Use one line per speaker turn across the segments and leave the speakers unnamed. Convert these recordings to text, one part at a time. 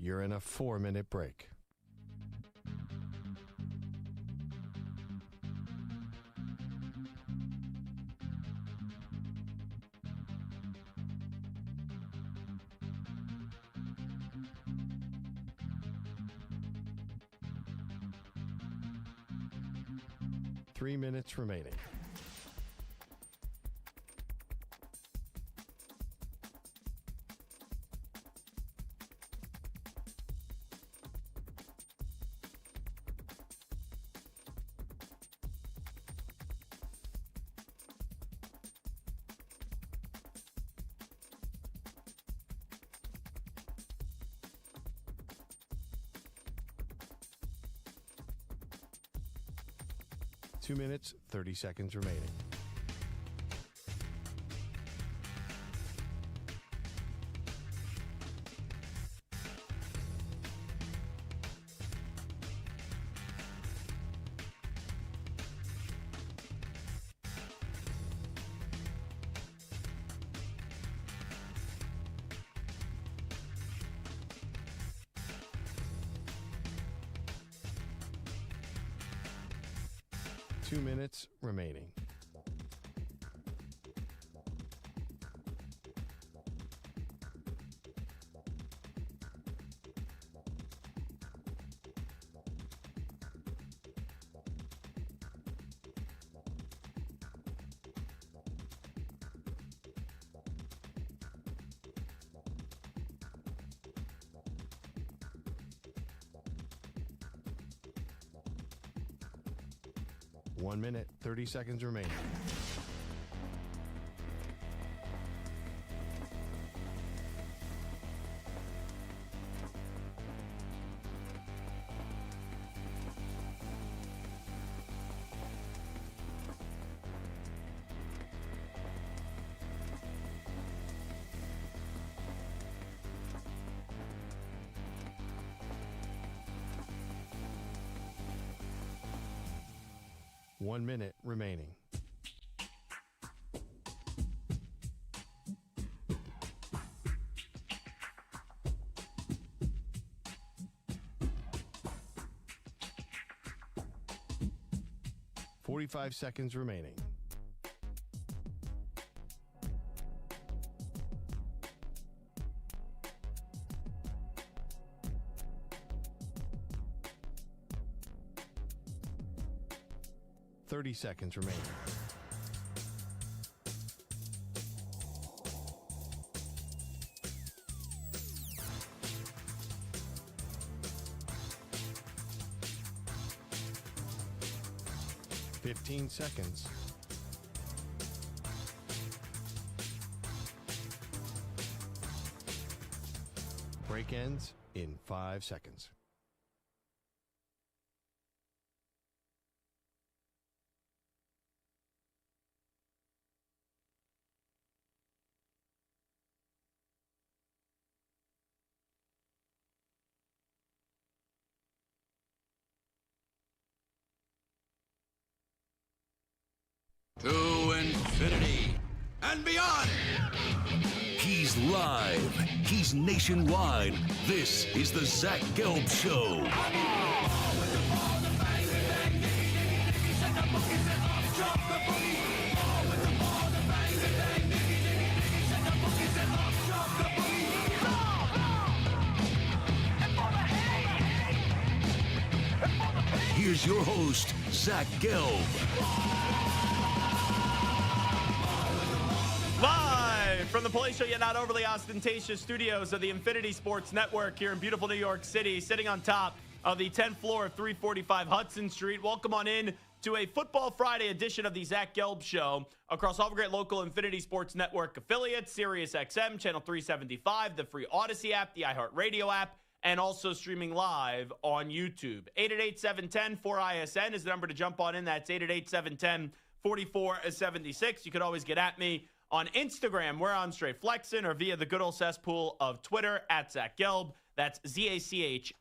You're in a 4-minute break. Three minutes remaining. Two minutes, 30 seconds remaining. Two minutes remaining. One minute, 30 seconds remaining. One minute remaining. Forty-five seconds remaining. Seconds remaining. Fifteen seconds. Break ends in 5 seconds.
To infinity and beyond.
He's live. He's nationwide. This is the Zach Gelb Show. Here's your host, Zach Gelb.
Live from the Palatial yet not overly ostentatious studios of the Infinity Sports Network here in beautiful New York City, sitting on top of the 10th floor of 345 Hudson Street. Welcome on in to a Football Friday edition of the Zach Gelb Show across all the great local Infinity Sports Network affiliates, Sirius XM, Channel 375, the free Odyssey app, the iHeartRadio app, and also streaming live on YouTube. 888-710-4ISN is the number to jump on in. That's 888-710-4476. You could always get at me on Instagram, where I'm straight flexing, or via the good old cesspool of Twitter at Zach Gelb. That's ZACHGELB.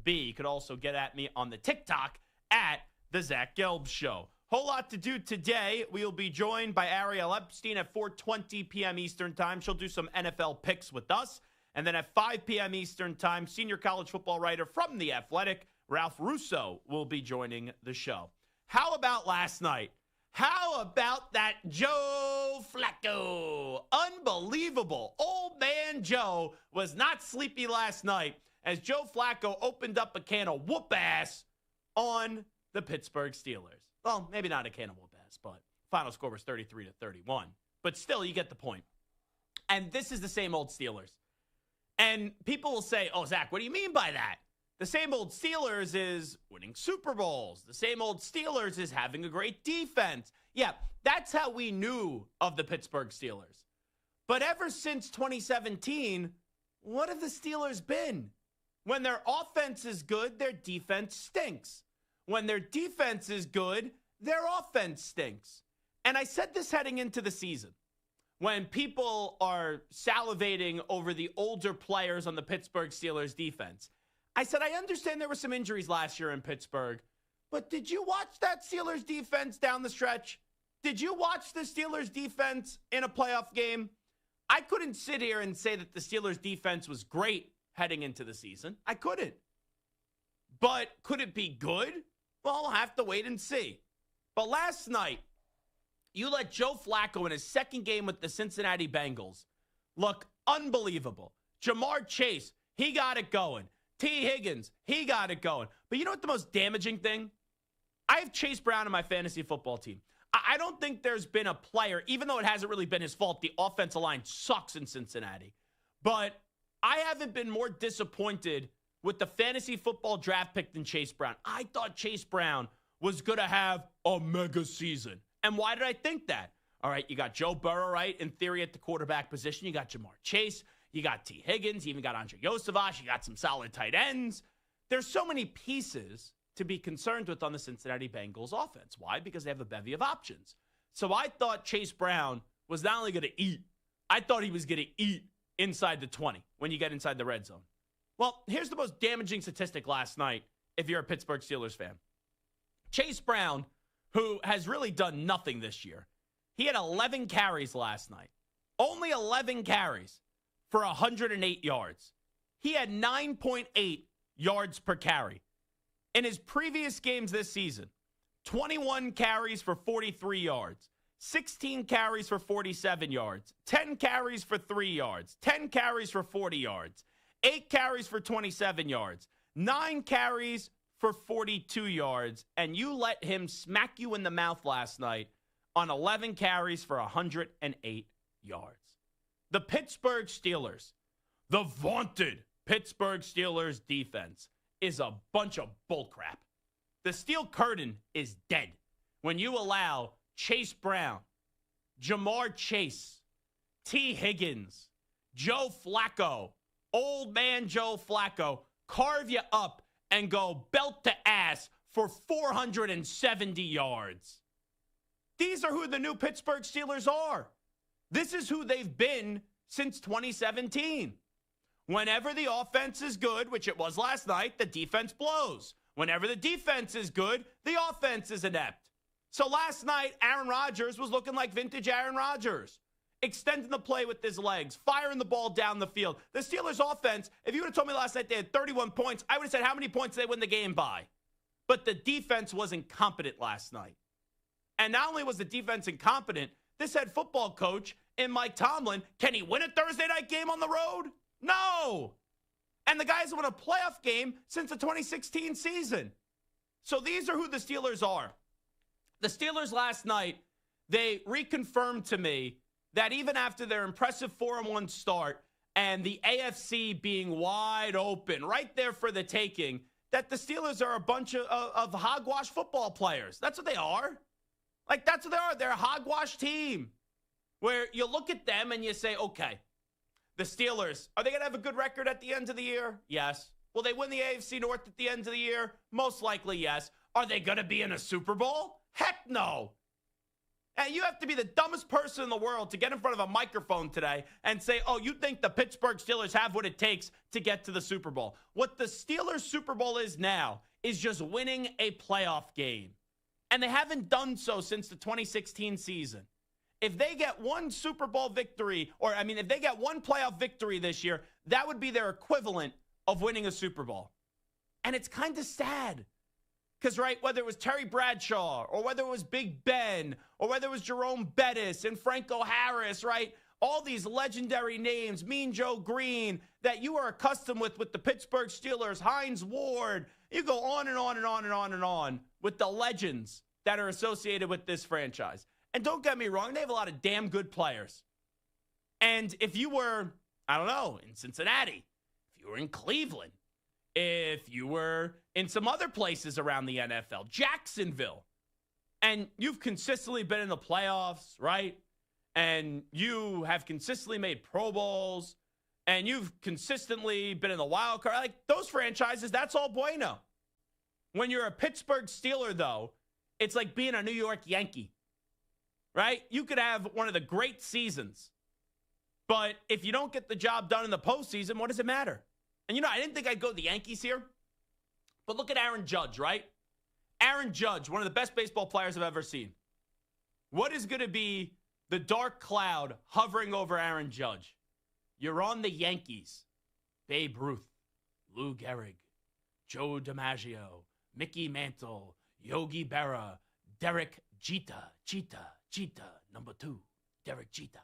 You could also get at me on the TikTok at the Zach Gelb Show. Whole lot to do today. We'll be joined by Ariel Epstein at 4:20 p.m. Eastern Time. She'll do some NFL picks with us. And then at 5 p.m. Eastern time, senior college football writer from The Athletic, Ralph Russo, will be joining the show. How about last night? How about that Joe Flacco? Unbelievable. Old man Joe was not sleepy last night as Joe Flacco opened up a can of whoop ass on the Pittsburgh Steelers. Well, maybe not a can of whoop ass, but final score was 33-31. But still, you get the point. And this is the same old Steelers. And people will say, oh, Zach, what do you mean by that? The same old Steelers is winning Super Bowls. The same old Steelers is having a great defense. Yeah, that's how we knew of the Pittsburgh Steelers. But ever since 2017, what have the Steelers been? When their offense is good, their defense stinks. When their defense is good, their offense stinks. And I said this heading into the season. When people are salivating over the older players on the Pittsburgh Steelers defense, I said, I understand there were some injuries last year in Pittsburgh, but did you watch that Steelers defense down the stretch? Did you watch the Steelers defense in a playoff game? I couldn't sit here and say that the Steelers defense was great heading into the season. I couldn't. But could it be good? Well, I'll have to wait and see. But last night, you let Joe Flacco in his second game with the Cincinnati Bengals look unbelievable. Jamar Chase, he got it going. T. Higgins, he got it going. But you know what the most damaging thing? I have Chase Brown in my fantasy football team. I don't think there's been a player, even though it hasn't really been his fault, the offensive line sucks in Cincinnati. But I haven't been more disappointed with the fantasy football draft pick than Chase Brown. I thought Chase Brown was going to have a mega season. And why did I think that? All right, you got Joe Burrow, right, in theory at the quarterback position. You got Jamar Chase. You got T. Higgins. You even got Andre Yosevach. You got some solid tight ends. There's so many pieces to be concerned with on the Cincinnati Bengals offense. Why? Because they have a bevy of options. So I thought Chase Brown was not only going to eat, I thought he was going to eat inside the 20 when you get inside the red zone. Well, here's the most damaging statistic last night if you're a Pittsburgh Steelers fan. Chase Brown, who has really done nothing this year, he had 11 carries last night. Only 11 carries for 108 yards. He had 9.8 yards per carry. In his previous games this season, 21 carries for 43 yards, 16 carries for 47 yards, 10 carries for 3 yards, 10 carries for 40 yards, 8 carries for 27 yards, 9 carries for 42 yards, and you let him smack you in the mouth last night on 11 carries for 108 yards. The Pittsburgh Steelers, the vaunted Pittsburgh Steelers defense, is a bunch of bullcrap. The steel curtain is dead when you allow Chase Brown, Jamar Chase, T. Higgins, Joe Flacco, old man Joe Flacco, carve you up and go belt to ass for 470 yards. These are who the new Pittsburgh Steelers are. This is who they've been since 2017. Whenever the offense is good, which it was last night, the defense blows. Whenever the defense is good, the offense is inept. So last night, Aaron Rodgers was looking like vintage Aaron Rodgers. Extending the play with his legs, firing the ball down the field. The Steelers' offense, if you would have told me last night they had 31 points, I would have said how many points they win the game by. But the defense was incompetent last night. And not only was the defense incompetent, this head football coach in Mike Tomlin, can he win a Thursday night game on the road? No. And the guy hasn't won a playoff game since the 2016 season. So these are who the Steelers are. The Steelers last night, they reconfirmed to me that even after their impressive 4-1 start and the AFC being wide open, right there for the taking, that the Steelers are a bunch of hogwash football players. That's what they are. Like, that's what they are. They're a hogwash team where you look at them and you say, okay, the Steelers, are they going to have a good record at the end of the year? Yes. Will they win the AFC North at the end of the year? Most likely, yes. Are they going to be in a Super Bowl? Heck no. And you have to be the dumbest person in the world to get in front of a microphone today and say, oh, you think the Pittsburgh Steelers have what it takes to get to the Super Bowl. What the Steelers Super Bowl is now is just winning a playoff game. And they haven't done so since the 2016 season. If they get one Super Bowl victory, if they get one playoff victory this year, that would be their equivalent of winning a Super Bowl. And it's kind of sad. Because, right, whether it was Terry Bradshaw or whether it was Big Ben or whether it was Jerome Bettis and Franco Harris, right, all these legendary names, Mean Joe Green, that you are accustomed with the Pittsburgh Steelers, Hines Ward, you go on and on and on and on and on with the legends that are associated with this franchise. And don't get me wrong, they have a lot of damn good players. And if you were, I don't know, in Cincinnati, if you were in Cleveland, if you were in some other places around the NFL, Jacksonville, and you've consistently been in the playoffs, right? And you have consistently made Pro Bowls, and you've consistently been in the wild card, like those franchises, that's all bueno. When you're a Pittsburgh Steeler, though, it's like being a New York Yankee, right? You could have one of the great seasons, but if you don't get the job done in the postseason, what does it matter? And, I didn't think I'd go the Yankees here, but look at Aaron Judge, right? Aaron Judge, one of the best baseball players I've ever seen. What is going to be the dark cloud hovering over Aaron Judge? You're on the Yankees. Babe Ruth, Lou Gehrig, Joe DiMaggio, Mickey Mantle, Yogi Berra, Derek Jeter, number 2, Derek Jeter.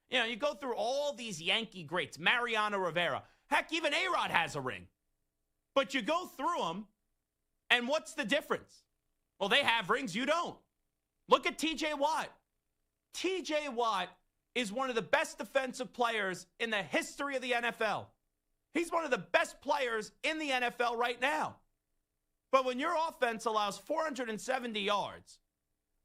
You go through all these Yankee greats, Mariano Rivera. Heck, even A-Rod has a ring. But you go through them, and what's the difference? Well, they have rings, you don't. Look at T.J. Watt. T.J. Watt is one of the best defensive players in the history of the NFL. He's one of the best players in the NFL right now. But when your offense allows 470 yards,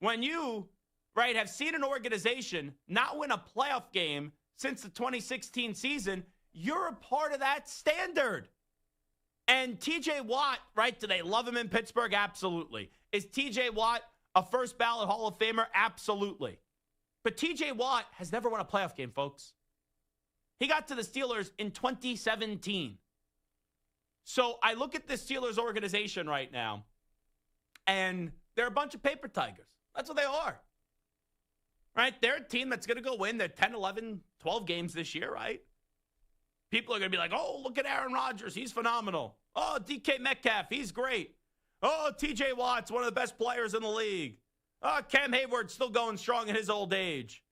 when you, right, have seen an organization not win a playoff game since the 2016 season, you're a part of that standard. And TJ Watt, right, do they love him in Pittsburgh? Absolutely. Is TJ Watt a first ballot Hall of Famer? Absolutely. But TJ Watt has never won a playoff game, folks. He got to the Steelers in 2017. So I look at the Steelers organization right now, and they're a bunch of paper tigers. That's what they are. Right? They're a team that's going to go win their 10, 11, 12 games this year, right? People are going to be like, oh, look at Aaron Rodgers. He's phenomenal. Oh, DK Metcalf. He's great. Oh, TJ Watt's one of the best players in the league. Oh, Cam Hayward's still going strong in his old age.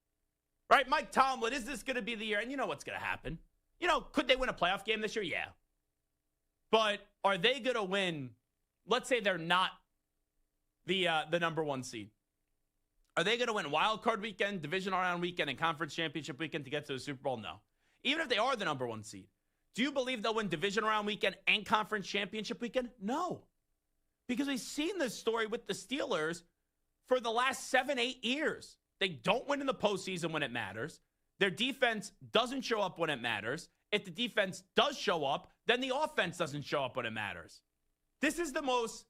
Right? Mike Tomlin, is this going to be the year? And you know what's going to happen. Could they win a playoff game this year? Yeah. But are they going to win? Let's say they're not the number 1 seed. Are they going to win wild card weekend, divisional round weekend, and conference championship weekend to get to the Super Bowl? No. Even if they are the number 1 seed, do you believe they'll win division round weekend and conference championship weekend? No. Because we've seen this story with the Steelers for the last 7-8 years. They don't win in the postseason when it matters. Their defense doesn't show up when it matters. If the defense does show up, then the offense doesn't show up when it matters. This is the most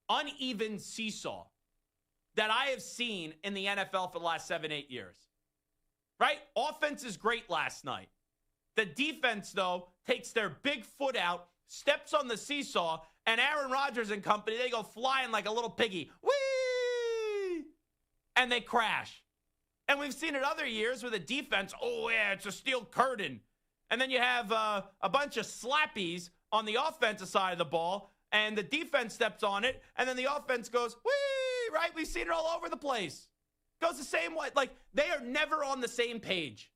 uneven seesaw that I have seen in the NFL for the last 7-8 years. Right? Offense is great last night. The defense, though, takes their big foot out, steps on the seesaw, and Aaron Rodgers and company, they go flying like a little piggy. Whee! And they crash. And we've seen it other years where the defense, oh, yeah, it's a steel curtain. And then you have a bunch of slappies on the offensive side of the ball, and the defense steps on it, and then the offense goes, whee! Right? We've seen it all over the place. Goes the same way. Like, they are never on the same page.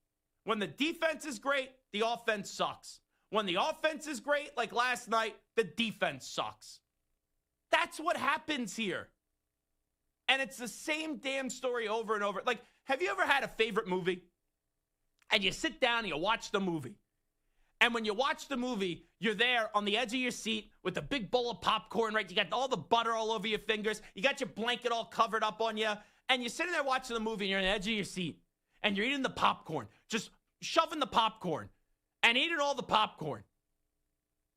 When the defense is great, the offense sucks. When the offense is great, like last night, the defense sucks. That's what happens here. And it's the same damn story over and over. Like, have you ever had a favorite movie? And you sit down and you watch the movie. And when you watch the movie, you're there on the edge of your seat with a big bowl of popcorn, right? You got all the butter all over your fingers. You got your blanket all covered up on you. And you're sitting there watching the movie and you're on the edge of your seat. And you're eating the popcorn. Just shoving the popcorn. And eating all the popcorn.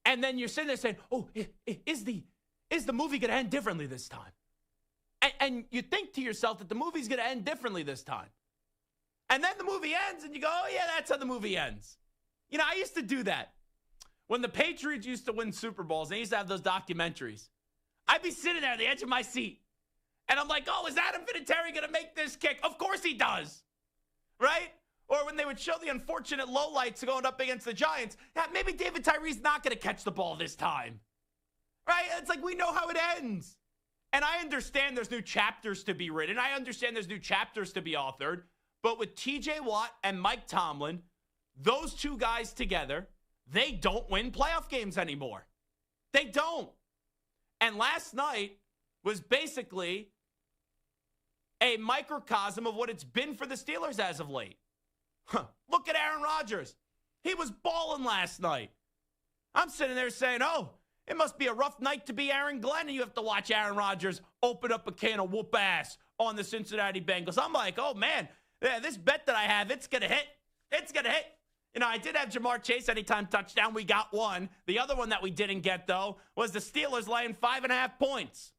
And then you're sitting there saying, oh, is the movie going to end differently this time? And you think to yourself that the movie's going to end differently this time. And then the movie ends and you go, oh, yeah, that's how the movie ends. You know, I used to do that. When the Patriots used to win Super Bowls, they used to have those documentaries. I'd be sitting there at the edge of my seat. And I'm like, oh, is Adam Vinatieri going to make this kick? Of course he does. Right? Or when they would show the unfortunate lowlights going up against the Giants, yeah, maybe David Tyree's not going to catch the ball this time. Right? It's like we know how it ends. And I understand there's new chapters to be written. I understand there's new chapters to be authored. But with TJ Watt and Mike Tomlin, those two guys together, they don't win playoff games anymore. They don't. And last night was basically a microcosm of what it's been for the Steelers as of late. Look at Aaron Rodgers. He was balling last night. I'm sitting there saying, oh, it must be a rough night to be Aaron Glenn, and you have to watch Aaron Rodgers open up a can of whoop ass on the Cincinnati Bengals. I'm like, oh, man, yeah, this bet that I have, it's going to hit. It's going to hit. You know, I did have Jamar Chase anytime touchdown. We got one. The other one that we didn't get, though, was the Steelers laying 5.5 points.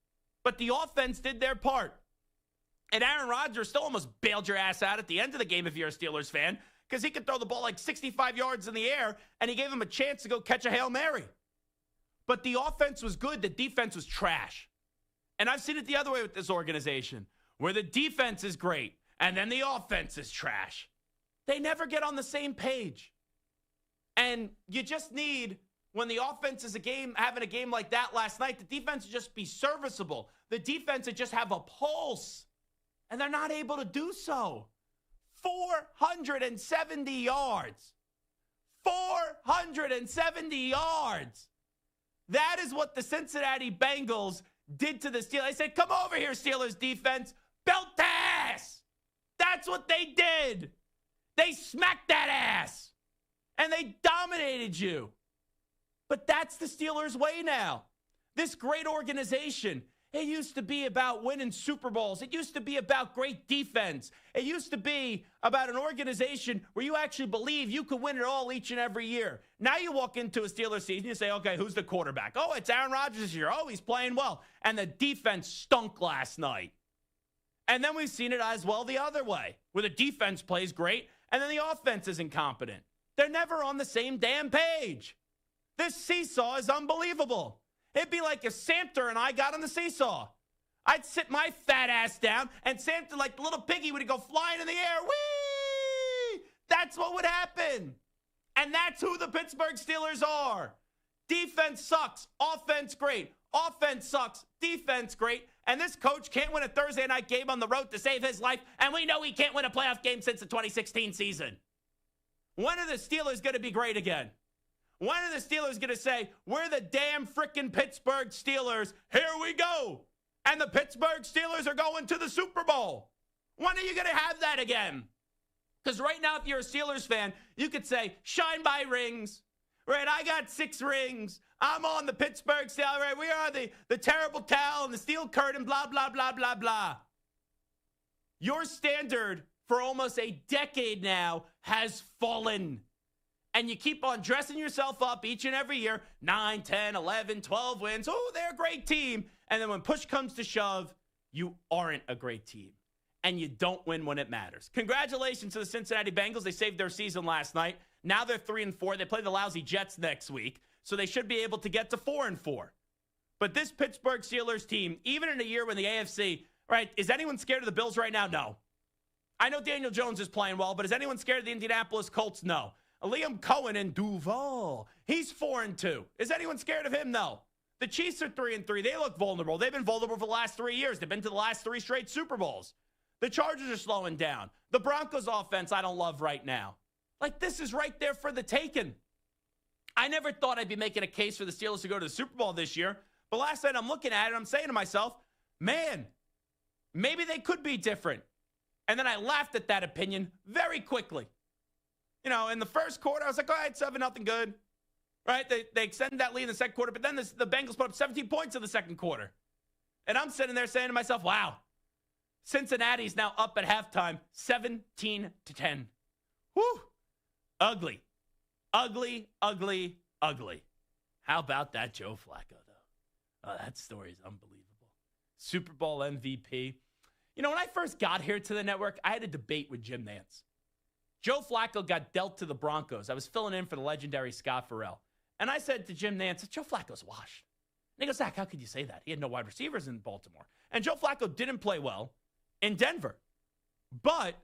But the offense did their part. And Aaron Rodgers still almost bailed your ass out at the end of the game if you're a Steelers fan, because he could throw the ball like 65 yards in the air, and he gave him a chance to go catch a Hail Mary. But the offense was good. The defense was trash. And I've seen it the other way with this organization, where the defense is great, and then the offense is trash. They never get on the same page. And you just need, when the offense is having a game like that last night, the defense would just be serviceable. The defense would just have a pulse. And they're not able to do so. 470 yards. 470 yards. That is what the Cincinnati Bengals did to the Steelers. I said, come over here, Steelers defense. Belt to ass. That's what they did. They smacked that ass. And they dominated you. But that's the Steelers' way now. This great organization, it used to be about winning Super Bowls. It used to be about great defense. It used to be about an organization where you actually believe you could win it all each and every year. Now you walk into a Steelers season, you say, okay, who's the quarterback? Oh, it's Aaron Rodgers this year. Oh, he's playing well. And the defense stunk last night. And then we've seen it as well the other way, where the defense plays great and then the offense is incompetent. They're never on the same damn page. This seesaw is unbelievable. It'd be like if Santa and I got on the seesaw. I'd sit my fat ass down, and Santa, like the little piggy, would go flying in the air. Whee! That's what would happen. And that's who the Pittsburgh Steelers are. Defense sucks. Offense great. Offense sucks. Defense great. And this coach can't win a Thursday night game on the road to save his life. And we know he can't win a playoff game since the 2016 season. When are the Steelers going to be great again? When are the Steelers going to say, we're the damn freaking Pittsburgh Steelers, here we go, and the Pittsburgh Steelers are going to the Super Bowl? When are you going to have that again? Because right now, if you're a Steelers fan, you could say, shine my rings, right? I got 6 rings. I'm on the Pittsburgh Steelers, right? We are the terrible towel and the steel curtain, blah, blah, blah, blah, blah. Your standard for almost a decade now has fallen. And you keep on dressing yourself up each and every year, 9, 10, 11, 12 wins. Oh, they're a great team. And then when push comes to shove, you aren't a great team. And you don't win when it matters. Congratulations to the Cincinnati Bengals. They saved their season last night. Now they're 3-4. They play the lousy Jets next week. So they should be able to get to 4-4. But this Pittsburgh Steelers team, even in a year when the AFC, right, is anyone scared of the Bills right now? No. I know Daniel Jones is playing well, but is anyone scared of the Indianapolis Colts? No. Liam Cohen and Duval, he's 4-2. Is anyone scared of him? No. The Chiefs are 3-3. They look vulnerable. They've been vulnerable for the last 3 years. They've been to the last 3 straight Super Bowls. The Chargers are slowing down. The Broncos offense I don't love right now. Like, this is right there for the taking. I never thought I'd be making a case for the Steelers to go to the Super Bowl this year. But last night I'm looking at it, I'm saying to myself, man, maybe they could be different. And then I laughed at that opinion very quickly. You know, in the first quarter, I was like, all right, 7-0, good. Right? They extended that lead in the second quarter, but then the Bengals put up 17 points in the second quarter. And I'm sitting there saying to myself, wow, Cincinnati's now up at halftime, 17-10. Whew. Ugly. Ugly, ugly, ugly. How about that Joe Flacco, though? Oh, that story is unbelievable. Super Bowl MVP. You know, when I first got here to the network, I had a debate with Jim Nantz. Joe Flacco got dealt to the Broncos. I was filling in for the legendary Scott Farrell. And I said to Jim Nantz, Joe Flacco's washed. And he goes, Zach, how could you say that? He had no wide receivers in Baltimore. And Joe Flacco didn't play well in Denver. But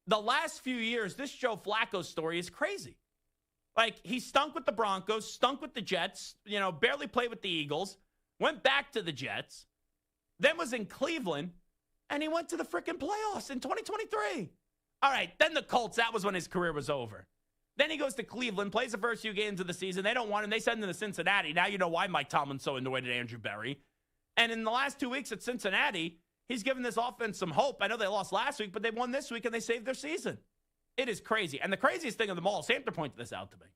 the last few years, this Joe Flacco story is crazy. Like, he stunk with the Broncos, stunk with the Jets, barely played with the Eagles, went back to the Jets, then was in Cleveland, and he went to the freaking playoffs in 2023. All right, then the Colts, that was when his career was over. Then he goes to Cleveland, plays the first few games of the season. They don't want him. They send him to Cincinnati. Now you know why Mike Tomlin's so annoyed at Andrew Berry. And in the last 2 weeks at Cincinnati, he's given this offense some hope. I know they lost last week, but they won this week, and they saved their season. It is crazy. And the craziest thing of them all, Samter pointed this out to me.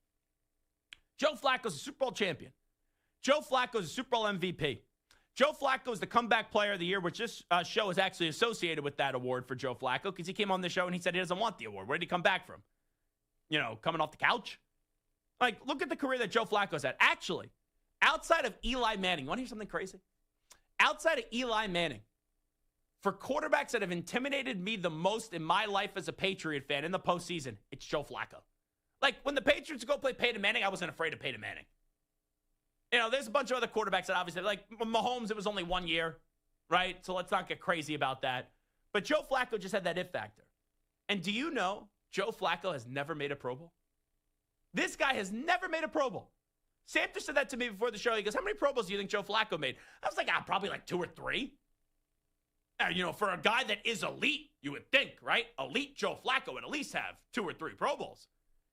Joe Flacco's a Super Bowl champion. Joe Flacco's a Super Bowl MVP. Joe Flacco is the comeback player of the year, which this show is actually associated with that award for Joe Flacco because he came on the show and he said he doesn't want the award. Where did he come back from? Coming off the couch? Like, look at the career that Joe Flacco's had. Actually, outside of Eli Manning, you want to hear something crazy? Outside of Eli Manning, for quarterbacks that have intimidated me the most in my life as a Patriot fan in the postseason, it's Joe Flacco. Like, when the Patriots go play Peyton Manning, I wasn't afraid of Peyton Manning. There's a bunch of other quarterbacks that obviously, like Mahomes, it was only 1 year, right? So let's not get crazy about that. But Joe Flacco just had that it factor. And do you know Joe Flacco has never made a Pro Bowl? This guy has never made a Pro Bowl. Samter said that to me before the show. He goes, how many Pro Bowls do you think Joe Flacco made? I was like, probably like 2 or 3. For a guy that is elite, you would think, right? Elite Joe Flacco would at least have 2 or 3 Pro Bowls.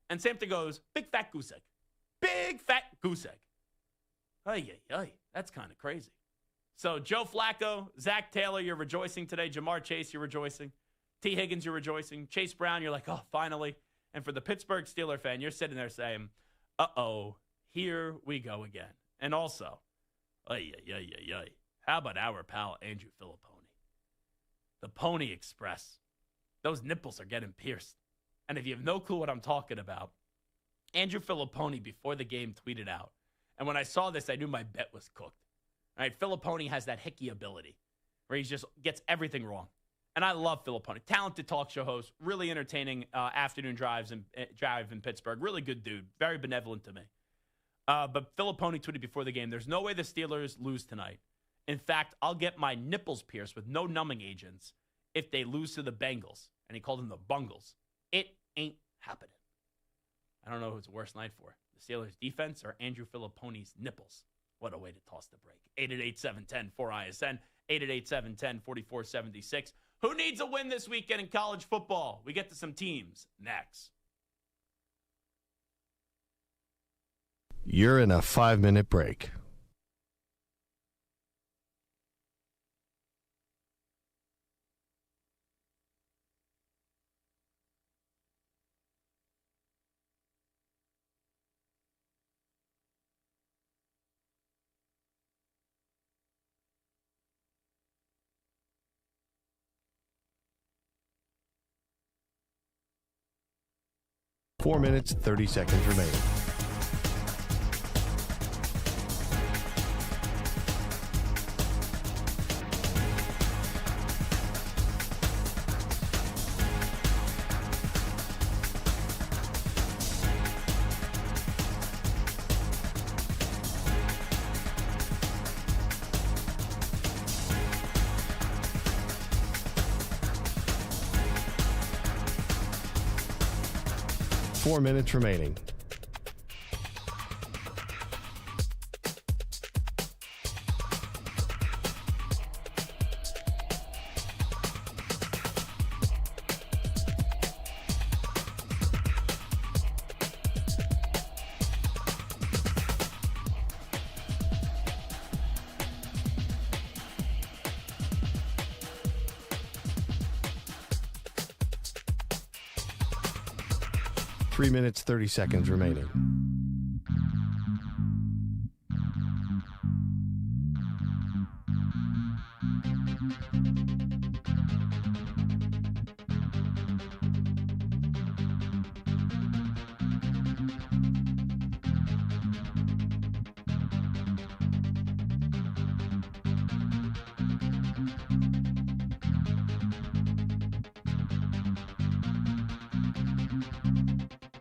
And Samter goes, big fat goose egg. Big fat goose egg. Ay, that's kind of crazy. So Joe Flacco, Zach Taylor, you're rejoicing today. Jamar Chase, you're rejoicing. T. Higgins, you're rejoicing. Chase Brown, you're like, oh, finally. And for the Pittsburgh Steeler fan, you're sitting there saying, uh-oh, here we go again. And also, how about our pal Andrew Filipponi? The Pony Express. Those nipples are getting pierced. And if you have no clue what I'm talking about, Andrew Filipponi before the game tweeted out, and when I saw this, I knew my bet was cooked. All right, Filipponi has that hickey ability where he just gets everything wrong. And I love Filipponi. Talented talk show host, really entertaining afternoon drive in Pittsburgh. Really good dude, very benevolent to me. But Filipponi tweeted before the game, there's no way the Steelers lose tonight. In fact, I'll get my nipples pierced with no numbing agents if they lose to the Bengals. And he called them the Bungles. It ain't happening. I don't know who's the worst night for. The Steelers defense or Andrew Filipponi's nipples. What a way to toss the break. 888-710-4ISN. 888-710-4476. Who needs a win this weekend in college football? We get to some teams next.
You're in a 5-minute break. Four minutes, 30 seconds remaining. Four minutes remaining. Three minutes, 30 seconds remaining.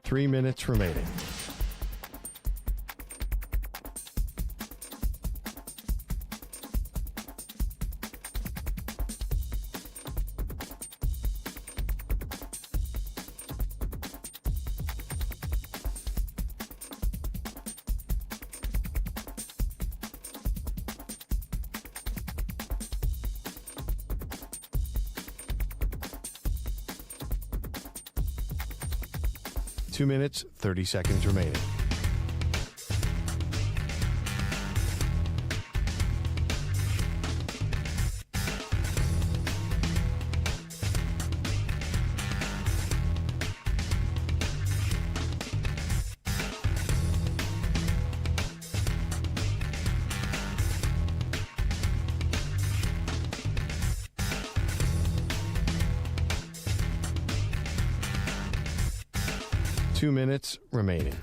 Three minutes remaining. 2 minutes, 30 seconds remaining. Two minutes remaining.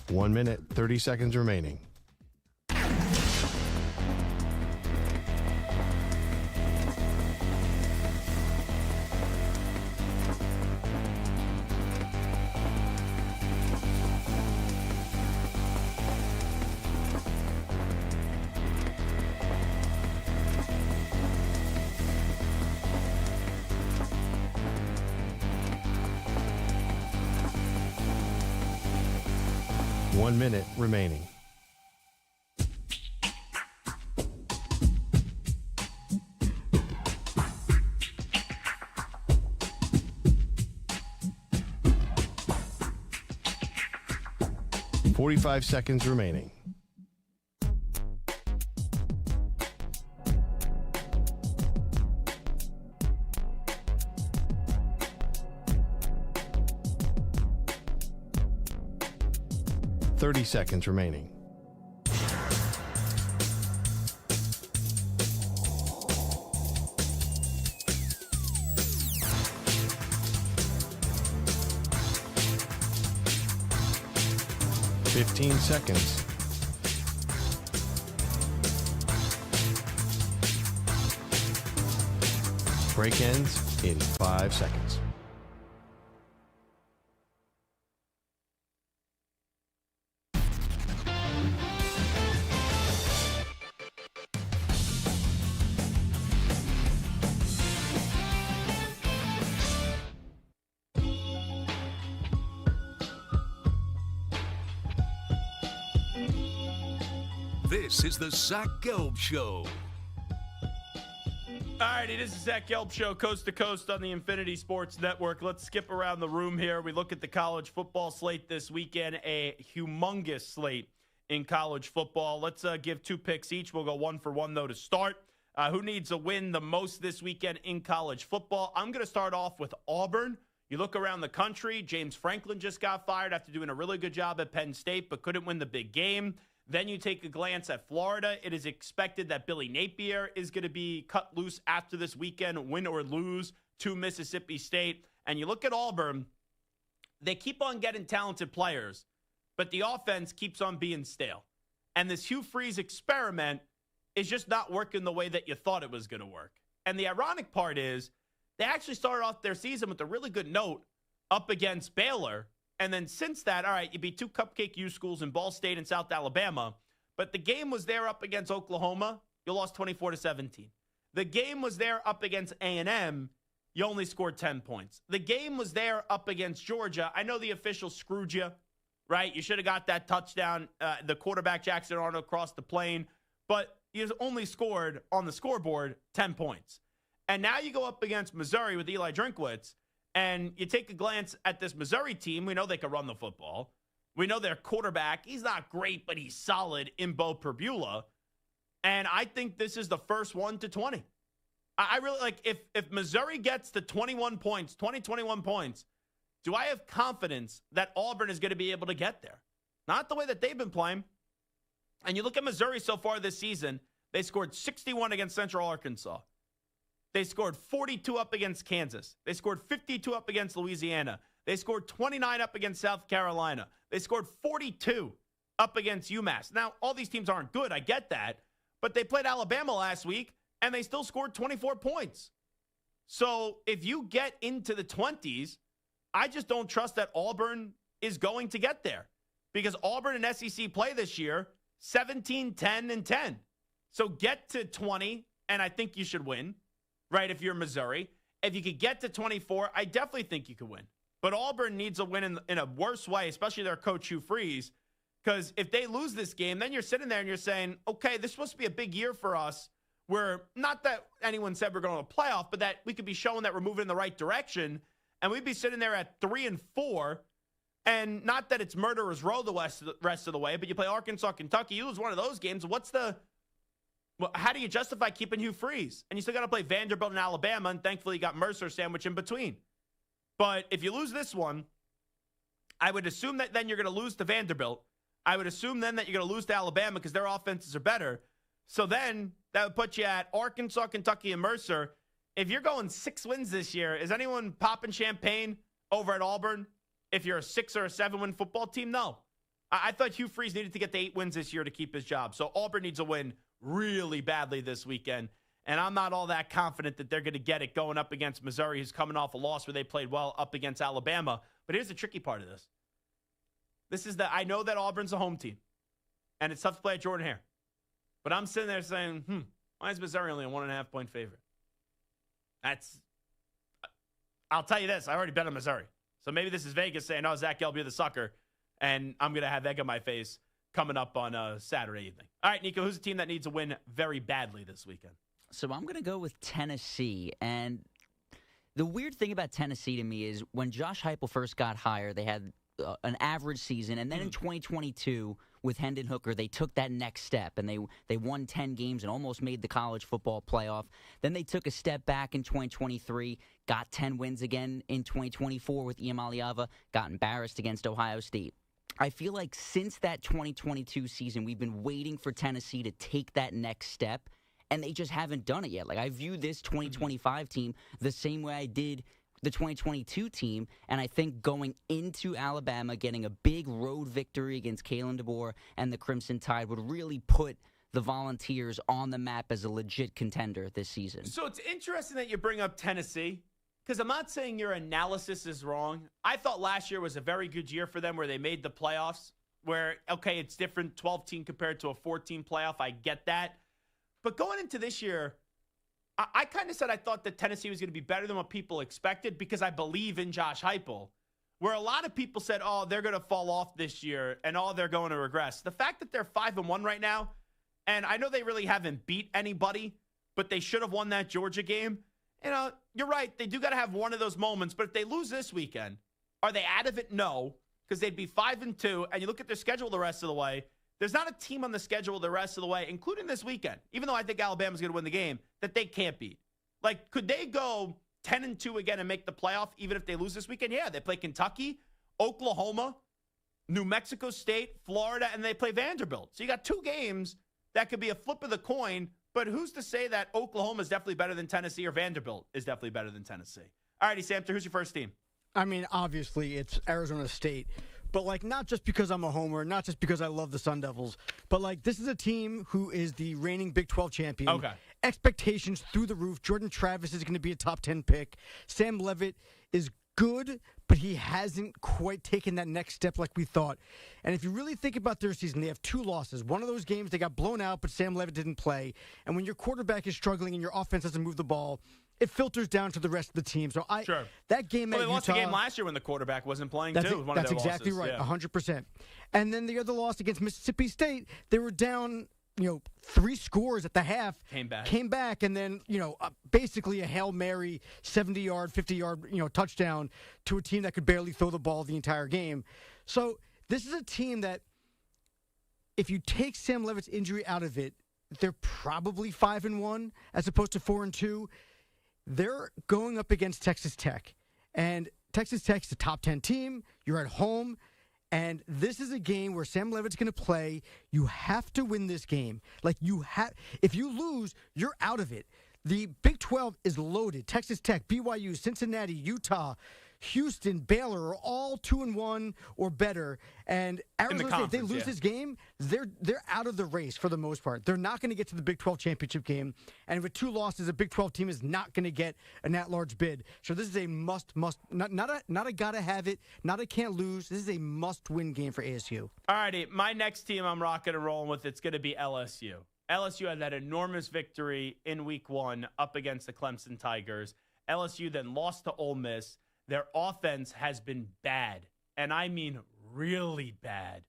One minute, 30 seconds remaining. One minute remaining. Forty-five seconds remaining. Thirty seconds remaining. Fifteen seconds. Break ends in 5 seconds.
This is the Zach Gelb Show.
All righty, this is Zach Gelb Show, coast to coast on the Infinity Sports Network. Let's skip around the room here. We look at the college football slate this weekend, a humongous slate in college football. Let's give two picks each. We'll go one for one, though, to start. Who needs a win the most this weekend in college football? I'm going to start off with Auburn. You look around the country, James Franklin just got fired after doing a really good job at Penn State, but couldn't win the big game. Then you take a glance at Florida. It is expected that Billy Napier is going to be cut loose after this weekend, win or lose to Mississippi State. And you look at Auburn, they keep on getting talented players, but the offense keeps on being stale. And this Hugh Freeze experiment is just not working the way that you thought it was going to work. And the ironic part is they actually started off their season with a really good note up against Baylor. And then since that, all right, you beat two Cupcake U schools in Ball State and South Alabama. But the game was there up against Oklahoma. You lost 24-17. The game was there up against A&M. You only scored 10 points. The game was there up against Georgia. I know the officials screwed you, right? You should have got that touchdown. The quarterback, Jackson Arnold, crossed the plane. But you only scored on the scoreboard 10 points. And now you go up against Missouri with Eli Drinkwitz. And you take a glance at this Missouri team. We know they can run the football. We know their quarterback, he's not great, but he's solid in Bo Perbula. And I think this is the first one to 20. I really like if Missouri gets to 21 points, 21 points, do I have confidence that Auburn is going to be able to get there? Not the way that they've been playing. And you look at Missouri so far this season, they scored 61 against Central Arkansas. They scored 42 up against Kansas. They scored 52 up against Louisiana. They scored 29 up against South Carolina. They scored 42 up against UMass. Now, all these teams aren't good. I get that. But they played Alabama last week, and they still scored 24 points. So if you get into the 20s, I just don't trust that Auburn is going to get there. because Auburn and SEC play this year 17, 10, and 10. So get to 20, and I think you should win, right, if you're Missouri. If you could get to 24, I definitely think you could win. But Auburn needs a win in a worse way, especially their coach, Hugh Freeze, because if they lose this game, then you're sitting there and you're saying, okay, this is supposed to be a big year for us, where not that anyone said we're going to a playoff, but that we could be showing that we're moving in the right direction, and we'd be sitting there at 3-4, and not that it's murderer's row the rest of the way, but you play Arkansas, Kentucky, you lose one of those games. How do you justify keeping Hugh Freeze? And you still got to play Vanderbilt and Alabama, and thankfully you got Mercer sandwiched in between. But if you lose this one, I would assume that then you're going to lose to Vanderbilt. I would assume then that you're going to lose to Alabama because their offenses are better. So then that would put you at Arkansas, Kentucky, and Mercer. If you're going 6 wins this year, is anyone popping champagne over at Auburn if you're a 6 or a 7-win football team? No. I thought Hugh Freeze needed to get to 8 wins this year to keep his job. So Auburn needs a win really badly this weekend. And I'm not all that confident that they're going to get it going up against Missouri, who's coming off a loss where they played well up against Alabama. But here's the tricky part of this. I know that Auburn's a home team, and it's tough to play at Jordan Hare. But I'm sitting there saying, why is Missouri only a 1.5-point favorite? I'll tell you this, I already bet on Missouri. So maybe this is Vegas saying, oh, Zach Gelb, you're the sucker, and I'm going to have egg on my face coming up on Saturday evening. All right, Nico, who's a team that needs a win very badly this weekend?
So I'm going to go with Tennessee. And the weird thing about Tennessee to me is when Josh Heupel first got hired, they had an average season. And then in 2022, with Hendon Hooker, they took that next step. And they won 10 games and almost made the college football playoff. Then they took a step back in 2023, got 10 wins again in 2024 with Iam Aliava, got embarrassed against Ohio State. I feel like since that 2022 season, we've been waiting for Tennessee to take that next step. And they just haven't done it yet. Like, I view this 2025 team the same way I did the 2022 team. And I think going into Alabama, getting a big road victory against Kalen DeBoer and the Crimson Tide would really put the Volunteers on the map as a legit contender this season. So
it's interesting that you bring up Tennessee, because I'm not saying your analysis is wrong. I thought last year was a very good year for them where they made the playoffs, where, okay, it's different, 12-team compared to a 14 playoff. I get that. But going into this year, I kind of said I thought that Tennessee was going to be better than what people expected because I believe in Josh Heupel, where a lot of people said, oh, they're going to fall off this year and, oh, they're going to regress. The fact that they're 5-1 right now, and I know they really haven't beat anybody, but they should have won that Georgia game. You know, you're right. They do got to have one of those moments. But if they lose this weekend, are they out of it? No, because they'd be 5-2. And you look at their schedule the rest of the way. There's not a team on the schedule the rest of the way, including this weekend, even though I think Alabama's going to win the game, that they can't beat. Like, could they go 10-2 again and make the playoff even if they lose this weekend? Yeah, they play Kentucky, Oklahoma, New Mexico State, Florida, and they play Vanderbilt. So you got 2 games that could be a flip of the coin, but who's to say that Oklahoma is definitely better than Tennessee or Vanderbilt is definitely better than Tennessee? All righty, Samter, who's your first team?
I mean, obviously, it's Arizona State. But, like, not just because I'm a homer, not just because I love the Sun Devils, but, like, this is a team who is the reigning Big 12 champion.
Okay.
Expectations through the roof. Jordan Travis is going to be a top 10 pick. Sam Leavitt is good, but he hasn't quite taken that next step like we thought. And if you really think about their season, they have 2 losses. One of those games, they got blown out, but Sam Leavitt didn't play. And when your quarterback is struggling and your offense doesn't move the ball, it filters down to the rest of the team. So that game at Utah,
they lost the game last year when the quarterback wasn't playing too.
That's exactly right, 100%. And then the other loss against Mississippi State, they were down, 3 scores at the half. Came back, and then basically a Hail Mary 70-yard, 50-yard touchdown to a team that could barely throw the ball the entire game. So this is a team that, if you take Sam Leavitt's injury out of it, they're probably 5-1 as opposed to 4-2. They're going up against Texas Tech, and Texas Tech's a top 10 team. You're at home, and this is a game where Sam Leavitt's going to play. You have to win this game. If you lose, you're out of it. The Big 12 is loaded. Texas Tech, BYU, Cincinnati, Utah, Houston, Baylor are all 2-1 or better. And Arizona, if they lose this game, they're out of the race for the most part. They're not going to get to the Big 12 championship game. And with 2 losses, a Big 12 team is not going to get an at-large bid. So this is a must, not a gotta have it, not a can't lose. This is a must-win game for ASU.
All righty, my next team I'm rocking and rolling with, it's going to be LSU. LSU had that enormous victory in week 1 up against the Clemson Tigers. LSU then lost to Ole Miss. Their offense has been bad, and I mean really bad,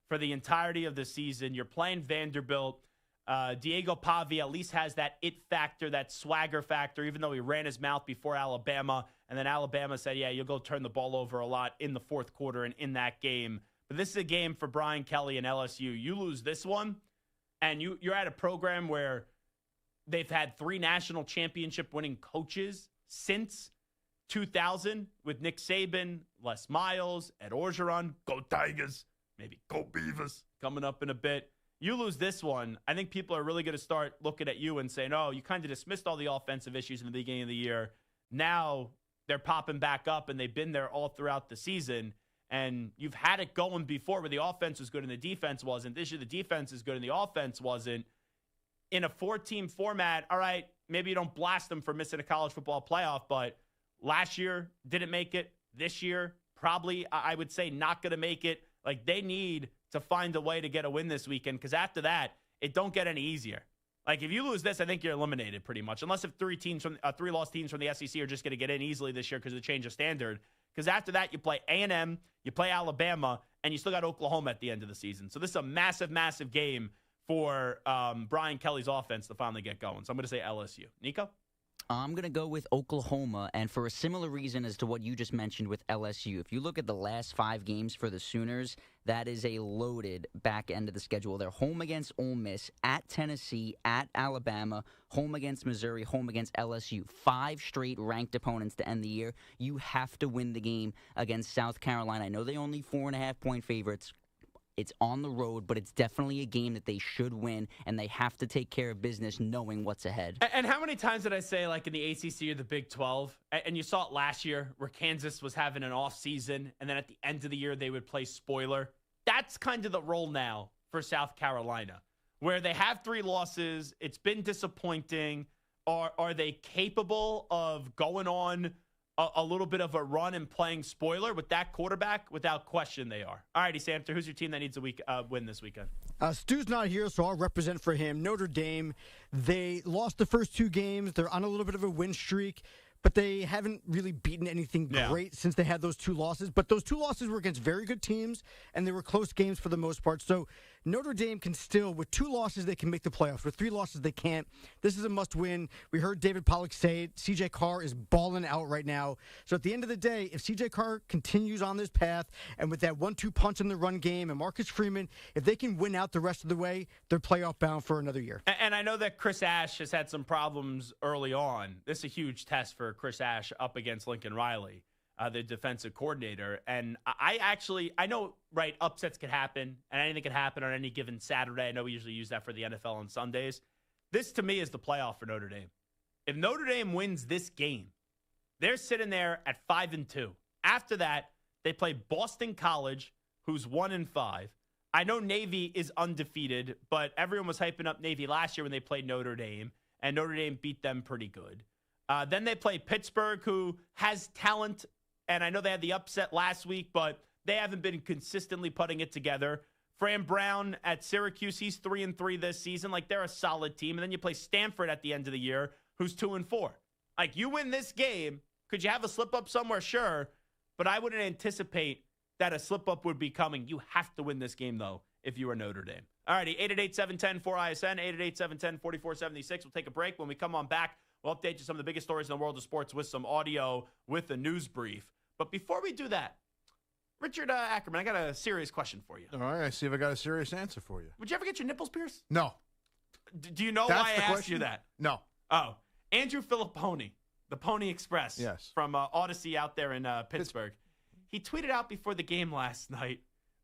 for the entirety of the season. You're playing Vanderbilt. Diego Pavia at least has that it factor, that swagger factor, even though he ran his mouth before Alabama. And then Alabama said, yeah, you'll go turn the ball over a lot in the fourth quarter and in that game. But this is a game for Brian Kelly and LSU. You lose this one, and you're at a program where they've had 3 national championship winning coaches since 2000 with Nick Saban, Les Miles, Ed Orgeron. Go Tigers. Maybe go Beavers coming up in a bit. You lose this one, I think people are really going to start looking at you and saying, oh, you kind of dismissed all the offensive issues in the beginning of the year. Now they're popping back up, and they've been there all throughout the season. And you've had it going before where the offense was good and the defense wasn't. This year the defense is good and the offense wasn't. In a 4-team format, all right, maybe you don't blast them for missing a college football playoff, but last year didn't make it. This year, probably, I would say, not going to make it. Like, they need to find a way to get a win this weekend, because after that, it don't get any easier. Like, if you lose this, I think you're eliminated pretty much, unless if 3 lost teams from the SEC are just going to get in easily this year because of the change of standard. Because after that, you play A&M, you play Alabama, and you still got Oklahoma at the end of the season. So this is a massive, massive game for Brian Kelly's offense to finally get going. So I'm going to say LSU. Nico?
I'm going to go with Oklahoma, and for a similar reason as to what you just mentioned with LSU. If you look at the last 5 games for the Sooners, that is a loaded back end of the schedule. They're home against Ole Miss, at Tennessee, at Alabama, home against Missouri, home against LSU. 5 straight ranked opponents to end the year. You have to win the game against South Carolina. I know they only 4.5-point favorites. It's on the road, but it's definitely a game that they should win, and they have to take care of business knowing what's ahead.
And how many times did I say, like, in the ACC or the Big 12, and you saw it last year where Kansas was having an off season, and then at the end of the year they would play spoiler? That's kind of the role now for South Carolina, where they have 3 losses. It's been disappointing. Are they capable of going on a little bit of a run and playing spoiler with that quarterback? Without question, they are. All righty, Samter, who's your team that needs a win this weekend?
Stu's not here, so I'll represent for him. Notre Dame, they lost the first 2 games. They're on a little bit of a win streak, but they haven't really beaten anything great since they had those 2 losses. But those 2 losses were against very good teams, and they were close games for the most part. So Notre Dame can still, with 2 losses, they can make the playoffs. With 3 losses, they can't. This is a must-win. We heard David Pollack say it. C.J. Carr is balling out right now. So at the end of the day, if C.J. Carr continues on this path, and with that 1-2 punch in the run game, and Marcus Freeman, if they can win out the rest of the way, they're playoff bound for another year.
And I know that Chris Ash has had some problems early on. This is a huge test for Chris Ash up against Lincoln Riley, the defensive coordinator. And I know, right, upsets could happen, and anything could happen on any given Saturday. I know we usually use that for the NFL on Sundays. This, to me, is the playoff for Notre Dame. If Notre Dame wins this game, they're sitting there at 5-2. After that, they play Boston College, who's 1-5. I know Navy is undefeated, but everyone was hyping up Navy last year when they played Notre Dame, and Notre Dame beat them pretty good. Then they play Pittsburgh, who has talent, and I know they had the upset last week, but they haven't been consistently putting it together. Fran Brown at Syracuse, he's 3-3 this season. Like, they're a solid team. And then you play Stanford at the end of the year, who's 2-4. Like, you win this game, could you have a slip-up somewhere? Sure, but I wouldn't anticipate that a slip-up would be coming. You have to win this game, though, if you are Notre Dame. All righty, 888-710-4ISN, 888-710-4476. We'll take a break. When we come on back, we'll update you some of the biggest stories in the world of sports with some audio with a news brief. But before we do that, Richard Ackerman, I got a serious question for you.
All right, I see if I got a serious answer for you.
Would you ever get your nipples pierced?
No.
Do you know why I asked you that?
No.
Oh, Andrew Filipponi, the Pony Express,
yes,
from Odyssey out there in Pittsburgh. He tweeted out before the game last night,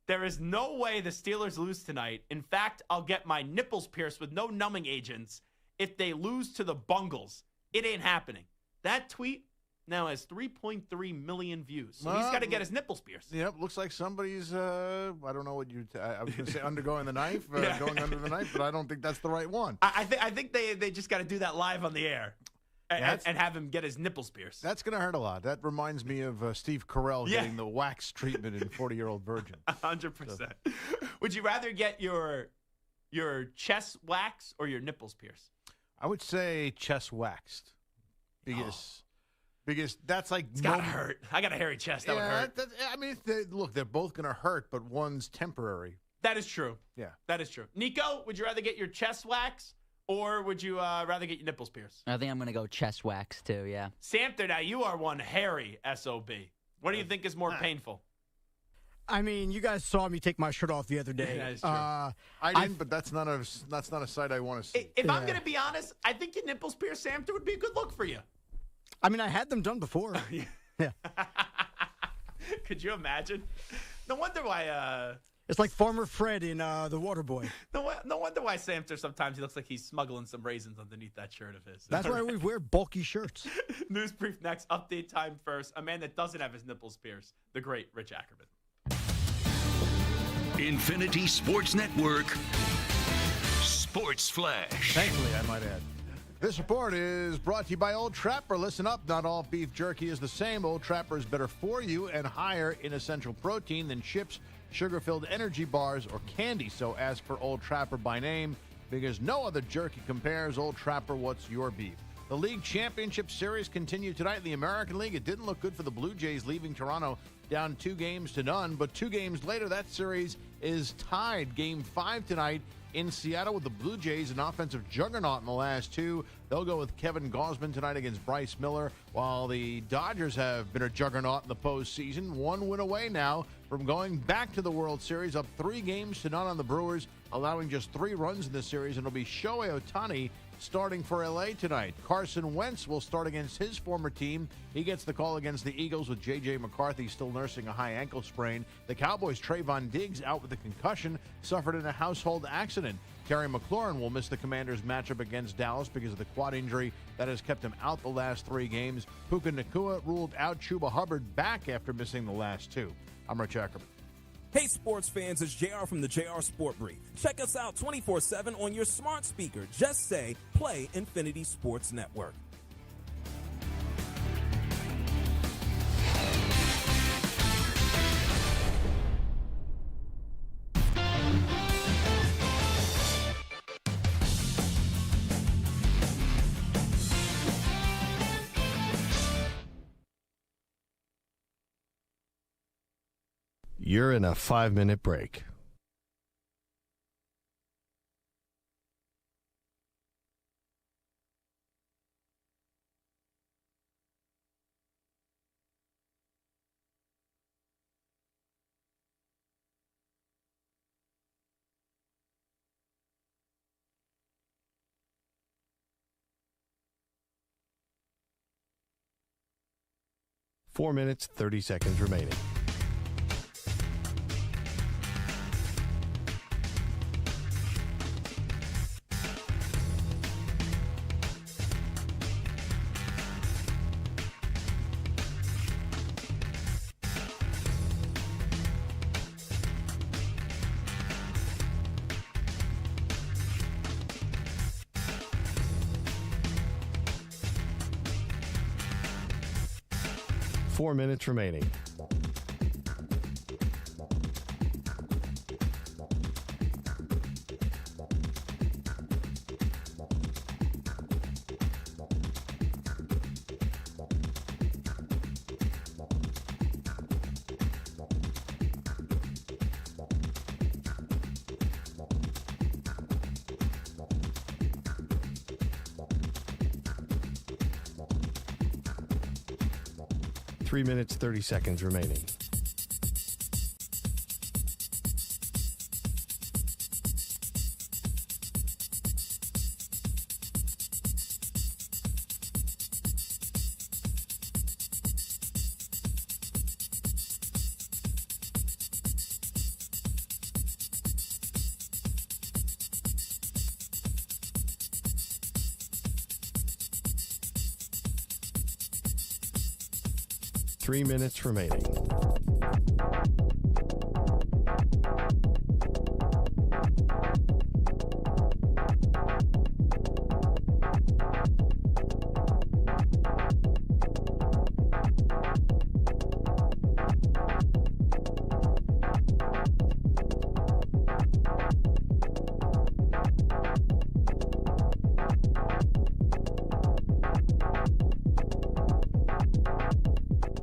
"There is no way the Steelers lose tonight. In fact, I'll get my nipples pierced with no numbing agents if they lose to the Bengals. It ain't happening." That tweet now has 3.3 million views. So he's got to get his nipples pierced.
Yep, looks like somebody's, I don't know what I was going to say undergoing the knife, going under the knife, but I don't think that's the right one.
I think they just got to do that live on the air and have him get his nipples pierced.
That's going to hurt a lot. That reminds me of Steve Carell getting the wax treatment in 40-Year-Old Virgin.
100%. So. Would you rather get your chest waxed or your nipples pierced?
I would say chest waxed. Because that's like...
It's got to hurt. I got a hairy chest. That would hurt.
I mean, look, they're both going to hurt, but one's temporary.
That is true.
Yeah.
That is true. Nico, would you rather get your chest waxed or would you rather get your nipples pierced?
I think I'm going to go chest wax, too, yeah.
Samter, now you are one hairy SOB. What do you think is more painful?
I mean, you guys saw me take my shirt off the other day.
That is true.
I didn't, but that's not a sight I want to see.
If I'm going to be honest, I think your nipples pierced, Samter, would be a good look for you.
I mean, I had them done before. Yeah.
Could you imagine? No wonder why...
It's like Farmer Fred in The Waterboy.
No wonder why Samter sometimes he looks like he's smuggling some raisins underneath that shirt of his.
That's why we wear bulky shirts.
News brief next. Update time first. A man that doesn't have his nipples pierced. The great Rich Ackerman.
Infinity Sports Network. Sports Flash.
Thankfully, I might add. This report is brought to you by Old Trapper. Listen up, not all beef jerky is the same. Old Trapper is better for you and higher in essential protein than chips, sugar-filled energy bars, or candy. So ask for Old Trapper by name because no other jerky compares. Old Trapper, what's your beef? The League Championship Series continued tonight in the American League. It didn't look good for the Blue Jays leaving Toronto down 2-0, but 2 games later, that series is tied. Game 5 tonight in Seattle with the Blue Jays, an offensive juggernaut in the last 2. They'll go with Kevin Gausman tonight against Bryce Miller, while the Dodgers have been a juggernaut in the postseason. 1 win away now from going back to the World Series, up 3-0 on the Brewers, allowing just 3 runs in the series, and it'll be Shohei Ohtani starting for L.A. tonight. Carson Wentz will start against his former team. He gets the call against the Eagles with J.J. McCarthy still nursing a high ankle sprain. The Cowboys' Trayvon Diggs out with a concussion, suffered in a household accident. Terry McLaurin will miss the Commanders' matchup against Dallas because of the quad injury that has kept him out the last 3 games. Puka Nacua ruled out. Chuba Hubbard back after missing the last 2. I'm Rich Ackerman.
Hey sports fans, it's JR from the JR Sport Brief. Check us out 24/7 on your smart speaker. Just say, play Infinity Sports Network.
You're in a 5-minute break. Four minutes, 30 seconds remaining. Four minutes remaining. Three minutes, 30 seconds remaining. 3 minutes remaining.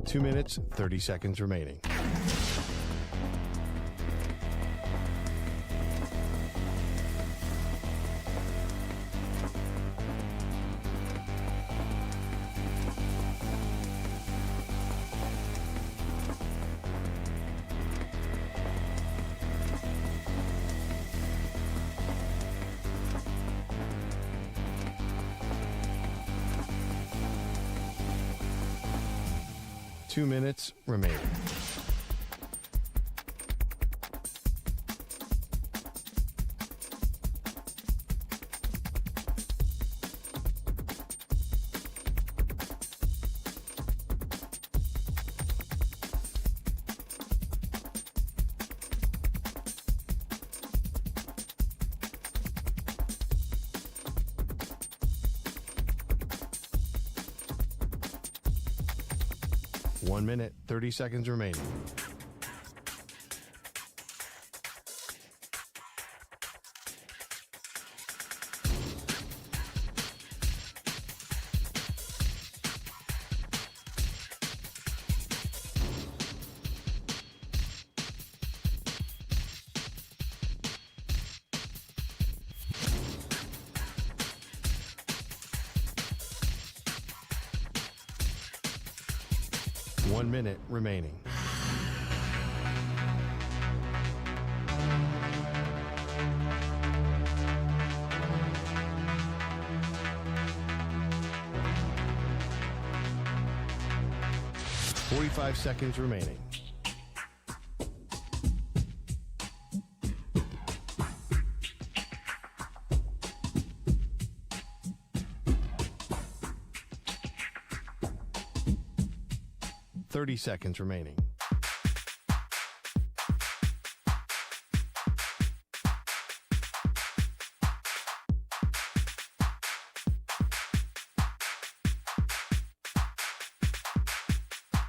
Two minutes, 30 seconds remaining. Two minutes remaining. One minute, 30 seconds remaining. One minute remaining. Forty-five seconds remaining. Thirty seconds remaining.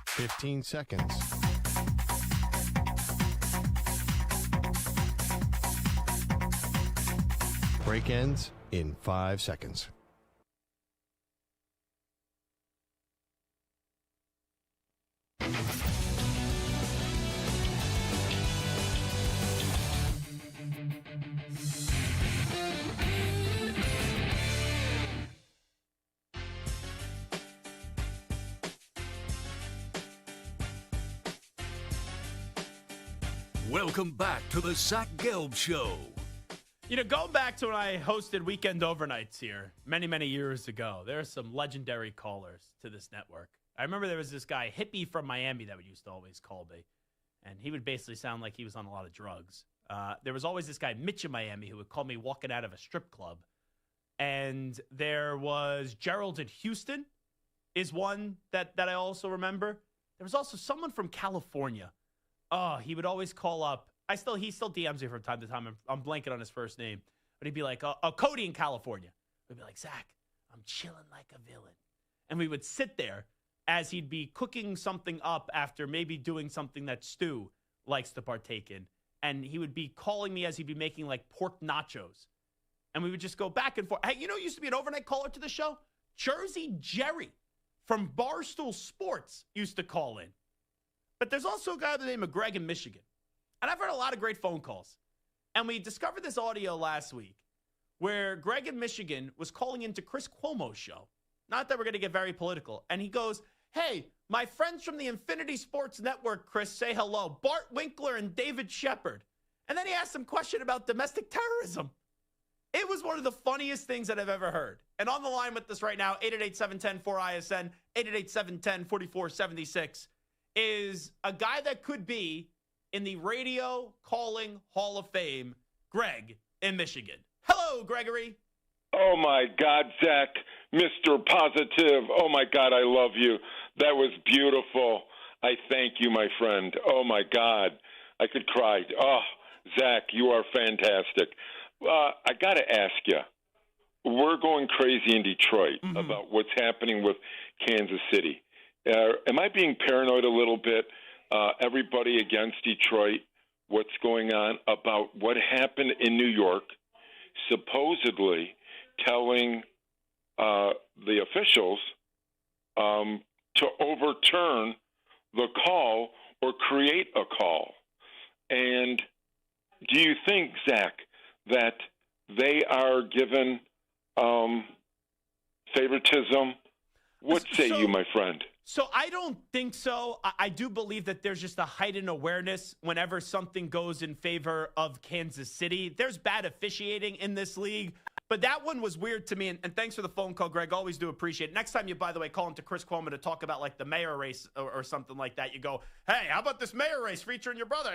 Fifteen seconds. Break ends in 5 seconds.
Welcome back to the Zach Gelb Show.
You know, going back to when I hosted weekend overnights here many, many years ago, there are some legendary callers to this network. I remember there was this guy, Hippie from Miami, that would used to always call me. And he would basically sound like he was on a lot of drugs. There was always this guy, Mitch in Miami, who would call me walking out of a strip club. And there was Gerald in Houston is one that I also remember. There was also someone from California. Oh, he would always call up. He still DMs me from time to time. I'm blanking on his first name. But he'd be like, Cody in California. We'd be like, Zach, I'm chilling like a villain. And we would sit there as he'd be cooking something up after maybe doing something that Stu likes to partake in. And he would be calling me as he'd be making like pork nachos. And we would just go back and forth. Hey, you know who used to be an overnight caller to the show? Jersey Jerry from Barstool Sports used to call in. But there's also a guy by the name of Greg in Michigan. And I've heard a lot of great phone calls. And we discovered this audio last week where Greg in Michigan was calling into Chris Cuomo's show. Not that we're going to get very political. And he goes, hey, my friends from the Infinity Sports Network, Chris, say hello. Bart Winkler and David Shepard. And then he asked some question about domestic terrorism. It was one of the funniest things that I've ever heard. And on the line with us right now, 888-710-4ISN, 888-710-4476, is a guy that could be in the Radio Calling Hall of Fame, Greg in Michigan. Hello, Gregory.
Oh, my God, Zach, Mr. Positive. Oh, my God, I love you. That was beautiful. I thank you, my friend. Oh, my God. I could cry. Oh, Zach, you are fantastic. I got to ask you, we're going crazy in Detroit about what's happening with Kansas City. Am I being paranoid a little bit? Everybody against Detroit, what's going on about what happened in New York, supposedly telling the officials to overturn the call or create a call. And do you think, Zach, that they are given favoritism? What say you, my friend?
So I don't think so. I do believe that there's just a heightened awareness whenever something goes in favor of Kansas City. There's bad officiating in this league, but that one was weird to me. And thanks for the phone call, Greg. Always do appreciate it. Next time you, by the way, call into Chris Cuomo to talk about like the mayor race or something like that, you go, hey, how about this mayor race featuring your brother?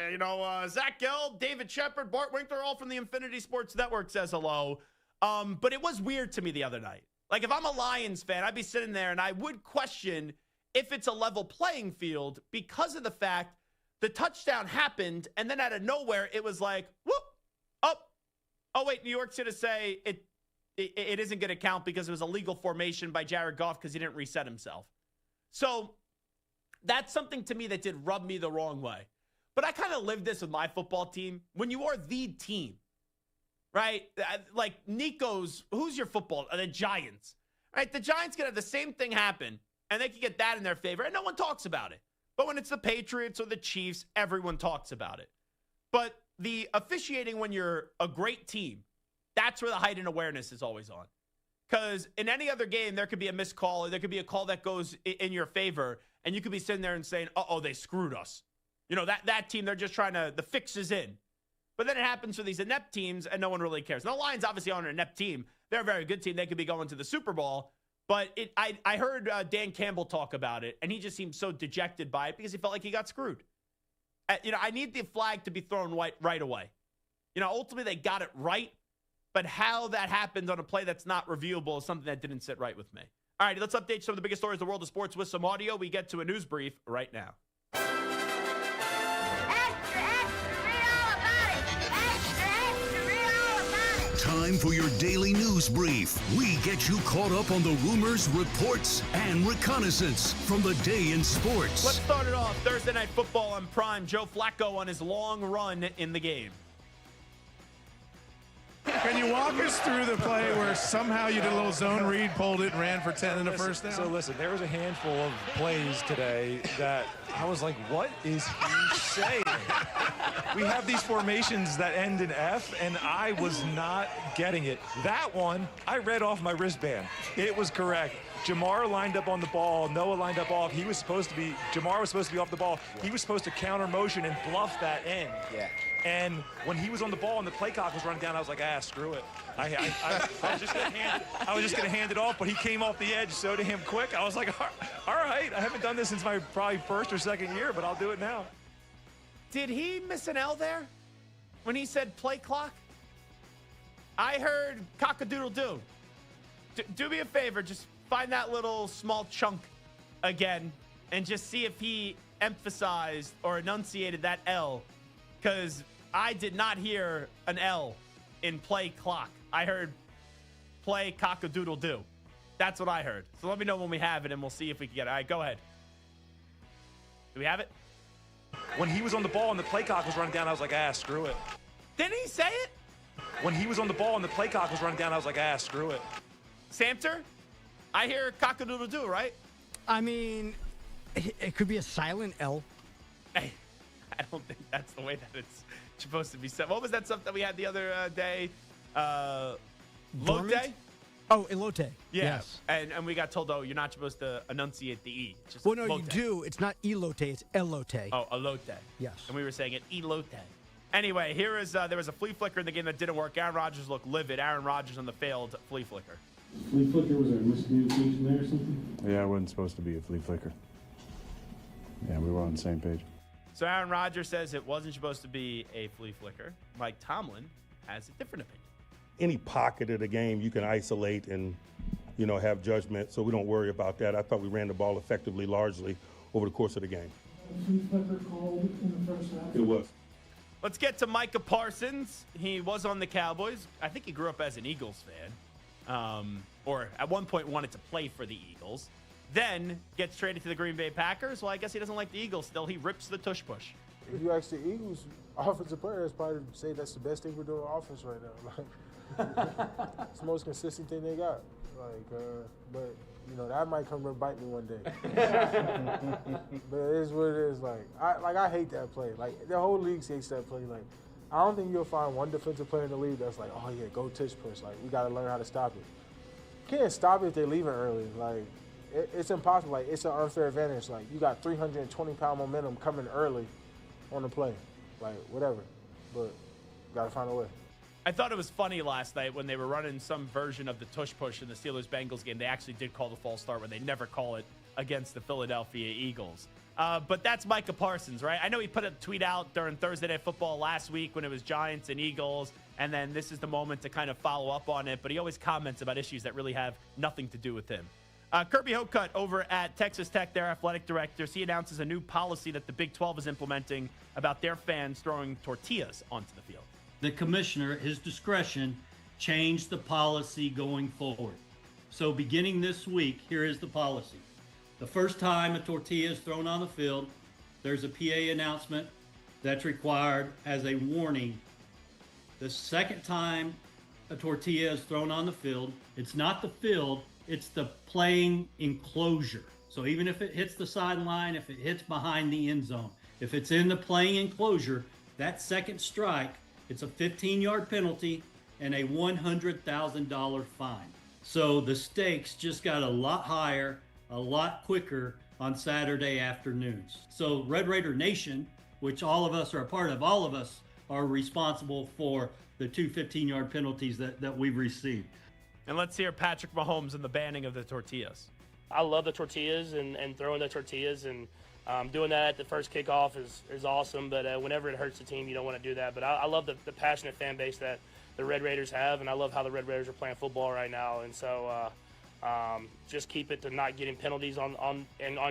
Zach Gelb, David Shepard, Bart Winkler, all from the Infinity Sports Network says hello. But it was weird to me the other night. Like if I'm a Lions fan, I'd be sitting there and I would question if it's a level playing field because of the fact the touchdown happened and then out of nowhere it was like, whoop, up. Oh, wait, New York's going to say it isn't going to count because it was a legal formation by Jared Goff because he didn't reset himself. So that's something to me that did rub me the wrong way. But I kind of lived this with my football team. When you are the team, right? Like Nico's, who's your football? The Giants, right? The Giants can have the same thing happen. And they can get that in their favor, and no one talks about it. But when it's the Patriots or the Chiefs, everyone talks about it. But the officiating when you're a great team, that's where the heightened awareness is always on. Because in any other game, there could be a missed call, or there could be a call that goes in your favor, and you could be sitting there and saying, uh-oh, they screwed us. That team, they're just trying to, the fix is in. But then it happens for these inept teams, and no one really cares. Now, the Lions obviously aren't an inept team. They're a very good team. They could be going to the Super Bowl. But I heard Dan Campbell talk about it, and he just seemed so dejected by it because he felt like he got screwed. I need the flag to be thrown right away. Ultimately they got it right, but how that happened on a play that's not reviewable is something that didn't sit right with me. All right, let's update some of the biggest stories in the world of sports with some audio. We get to a news brief right now.
Time for your daily news brief. We get you caught up on the rumors, reports, and reconnaissance from the day in sports.
Let's start it off. Thursday Night Football on Prime. Joe Flacco on his long run in the game.
Can you walk us through the play where somehow you did a little zone read, pulled it, and ran for 10 in the first down?
So listen, there was a handful of plays today that I was like, what is he saying? We have these formations that end in F, and I was not getting it. That one, I read off my wristband. It was correct. Jamar lined up on the ball. Noah lined up off. Jamar was supposed to be off the ball. He was supposed to counter motion and bluff that end. Yeah. And when he was on the ball and the play clock was running down, I was like, screw it. I was just gonna hand it off, but he came off the edge so damn quick. I was like, all right, I haven't done this since my probably first or second year, but I'll do it now.
Did he miss an L there when he said play clock? I heard cock-a-doodle-doo. Do me a favor, just find that little small chunk again and just see if he emphasized or enunciated that L, because I did not hear an L in play clock. I heard play cock-a-doodle-doo. That's what I heard. So let me know when we have it, and we'll see if we can get it. All right, go ahead. Do we have it?
When he was on the ball and the play clock was running down, I was like, screw it.
Didn't he say it?
When he was on the ball and the play clock was running down, I was like, screw it.
Samter, I hear cock-a-doodle-doo, right?
I mean, it could be a silent L.
Hey, I don't think that's the way that it's supposed to be said. What was that stuff that we had the other day? Lote?
Oh, elote.
Yeah.
Yes.
And we got told, you're not supposed to enunciate the E. It's just
well, no,
lote.
you do. It's not elote, it's elote.
Oh, elote.
Yes.
And we were saying it elote. Anyway, there was a flea flicker in the game that didn't work. Aaron Rodgers looked livid. Aaron Rodgers on the failed flea flicker.
Flea flicker, was there a miscommunication there or something?
Yeah, it wasn't supposed to be a flea flicker. Yeah, we were on the same page.
So Aaron Rodgers says it wasn't supposed to be a flea flicker. Mike Tomlin has a different opinion.
Any pocket of the game you can isolate and, have judgment, so we don't worry about that. I thought we ran the ball effectively largely over the course of the game.
Flicker called in the first half?
It was.
Let's get to Micah Parsons. He was on the Cowboys. I think he grew up as an Eagles fan, or at one point wanted to play for the Eagles. Then gets traded to the Green Bay Packers. Well, I guess he doesn't like the Eagles still. He rips the tush push.
If you ask the Eagles offensive players, probably say that's the best thing we're doing on offense right now. Like, it's the most consistent thing they got. Like, but you know that might come and bite me one day. But it is what it is. Like I hate that play. Like the whole league hates that play. Like I don't think you'll find one defensive player in the league that's like, oh yeah, go tush push. Like we got to learn how to stop it. You can't stop it if they're leaving early. Like it's impossible. Like it's an unfair advantage. Like you got 320-pound momentum coming early on the play. Like whatever, but got to find a way.
I thought it was funny last night when they were running some version of the tush push in the Steelers-Bengals game. They actually did call the false start when they never call it against the Philadelphia Eagles. But that's Micah Parsons, right? I know he put a tweet out during Thursday Night Football last week when it was Giants and Eagles, and then this is the moment to kind of follow up on it. But he always comments about issues that really have nothing to do with him. Kirby Hocutt over at Texas Tech, their athletic directors, he announces a new policy that the Big 12 is implementing about their fans throwing tortillas onto the field.
The commissioner, at his discretion, changed the policy going forward. So beginning this week, here is the policy. The first time a tortilla is thrown on the field, there's a PA announcement that's required as a warning. The second time a tortilla is thrown on the field, it's not the field, it's the playing enclosure. So even if it hits the sideline, if it hits behind the end zone, if it's in the playing enclosure, that second strike, it's a 15-yard penalty and a $100,000 fine. So the stakes just got a lot higher, a lot quicker on Saturday afternoons. So Red Raider Nation, which all of us are a part of, all of us are responsible for the two 15-yard penalties that we've received.
And let's hear Patrick Mahomes and the banning of the tortillas.
I love the tortillas and throwing the tortillas, and doing that at the first kickoff is awesome, but whenever it hurts the team, you don't want to do that. But I love the passionate fan base that the Red Raiders have, and I love how the Red Raiders are playing football right now. And so just keep it to not getting penalties on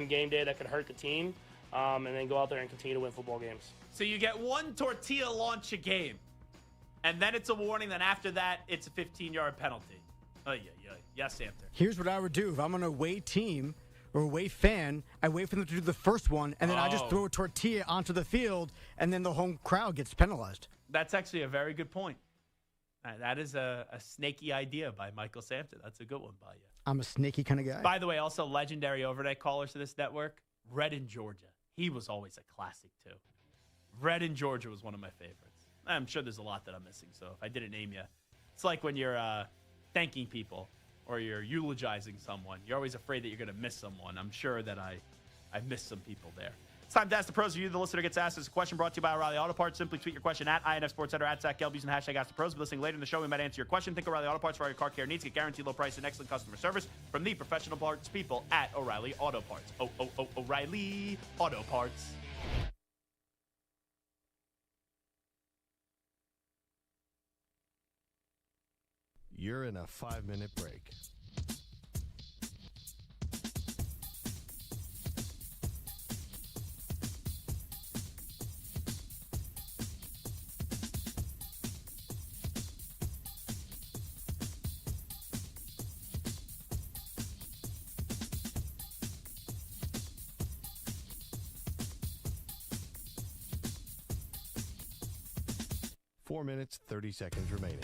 game day that could hurt the team, and then go out there and continue to win football games.
So you get one tortilla launch a game, and then it's a warning. Then after that, it's a 15-yard penalty. Oh, yeah. Yes, Anthony.
Here's what I would do. If I'm an away team or away fan, I wait for them to do the first one, and then I just throw a tortilla onto the field, and then the home crowd gets penalized.
That's actually a very good point. That is a snaky idea by Michael Sampson. That's a good one by you.
I'm a snaky kind of guy.
By the way, also legendary overnight callers to this network, Red in Georgia. He was always a classic, too. Red in Georgia was one of my favorites. I'm sure there's a lot that I'm missing, so if I didn't name you, it's like when you're thanking people or you're eulogizing someone. You're always afraid that you're going to miss someone. I'm sure that I missed some people there. It's time to ask the pros. You, the listener, gets asked this question brought to you by O'Reilly Auto Parts. Simply tweet your question at INF Sports Center, at Zach Gelb, using the hashtag Ask the Pros. Be listening later in the show. We might answer your question. Think O'Reilly Auto Parts for all your car care needs. Get guaranteed low price and excellent customer service from the professional parts people at O'Reilly Auto Parts. O'Reilly Auto Parts.
You're in a 5-minute break. Four minutes, 30 seconds remaining.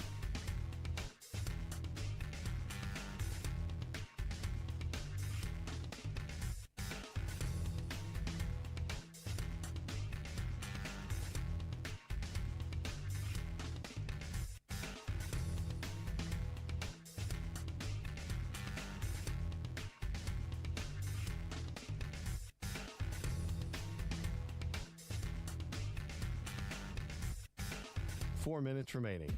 Four minutes remaining.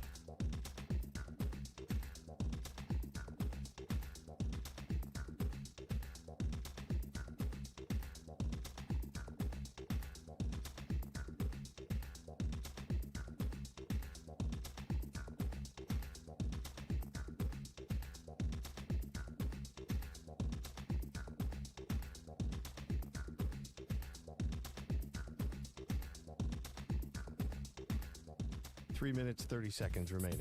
3 minutes, 30 seconds remaining.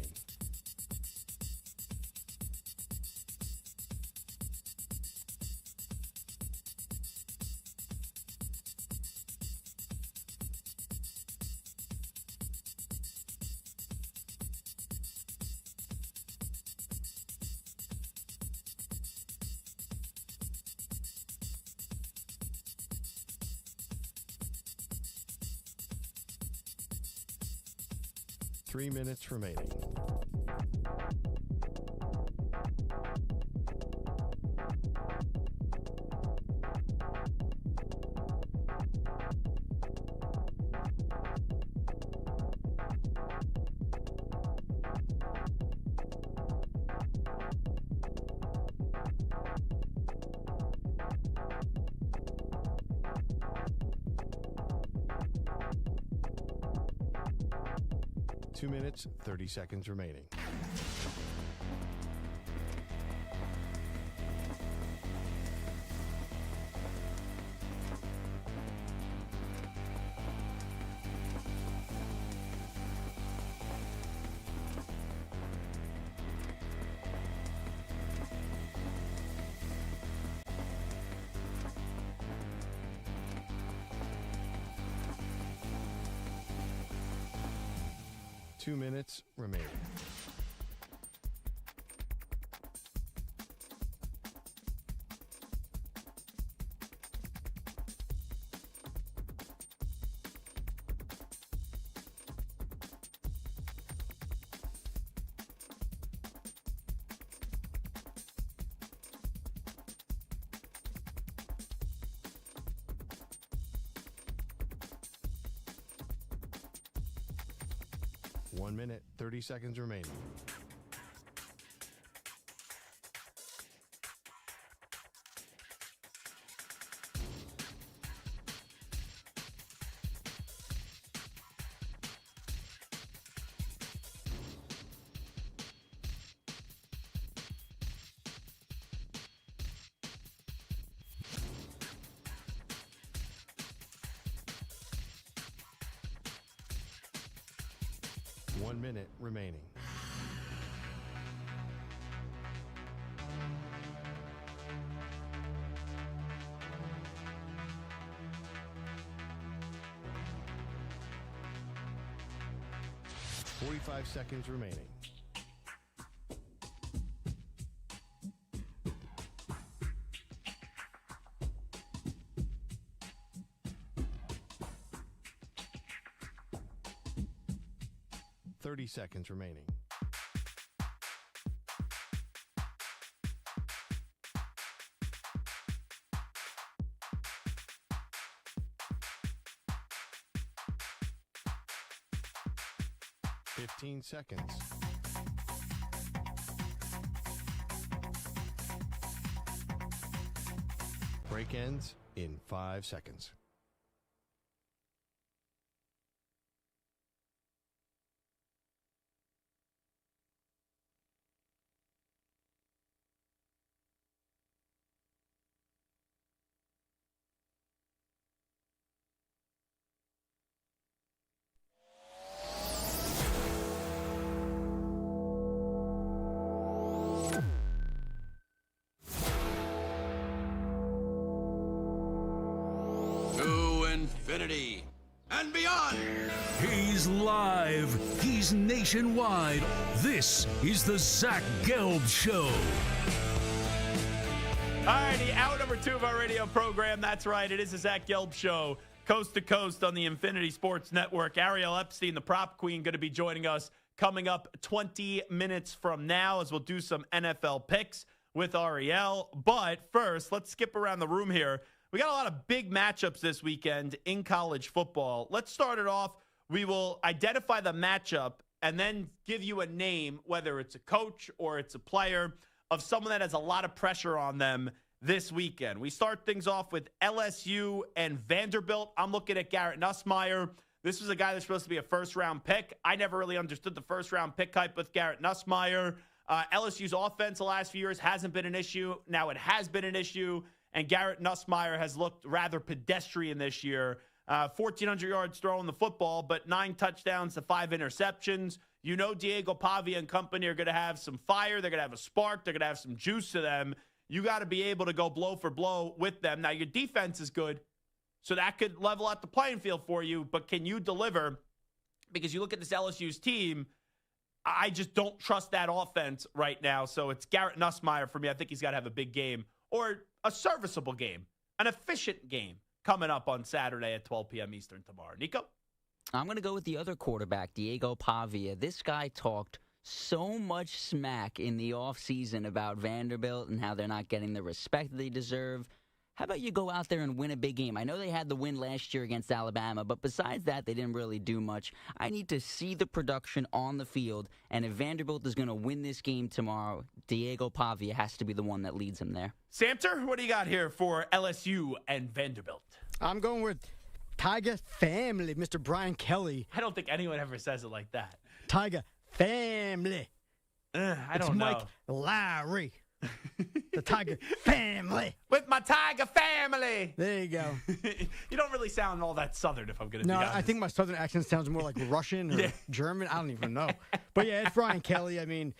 Three minutes remaining. Two minutes, 30 seconds remaining. Two minutes remaining. One minute, 30 seconds remaining. One minute remaining. Forty-five seconds remaining. 30 seconds remaining. Fifteen seconds. Break ends in 5 seconds.
Infinity and beyond.
He's live. He's nationwide. This is the Zach Gelb Show.
All righty, hour number 2 of our radio program. That's right, it is the Zach Gelb Show, coast to coast on the Infinity Sports Network. Ariel Epstein, the prop queen, going to be joining us coming up 20 minutes from now as we'll do some NFL picks with Ariel. But first, let's skip around the room here. We got a lot of big matchups this weekend in college football. Let's start it off. We will identify the matchup and then give you a name, whether it's a coach or it's a player, of someone that has a lot of pressure on them this weekend. We start things off with LSU and Vanderbilt. I'm looking at Garrett Nussmeier. This was a guy that's supposed to be a first-round pick. I never really understood the first-round pick hype with Garrett Nussmeier. LSU's offense the last few years hasn't been an issue. Now it has been an issue. And Garrett Nussmeier has looked rather pedestrian this year. 1,400 yards throwing the football, but 9 touchdowns to 5 interceptions. You know Diego Pavia and company are going to have some fire. They're going to have a spark. They're going to have some juice to them. You got to be able to go blow for blow with them. Now, your defense is good, so that could level out the playing field for you, but can you deliver? Because you look at this LSU's team, I just don't trust that offense right now. So it's Garrett Nussmeier for me. I think he's got to have a big game or a serviceable game, an efficient game coming up on Saturday at 12 p.m. Eastern tomorrow. Nico?
I'm going to go with the other quarterback, Diego Pavia. This guy talked so much smack in the offseason about Vanderbilt and how they're not getting the respect they deserve. How about you go out there and win a big game? I know they had the win last year against Alabama, but besides that, they didn't really do much. I need to see the production on the field, and if Vanderbilt is going to win this game tomorrow, Diego Pavia has to be the one that leads them there.
Samter, what do you got here for LSU and Vanderbilt?
I'm going with Tiger family, Mr. Brian Kelly.
I don't think anyone ever says it like that.
Tiger family.
I don't know.
Mike Lowry. The Tiger family.
With my Tiger family.
There you go.
You don't really sound all that Southern, if I'm going to be honest.
No, I think my Southern accent sounds more like Russian or German. I don't even know. But yeah, it's Brian Kelly. I mean,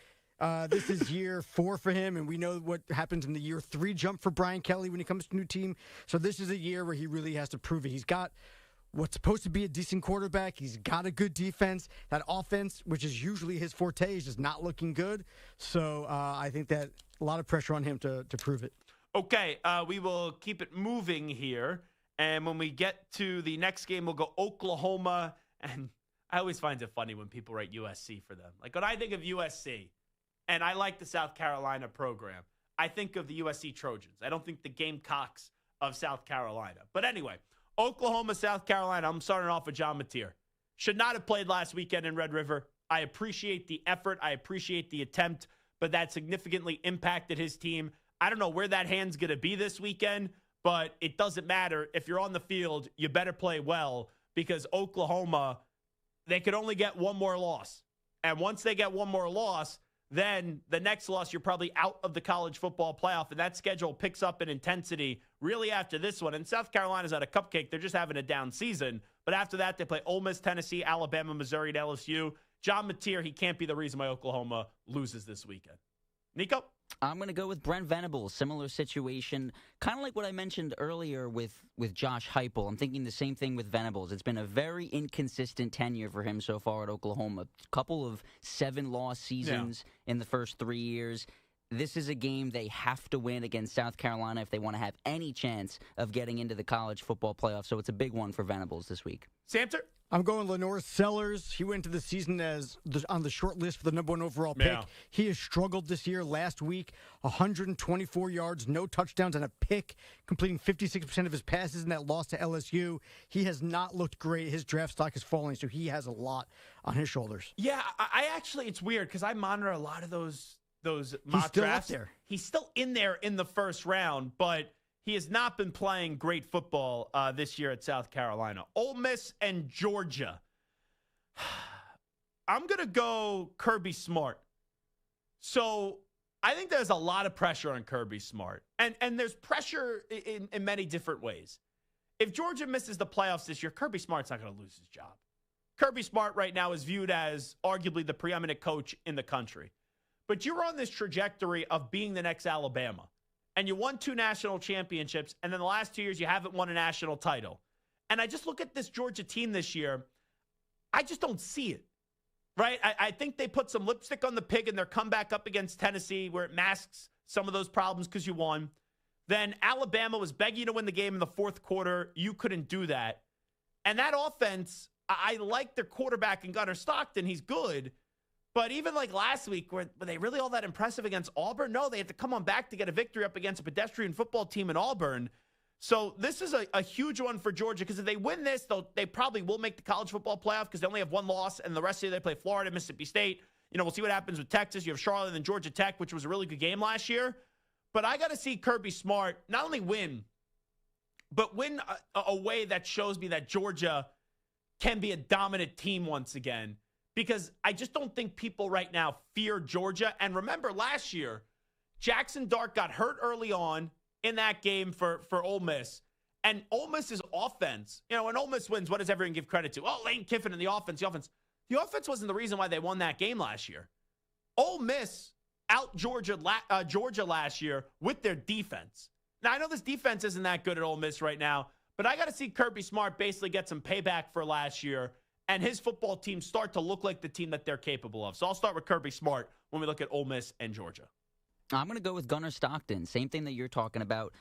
this is year 4 for him, and we know what happens in the year 3 jump for Brian Kelly when he comes to a new team. So this is a year where he really has to prove it. He's got what's supposed to be a decent quarterback. He's got a good defense. That offense, which is usually his forte, is just not looking good. So I think that a lot of pressure on him to prove it.
Okay, we will keep it moving here. And when we get to the next game, we'll go Oklahoma. And I always find it funny when people write USC for them. Like when I think of USC, and I like the South Carolina program, I think of the USC Trojans. I don't think the Gamecocks of South Carolina. But anyway, Oklahoma, South Carolina, I'm starting off with John Mateer. Should not have played last weekend in Red River. I appreciate the effort. I appreciate the attempt, but that significantly impacted his team. I don't know where that hand's going to be this weekend, but it doesn't matter. If you're on the field, you better play well because Oklahoma, they could only get one more loss. And once they get one more loss, then the next loss, you're probably out of the college football playoff, and that schedule picks up in intensity really after this one. And South Carolina's at a cupcake. They're just having a down season. But after that, they play Ole Miss, Tennessee, Alabama, Missouri, and LSU. John Mateer, he can't be the reason why Oklahoma loses this weekend. Nico?
I'm going to go with Brent Venables. Similar situation. Kind of like what I mentioned earlier with Josh Heupel. I'm thinking the same thing with Venables. It's been a very inconsistent tenure for him so far at Oklahoma. A couple of 7-loss seasons in the first 3 years. This is a game they have to win against South Carolina if they want to have any chance of getting into the college football playoff. So it's a big one for Venables this week.
Samter?
I'm going Lenore Sellers. He went into the season as on the short list for the number 1 overall pick.
Yeah.
He has struggled this year. Last week, 124 yards, no touchdowns, and a pick, completing 56% of his passes in that loss to LSU. He has not looked great. His draft stock is falling, so he has a lot on his shoulders.
Yeah, I actually, it's weird because I monitor a lot of those mock drafts.
Up there.
He's still in there in the first round, but he has not been playing great football this year at South Carolina. Ole Miss and Georgia. I'm going to go Kirby Smart. So I think there's a lot of pressure on Kirby Smart. And there's pressure in many different ways. If Georgia misses the playoffs this year, Kirby Smart's not going to lose his job. Kirby Smart right now is viewed as arguably the preeminent coach in the country. But you're on this trajectory of being the next Alabama. And you won 2 national championships, and then the last 2 years you haven't won a national title. And I just look at this Georgia team this year, I just don't see it, right? I think they put some lipstick on the pig in their comeback up against Tennessee where it masks some of those problems because you won. Then Alabama was begging to win the game in the fourth quarter. You couldn't do that. And that offense, I like their quarterback in Gunnar Stockton. He's good. But even like last week, were they really all that impressive against Auburn? No, they had to come on back to get a victory up against a pedestrian football team in Auburn. So this is a huge one for Georgia because if they win this, they probably will make the college football playoff because they only have 1 loss, and the rest of the year they play Florida, Mississippi State. You know, we'll see what happens with Texas. You have Charlotte and then Georgia Tech, which was a really good game last year. But I got to see Kirby Smart not only win, but win a way that shows me that Georgia can be a dominant team once again. Because I just don't think people right now fear Georgia. And remember last year, Jackson Dart got hurt early on in that game for Ole Miss. And Ole Miss's offense, when Ole Miss wins, what does everyone give credit to? Oh, Lane Kiffin and the offense. The offense wasn't the reason why they won that game last year. Ole Miss out Georgia last year with their defense. Now, I know this defense isn't that good at Ole Miss right now, but I got to see Kirby Smart basically get some payback for last year and his football team start to look like the team that they're capable of. So I'll start with Kirby Smart when we look at Ole Miss and Georgia.
I'm going to go with Gunnar Stockton. Same thing that you're talking about.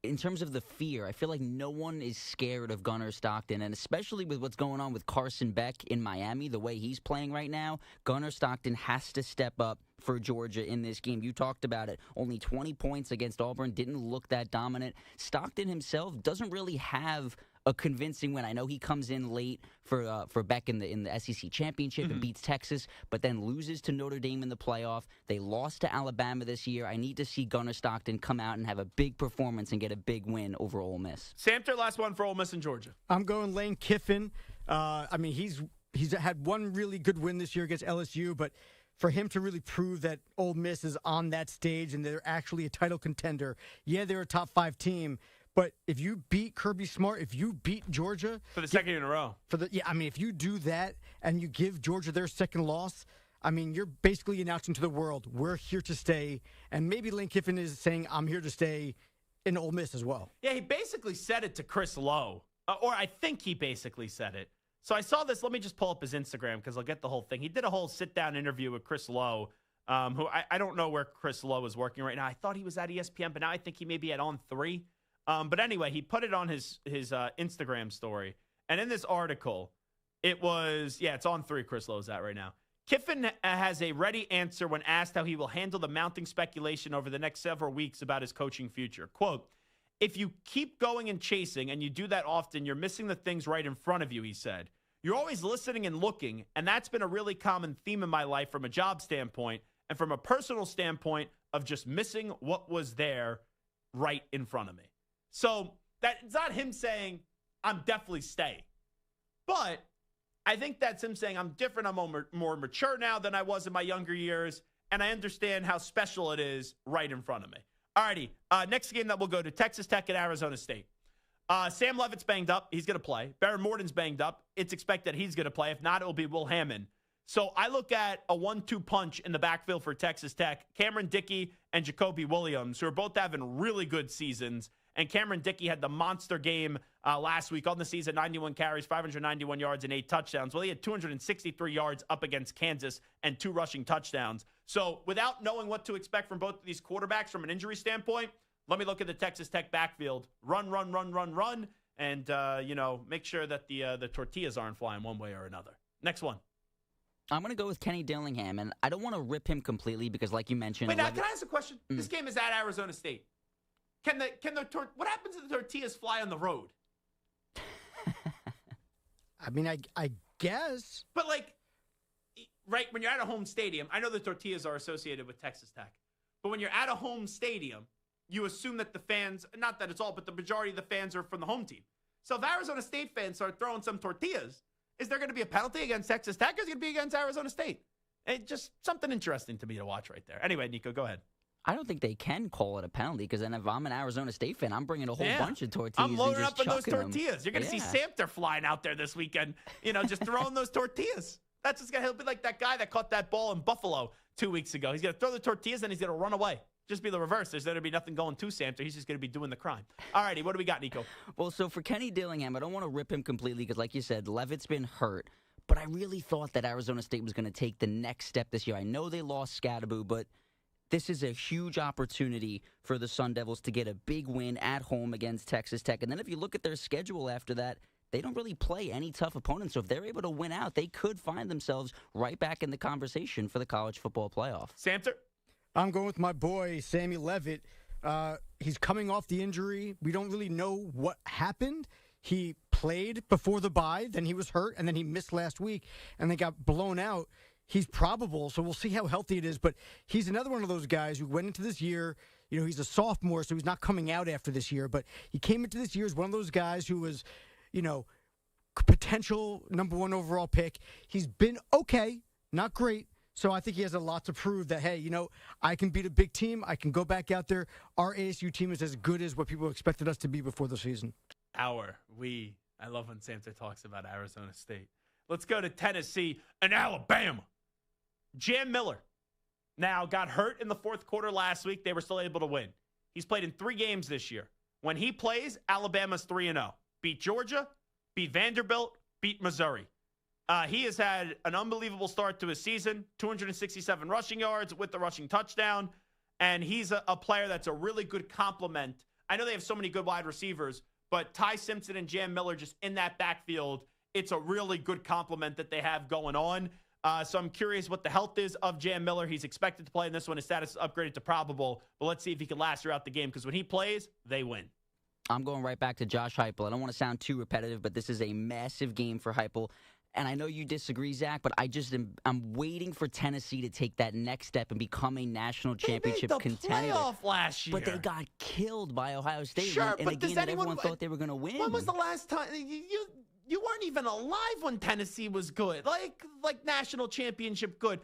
In terms of the fear, I feel like no one is scared of Gunnar Stockton, and especially with what's going on with Carson Beck in Miami, the way he's playing right now, Gunnar Stockton has to step up for Georgia in this game. You talked about it. Only 20 points against Auburn, didn't look that dominant. Stockton himself doesn't really have a convincing win. I know he comes in late for Beck in the SEC championship and beats Texas, but then loses to Notre Dame in the playoff. They lost to Alabama this year. I need to see Gunnar Stockton come out and have a big performance and get a big win over Ole Miss.
Samter, last one for Ole Miss and Georgia.
I'm going Lane Kiffin. He's had one really good win this year against LSU, but for him to really prove that Ole Miss is on that stage and they're actually a title contender, yeah, they're a top 5 team. But if you beat Kirby Smart, if you beat Georgia
for the second year in a row,
if you do that and you give Georgia their second loss, you're basically announcing to the world, we're here to stay. And maybe Lane Kiffin is saying, I'm here to stay in Ole Miss as well.
Yeah, he basically said it to Chris Lowe, or I think he basically said it. So I saw this. Let me just pull up his Instagram because I'll get the whole thing. He did a whole sit-down interview with Chris Lowe, who I don't know where Chris Lowe is working right now. I thought he was at ESPN, but now I think he may be at On3. But anyway, he put it on his Instagram story. And in this article, it's on 3, Chris Lowe's at right now. Kiffin has a ready answer when asked how he will handle the mounting speculation over the next several weeks about his coaching future. Quote, if you keep going and chasing, and you do that often, you're missing the things right in front of you, he said. You're always listening and looking, and that's been a really common theme in my life from a job standpoint and from a personal standpoint of just missing what was there right in front of me. So it's not him saying, I'm definitely staying. But I think that's him saying, I'm different, I'm more mature now than I was in my younger years, and I understand how special it is right in front of me. All righty, next game that we'll go to, Texas Tech at Arizona State. Sam Leavitt's banged up. He's going to play. Barron Morton's banged up. It's expected he's going to play. If not, it'll be Will Hammond. So I look at a 1-2 punch in the backfield for Texas Tech. Cameron Dickey and Jacoby Williams, who are both having really good seasons. And Cameron Dickey had the monster game last week on the season, 91 carries, 591 yards, and 8 touchdowns. Well, he had 263 yards up against Kansas and 2 rushing touchdowns. So without knowing what to expect from both of these quarterbacks from an injury standpoint, let me look at the Texas Tech backfield. Run, and, make sure that the tortillas aren't flying one way or another. Next one.
I'm going to go with Kenny Dillingham, and I don't want to rip him completely because, like you mentioned...
Wait, now, can I ask a question? This game is at Arizona State. What happens if the tortillas fly on the road?
I guess.
But, right, when you're at a home stadium, I know the tortillas are associated with Texas Tech. But when you're at a home stadium, you assume that the fans, not that it's all, but the majority of the fans are from the home team. So if Arizona State fans start throwing some tortillas, is there going to be a penalty against Texas Tech or is it going to be against Arizona State? It's just something interesting to me to watch right there. Anyway, Nico, go ahead.
I don't think they can call it a penalty because then if I'm an Arizona State fan, I'm bringing a whole bunch of tortillas.
I'm loading
and just
up on those
chucking
tortillas.
them.
You're going to see Samter flying out there this weekend, just throwing those tortillas. That's just going to be like that guy that caught that ball in Buffalo 2 weeks ago. He's going to throw the tortillas and he's going to run away. Just be the reverse. There's going to be nothing going to Samter. He's just going to be doing the crime. All righty, what do we got, Nico?
Well, so for Kenny Dillingham, I don't want to rip him completely because, like you said, Leavitt's been hurt. But I really thought that Arizona State was going to take the next step this year. I know they lost Scadaboo, but this is a huge opportunity for the Sun Devils to get a big win at home against Texas Tech. And then if you look at their schedule after that, they don't really play any tough opponents. So if they're able to win out, they could find themselves right back in the conversation for the college football playoff.
Samter?
I'm going with my boy, Sammy Leavitt. He's coming off the injury. We don't really know what happened. He played before the bye, then he was hurt, and then he missed last week, and they got blown out. He's probable, so we'll see how healthy it is. But he's another one of those guys who went into this year, he's a sophomore, so he's not coming out after this year. But he came into this year as one of those guys who was, potential number 1 overall pick. He's been okay, not great. So I think he has a lot to prove that, hey, I can beat a big team. I can go back out there. Our ASU team is as good as what people expected us to be before the season.
hour, I love when Samter talks about Arizona State. Let's go to Tennessee and Alabama. Jam Miller now got hurt in the fourth quarter last week. They were still able to win. He's played in 3 games this year. When he plays, Alabama's 3-0. Beat Georgia, beat Vanderbilt, beat Missouri. He has had an unbelievable start to his season, 267 rushing yards with the rushing touchdown, and he's a player that's a really good complement. I know they have so many good wide receivers, but Ty Simpson and Jam Miller just in that backfield, it's a really good complement that they have going on. So I'm curious what the health is of Jam Miller. He's expected to play in this one. His status is upgraded to probable, but let's see if he can last throughout the game because when he plays, they win.
I'm going right back to Josh Heupel. I don't want to sound too repetitive, but this is a massive game for Heupel. And I know you disagree, Zach, but I'm waiting for Tennessee to take that next step and become a national championship contender.
Playoff last year.
But they got killed by Ohio State
Sure,
in
but
a game that everyone thought they were going to win.
When was the last time you weren't even alive when Tennessee was good, like national championship good?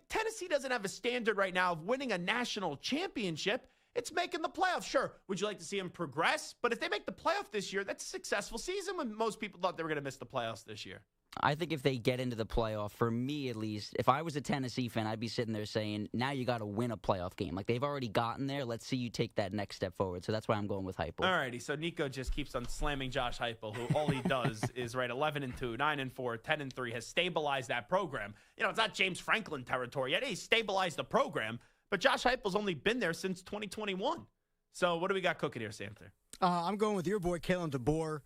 Tennessee doesn't have a standard right now of winning a national championship. It's making the playoffs. Sure, would you like to see them progress? But if they make the playoff this year, that's a successful season when most people thought they were going to miss the playoffs this year.
I think if they get into the playoff, for me at least, if I was a Tennessee fan, I'd be sitting there saying, now you got to win a playoff game. Like, they've already gotten there. Let's see you take that next step forward. So that's why I'm going with Heupel.
All righty, so Nico just keeps on slamming Josh Heupel, who all he does is 11-2, 9-4, 10-3, has stabilized that program. You know, it's not James Franklin territory yet. He's stabilized the program, but Josh Heupel's only been there since 2021. So what do we got cooking here, Samter?
I'm going with your boy, Kalen DeBoer.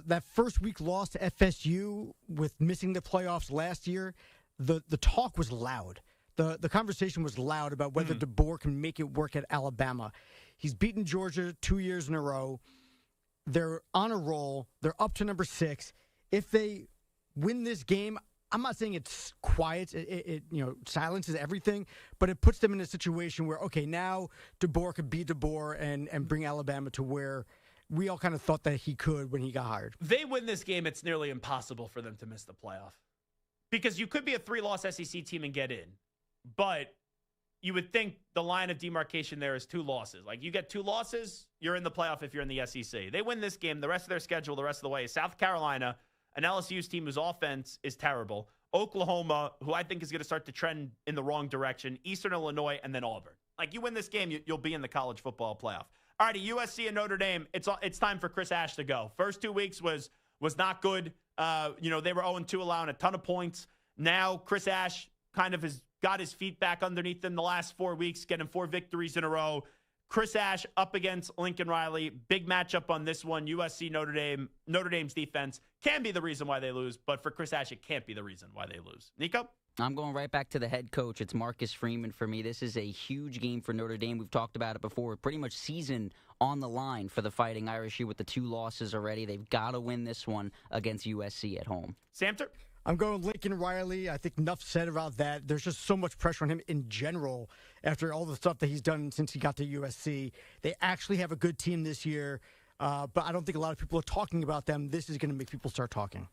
That first week loss to FSU with missing the playoffs last year, the talk was loud. The conversation was loud about whether DeBoer can make it work at Alabama. He's beaten Georgia 2 years in a row. They're on a roll. They're up to number 6. If they win this game, I'm not saying it's quiet. It silences everything, but it puts them in a situation where, okay, now DeBoer could be DeBoer and bring Alabama to where we all kind of thought that he could when he got hired.
They win this game, it's nearly impossible for them to miss the playoff. Because you could be a 3-loss SEC team and get in, but you would think the line of demarcation there is 2 losses. Like, you get 2 losses, you're in the playoff if you're in the SEC. They win this game, the rest of their schedule, the rest of the way is South Carolina, an LSU's team whose offense is terrible, Oklahoma, who I think is going to start to trend in the wrong direction, Eastern Illinois, and then Auburn. Like, you win this game, you'll be in the college football playoff. All righty, USC and Notre Dame, it's time for Chris Ash to go. First 2 weeks was not good. They were 0-2, allowing a ton of points. Now Chris Ash kind of has got his feet back underneath him the last 4 weeks, getting 4 victories in a row. Chris Ash up against Lincoln Riley. Big matchup on this one. USC, Notre Dame. Notre Dame's defense can be the reason why they lose, but for Chris Ash, it can't be the reason why they lose. Nico?
I'm going right back to the head coach. It's Marcus Freeman for me. This is a huge game for Notre Dame. We've talked about it before. Pretty much season on the line for the Fighting Irish with the 2 losses already. They've got to win this one against USC at home.
Samter?
I'm going Lincoln Riley. I think enough said about that. There's just so much pressure on him in general after all the stuff that he's done since he got to USC. They actually have a good team this year, but I don't think a lot of people are talking about them. This is going to make people start talking.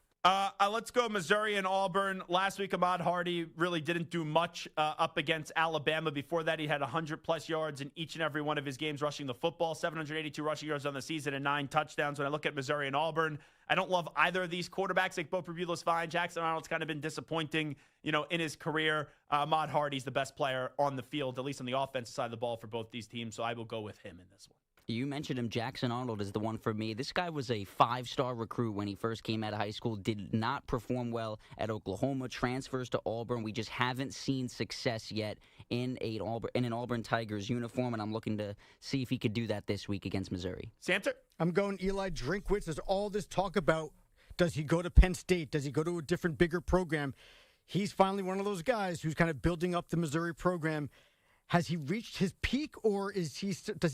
Let's go Missouri and Auburn. Last week, Ahmad Hardy really didn't do much up against Alabama. Before that, he had 100-plus yards in each and every one of his games rushing the football, 782 rushing yards on the season and 9 touchdowns. When I look at Missouri and Auburn, I don't love either of these quarterbacks. Like, Bo Perbula's fine. Jackson Arnold's kind of been disappointing, in his career. Ahmad Hardy's the best player on the field, at least on the offensive side of the ball for both these teams, so I will go with him in this one.
You mentioned him. Jackson Arnold is the one for me. This guy was a 5-star recruit when he first came out of high school, did not perform well at Oklahoma, transfers to Auburn. We just haven't seen success yet in an Auburn Tigers uniform, and I'm looking to see if he could do that this week against Missouri.
Samter?
I'm going Eli Drinkwitz. There's all this talk about, does he go to Penn State? Does he go to a different, bigger program? He's finally one of those guys who's kind of building up the Missouri program. Has he reached his peak, or does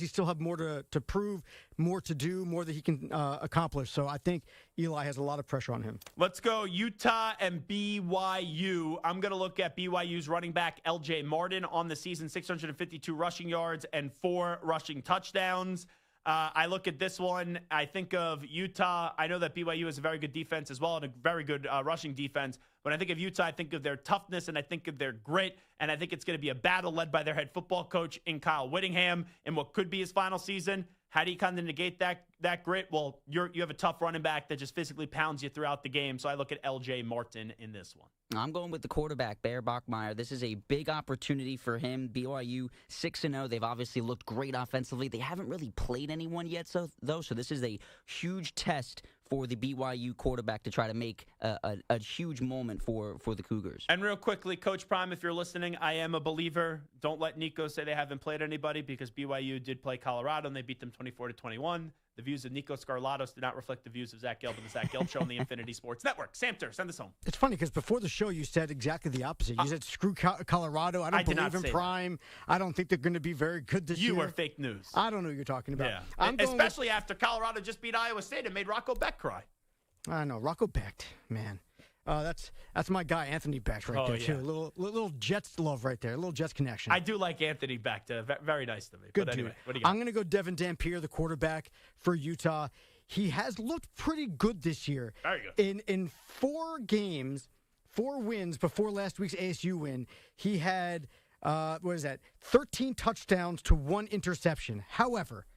he still have more to prove, more to do, more that he can accomplish? So I think Eli has a lot of pressure on him.
Let's go Utah and BYU. I'm going to look at BYU's running back, L.J. Martin, on the season, 652 rushing yards and 4 rushing touchdowns. I look at this one. I think of Utah. I know that BYU is a very good defense as well and a very good rushing defense. When I think of Utah, I think of their toughness and I think of their grit. And I think it's going to be a battle led by their head football coach in Kyle Whittingham in what could be his final season. How do you kind of negate that? that grit, well, you have a tough running back that just physically pounds you throughout the game. So I look at L.J. Martin in this one.
I'm going with the quarterback, Bear Bachmeier. This is a big opportunity for him. BYU 6-0. They've obviously looked great offensively. They haven't really played anyone yet, so this is a huge test for the BYU quarterback to try to make a huge moment for the Cougars.
And real quickly, Coach Prime, if you're listening, I am a believer. Don't let Nico say they haven't played anybody, because BYU did play Colorado, and they beat them 24-21. The views of Nico Scarlatos do not reflect the views of Zach Gelb and the Zach Gelb Show on the Infinity Sports Network. Samter, send us home.
It's funny because before the show you said exactly the opposite. You said screw Colorado. I don't believe in Prime. I don't think they're going to be very good this year.
You are fake news.
I don't know what you're talking about.
Yeah. Especially after Colorado just beat Iowa State and made Rocco Beck cry.
I know. Rocco Beck, man. That's my guy, Anthony Beck, right there, too. Little Jets love right there. A little Jets connection.
I do like Anthony Beck. Very nice to me.
Good
but anyway,
dude.
what do you got?
I'm going to go Devin Dampier, the quarterback for Utah. He has looked pretty good this year.
Very good.
In 4 games, 4 wins before last week's ASU win, he had, 13 touchdowns to 1 interception. However,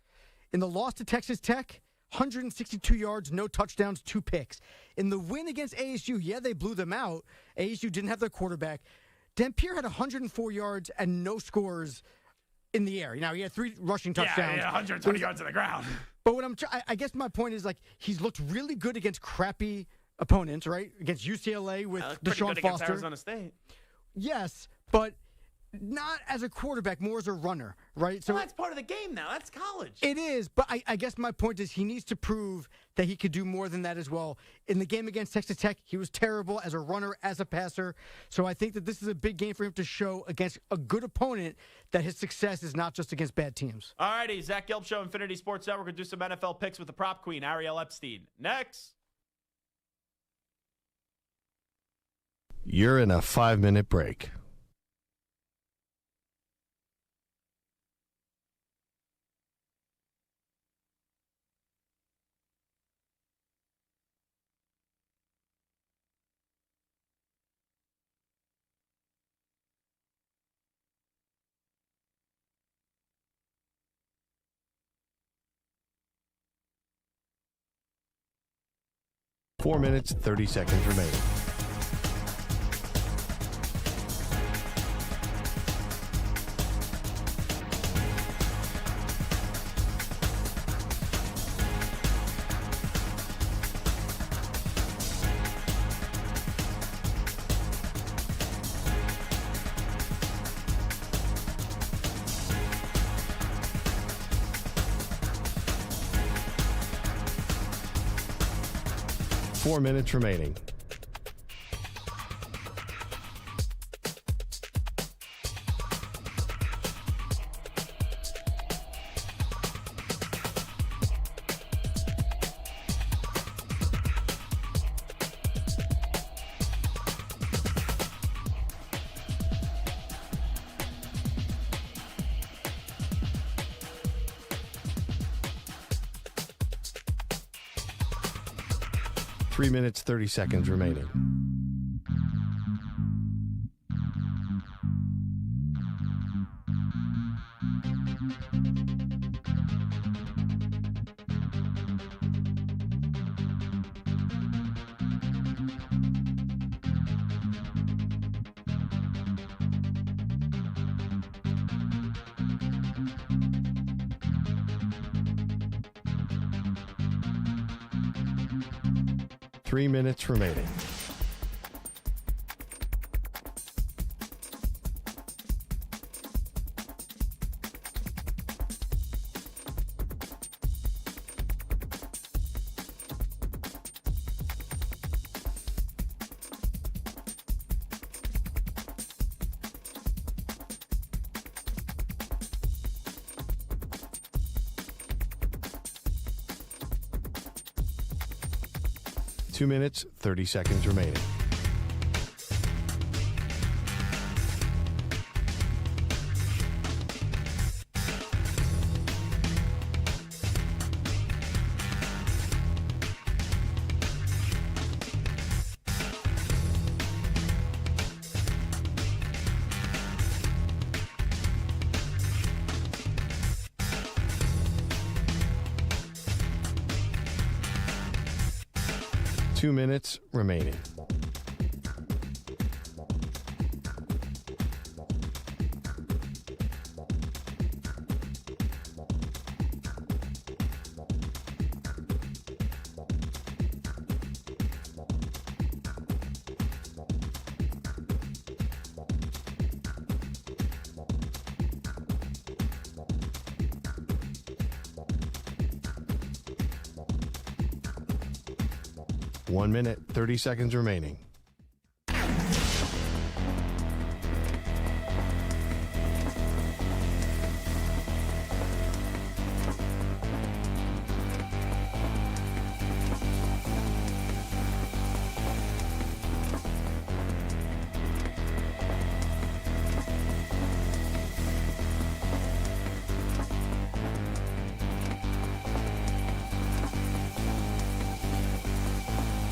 in the loss to Texas Tech, 162 yards, no touchdowns, 2 picks. In the win against ASU, they blew them out. ASU didn't have their quarterback. Dampier had 104 yards and no scores in the air. Now, he had 3 rushing touchdowns.
Yeah, 120 yards on the ground.
But what I guess my point is, he's looked really good against crappy opponents, right? Against UCLA with Deshaun
good
Foster.
Against Arizona State.
Yes, but not as a quarterback, more as a runner, right?
So that's part of the game now. That's college.
It is, but I guess my point is he needs to prove that he could do more than that as well. In the game against Texas Tech, he was terrible as a runner, as a passer. So I think that this is a big game for him to show against a good opponent that his success is not just against bad teams.
All righty, Zach Gelb Show, Infinity Sports Network. We're going to do some NFL picks with the prop queen, Ariel Epstein. Next.
You're in a 5-minute break. Four minutes, 30 seconds remaining. Four minutes remaining. Three minutes, 30 seconds remaining. Three minutes remaining. Two minutes, 30 seconds remaining. 2 minutes remaining. One minute, 30 seconds remaining.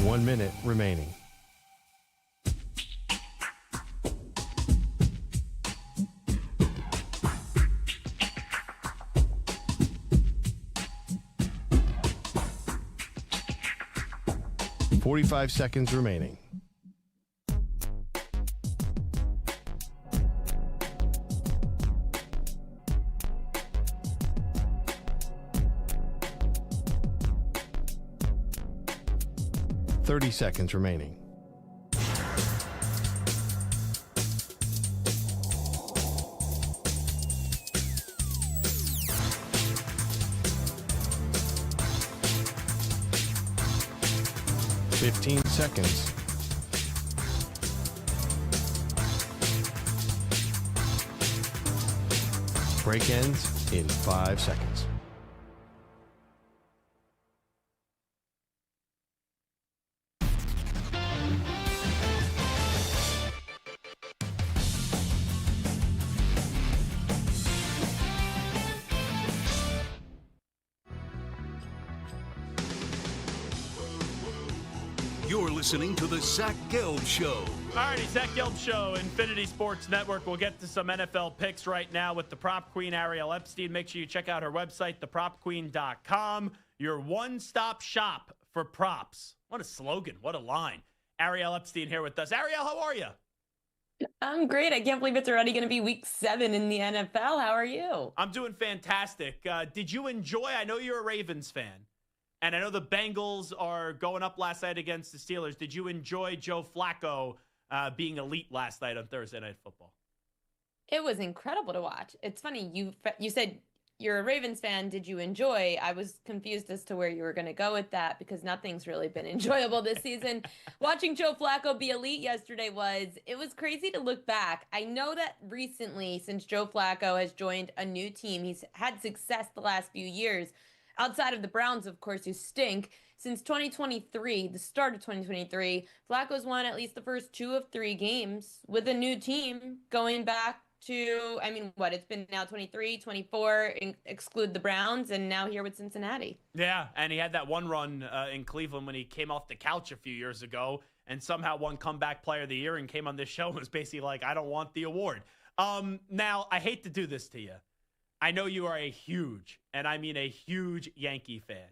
One minute remaining. Forty-five seconds remaining. Thirty seconds remaining. Fifteen seconds. Break ends in 5 seconds.
You're listening to the Zach Gelb Show.
Alrighty, Zach Gelb Show, Infinity Sports Network. We'll get to some NFL picks right now with the prop queen, Ariel Epstein. Make sure you check out her website, thepropqueen.com. Your one-stop shop for props. What a slogan. What a line. Ariel Epstein here with us. Ariel, how are you?
I'm great. I can't believe it's already going to be week 7 in the NFL. How are you?
I'm doing fantastic. Did you enjoy, I know you're a Ravens fan, and I know the Bengals are going up last night against the Steelers. Did you enjoy Joe Flacco being elite last night on Thursday Night Football?
It was incredible to watch. It's funny. You said you're a Ravens fan. Did you enjoy? I was confused as to where you were going to go with that because nothing's really been enjoyable this season. Watching Joe Flacco be elite yesterday it was crazy to look back. I know that recently, since Joe Flacco has joined a new team, he's had success the last few years. Outside of the Browns, of course, who stink. Since 2023, the start of 2023, Flacco's won at least the first 2 of 3 games with a new team going back to, it's been now 23, 24, exclude the Browns, and now here with Cincinnati.
Yeah, and he had that one run in Cleveland when he came off the couch a few years ago and somehow won Comeback Player of the Year and came on this show and was basically like, I don't want the award. Now, I hate to do this to you. I know you are a huge, and I mean a huge Yankee fan.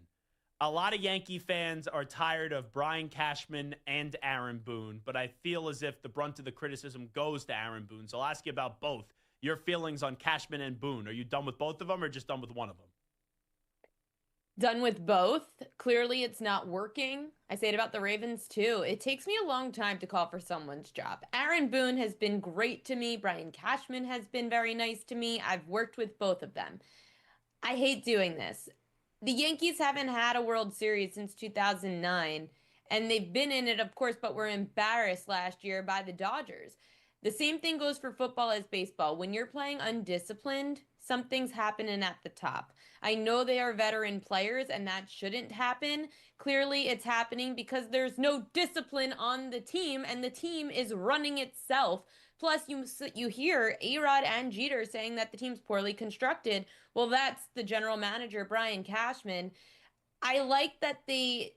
A lot of Yankee fans are tired of Brian Cashman and Aaron Boone, but I feel as if the brunt of the criticism goes to Aaron Boone. So I'll ask you about both. Your feelings on Cashman and Boone. Are you done with both of them or just done with one of them?
Done with both. Clearly, it's not working. I say it about the Ravens, too. It takes me a long time to call for someone's job. Aaron Boone has been great to me. Brian Cashman has been very nice to me. I've worked with both of them. I hate doing this. The Yankees haven't had a World Series since 2009, and they've been in it, of course, but were embarrassed last year by the Dodgers. The same thing goes for football as baseball. When you're playing undisciplined, something's happening at the top. I know they are veteran players, and that shouldn't happen. Clearly, it's happening because there's no discipline on the team, and the team is running itself. Plus, you hear A-Rod and Jeter saying that the team's poorly constructed. Well, that's the general manager, Brian Cashman. I like that they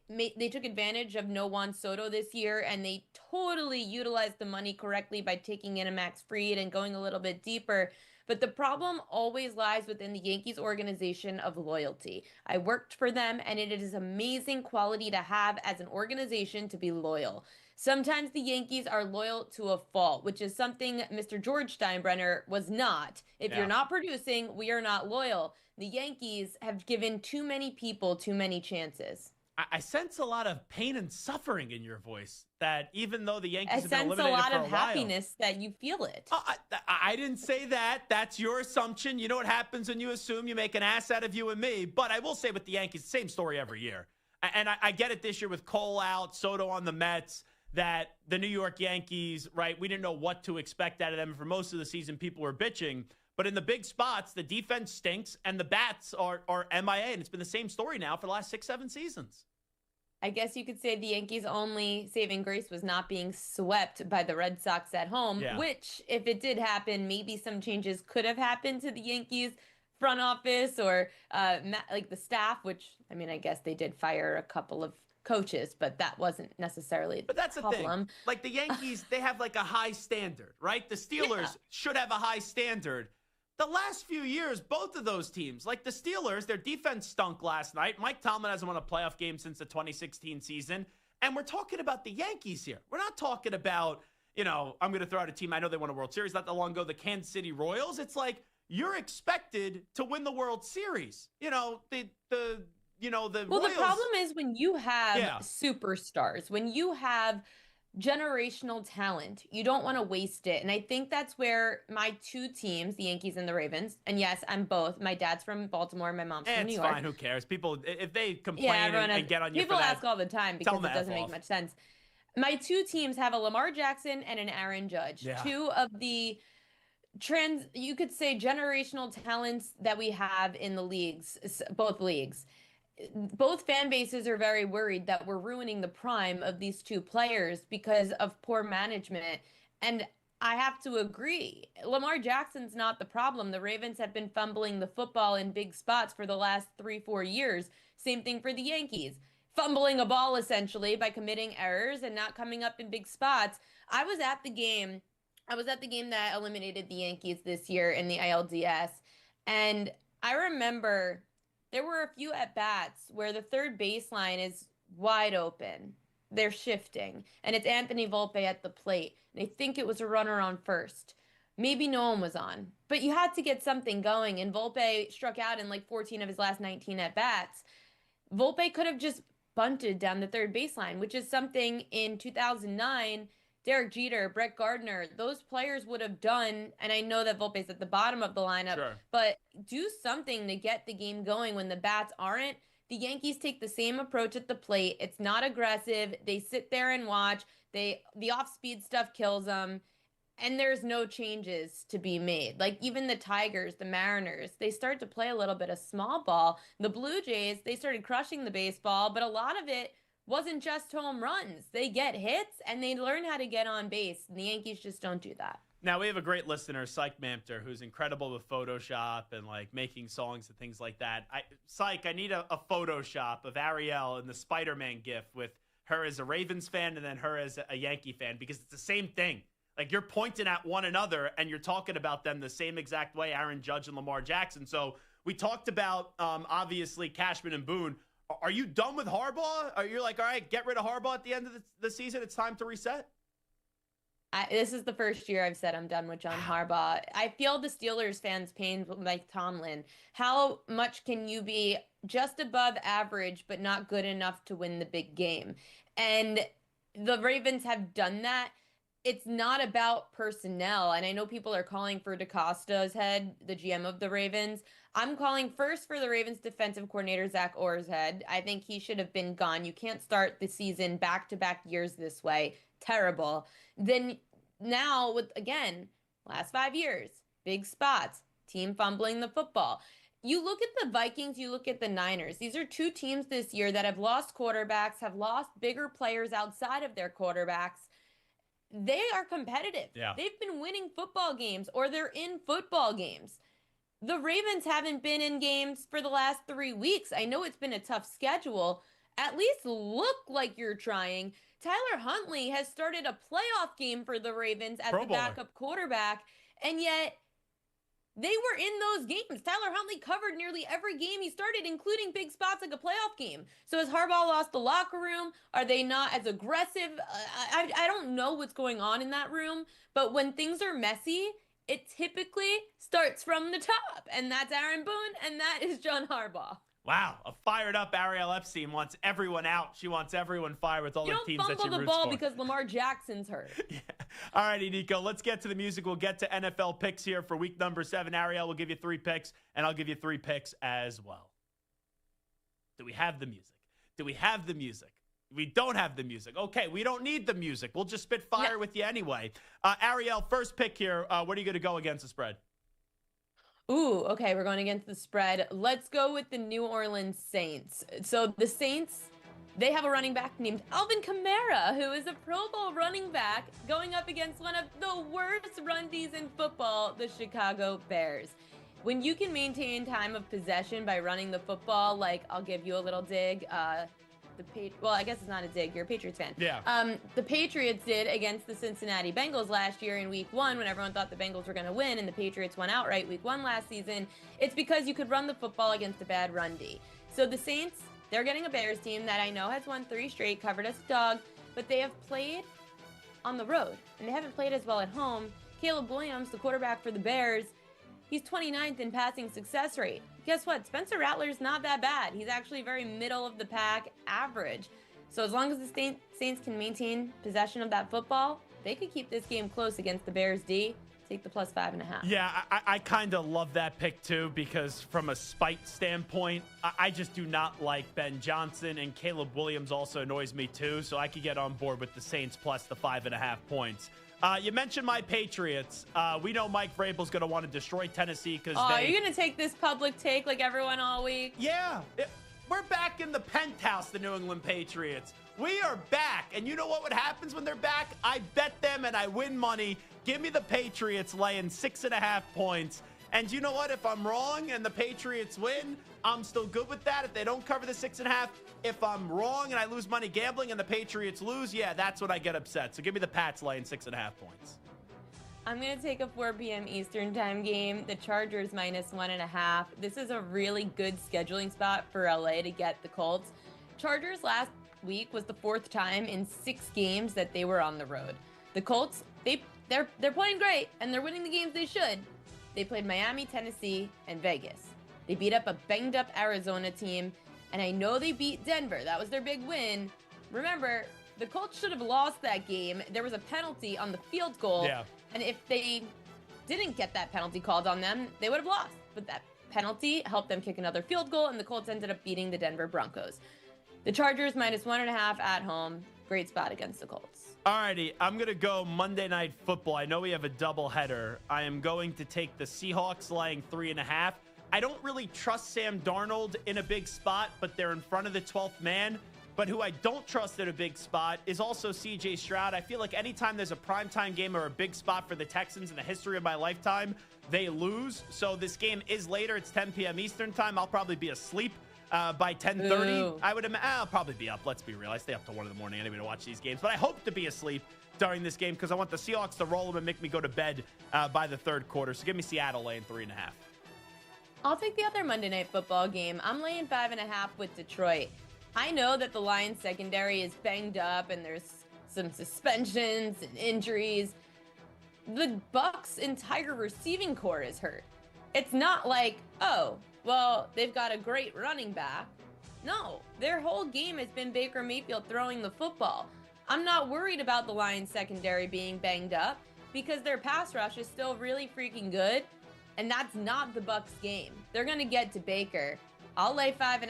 took advantage of no Juan Soto this year, and they totally utilized the money correctly by taking in a Max Fried and going a little bit deeper. But the problem always lies within the Yankees organization of loyalty. I worked for them, and it is amazing quality to have as an organization to be loyal. Sometimes the Yankees are loyal to a fault, which is something Mr. George Steinbrenner was not. If you're not producing, we are not loyal. The Yankees have given too many people too many chances.
I sense a lot of pain and suffering in your voice, that even though the Yankees
I
have been
sense a
eliminated
lot
for
of
a while,
happiness that you feel it.
I didn't say that. That's your assumption. You know what happens when you assume, you make an ass out of you and me. But I will say with the Yankees, same story every year. And I get it this year with Cole out, Soto on the Mets, that the New York Yankees, right, we didn't know what to expect out of them. For most of the season, people were bitching. But in the big spots, the defense stinks and the bats are MIA. And it's been the same story now for the last 6-7 seasons.
I guess you could say the Yankees' only saving grace was not being swept by the Red Sox at home, which, if it did happen, maybe some changes could have happened to the Yankees front office or like the staff, which, I mean, I guess they did fire a couple of coaches, but that wasn't necessarily
But that's the
problem.
thing. Like the Yankees, they have like a high standard, right? The Steelers should have a high standard. The last few years, both of those teams, like the Steelers, their defense stunk last night. Mike Tomlin hasn't won a playoff game since the 2016 season. And we're talking about the Yankees here. We're not talking about, I'm going to throw out a team. I know they won a World Series not that long ago, the Kansas City Royals. It's like you're expected to win the World Series. The Royals.
The problem is when you have superstars, when you have generational talent, you don't want to waste it. And I think that's where my two teams, the Yankees and the Ravens, and yes, I'm both. My dad's from Baltimore, my mom's from New York.
It's fine. Who cares? People, if they complain and get on you for that.
People ask all the time because it doesn't make much sense. My two teams have a Lamar Jackson and an Aaron Judge. Yeah. Two of the you could say generational talents that we have in the leagues, both leagues. Both fan bases are very worried that we're ruining the prime of these two players because of poor management. And I have to agree. Lamar Jackson's not the problem. The Ravens have been fumbling the football in big spots for the last 3-4 years. Same thing for the Yankees. Fumbling a ball, essentially, by committing errors and not coming up in big spots. I was at the game that eliminated the Yankees this year in the ALDS. And I remember there were a few at-bats where the third baseline is wide open. They're shifting. And it's Anthony Volpe at the plate. And I think it was a runner on first. Maybe no one was on. But you had to get something going. And Volpe struck out in like 14 of his last 19 at-bats. Volpe could have just bunted down the third baseline, which is something in 2009, Derek Jeter, Brett Gardner, those players would have done, and I know that Volpe's at the bottom of the lineup, but do something to get the game going when the bats aren't. The Yankees take the same approach at the plate. It's not aggressive. They sit there and watch. The off-speed stuff kills them, and there's no changes to be made. Like even the Tigers, the Mariners, they start to play a little bit of small ball. The Blue Jays, they started crushing the baseball, but a lot of it wasn't just home runs. They get hits, and they learn how to get on base. And the Yankees just don't do that.
Now, we have a great listener, Psych Mampter, who's incredible with Photoshop and, like, making songs and things like that. Psych, I need a Photoshop of Ariel in the Spider-Man gif with her as a Ravens fan and then her as a Yankee fan, because it's the same thing. Like, you're pointing at one another, and you're talking about them the same exact way, Aaron Judge and Lamar Jackson. So we talked about, obviously, Cashman and Boone. Are you done with Harbaugh? Are you like, all right, get rid of Harbaugh at the end of the season? It's time to reset?
This is the first year I've said I'm done with John Harbaugh. I feel the Steelers fans' pain with Mike Tomlin. How much can you be just above average but not good enough to win the big game? And the Ravens have done that. It's not about personnel. And I know people are calling for DeCosta's head, the GM of the Ravens. I'm calling first for the Ravens defensive coordinator, Zach Orr's head. I think he should have been gone. You can't start the season back-to-back years this way. Terrible. Then now with, again, last 5 years, big spots, team fumbling the football. You look at the Vikings, you look at the Niners. These are two teams this year that have lost quarterbacks, have lost bigger players outside of their quarterbacks. They are competitive.
Yeah.
They've been winning football games, or they're in football games. The Ravens haven't been in games for the last 3 weeks. I know it's been a tough schedule. At least look like you're trying. Tyler Huntley has started a playoff game for the Ravens as the backup quarterback, and yet They were in those games. Tyler Huntley covered nearly every game he started, including big spots like a playoff game. So has Harbaugh lost the locker room? Are they not as aggressive? I don't know what's going on in that room, but when things are messy, it typically starts from the top, and that's Aaron Boone, and that is John Harbaugh.
Wow, a fired up Ariel Epstein wants everyone out. She wants everyone fired with all the teams that she roots for.
You don't fumble the ball because Lamar Jackson's hurt.
Yeah. All righty, Nico, let's get to the music. We'll get to NFL picks here for week number 7. Ariel will give you 3 picks, and I'll give you 3 picks as well. Do we have the music? Do we have the music? We don't have the music. Okay, we don't need the music. We'll just spit fire with you anyway. Ariel, first pick here. What are you going to go against the spread?
Ooh, okay, we're going against the spread. Let's go with the New Orleans Saints. So the Saints, they have a running back named Alvin Kamara, who is a Pro Bowl running back going up against one of the worst run Ds in football, the Chicago Bears. When you can maintain time of possession by running the football, like, I'll give you a little dig, well, I guess it's not a dig. You're a Patriots fan.
Yeah.
The Patriots did against the Cincinnati Bengals last year in week 1 when everyone thought the Bengals were going to win and the Patriots won outright week 1 last season. It's because you could run the football against a bad run D. So the Saints, they're getting a Bears team that I know has won 3 straight, covered as a dog, but they have played on the road and they haven't played as well at home. Caleb Williams, the quarterback for the Bears, he's 29th in passing success rate. Guess what? Spencer Rattler's not that bad. He's actually very middle of the pack average. So as long as the Saints can maintain possession of that football, they could keep this game close against the Bears D. Take the plus 5.5.
Yeah, I kind of love that pick too because from a spite standpoint, I just do not like Ben Johnson, and Caleb Williams also annoys me too. So I could get on board with the Saints plus the 5.5 points. You mentioned my Patriots. We know Mike Vrabel's going to want to destroy Tennessee because
are you going to take this public take like everyone all week?
Yeah. We're back in the penthouse, the New England Patriots. We are back. And you know what happens when they're back? I bet them and I win money. Give me the Patriots laying 6.5 points. And you know what? If I'm wrong and the Patriots win, I'm still good with that. If they don't cover the 6.5, if I'm wrong and I lose money gambling and the Patriots lose, yeah, that's when I get upset. So give me the Pats laying 6.5 points.
I'm going to take a 4 p.m. Eastern time game. The Chargers minus 1.5. This is a really good scheduling spot for LA to get the Colts. Chargers last week was the 4th time in 6 games that they were on the road. The Colts, they're playing great and they're winning the games they should. They played Miami, Tennessee, and Vegas. They beat up a banged-up Arizona team, and I know they beat Denver. That was their big win. Remember, the Colts should have lost that game. There was a penalty on the field goal, and if they didn't get that penalty called on them, they would have lost. But that penalty helped them kick another field goal, and the Colts ended up beating the Denver Broncos. The Chargers minus 1.5 at home. Great spot against the Colts.
Alrighty, I'm going to go Monday Night Football. I know we have a doubleheader. I am going to take the Seahawks laying 3.5. I don't really trust Sam Darnold in a big spot, but they're in front of the 12th man. But who I don't trust in a big spot is also C.J. Stroud. I feel like anytime there's a primetime game or a big spot for the Texans in the history of my lifetime, they lose. So this game is later. It's 10 p.m. Eastern time. I'll probably be asleep by 10:30. I'll probably be up. Let's be real. I stay up till 1 in the morning anyway to watch these games. But I hope to be asleep during this game because I want the Seahawks to roll them and make me go to bed by the 3rd quarter. So give me Seattle laying 3.5.
I'll take the other Monday Night Football game. I'm laying 5.5 with Detroit. I know that the Lions secondary is banged up and there's some suspensions and injuries. The Bucs' entire receiving core is hurt. It's not like, oh, well, they've got a great running back. No, their whole game has been Baker Mayfield throwing the football. I'm not worried about the Lions secondary being banged up because their pass rush is still really freaking good. And that's not the Bucs game. They're going to get to Baker. I'll lay 5.5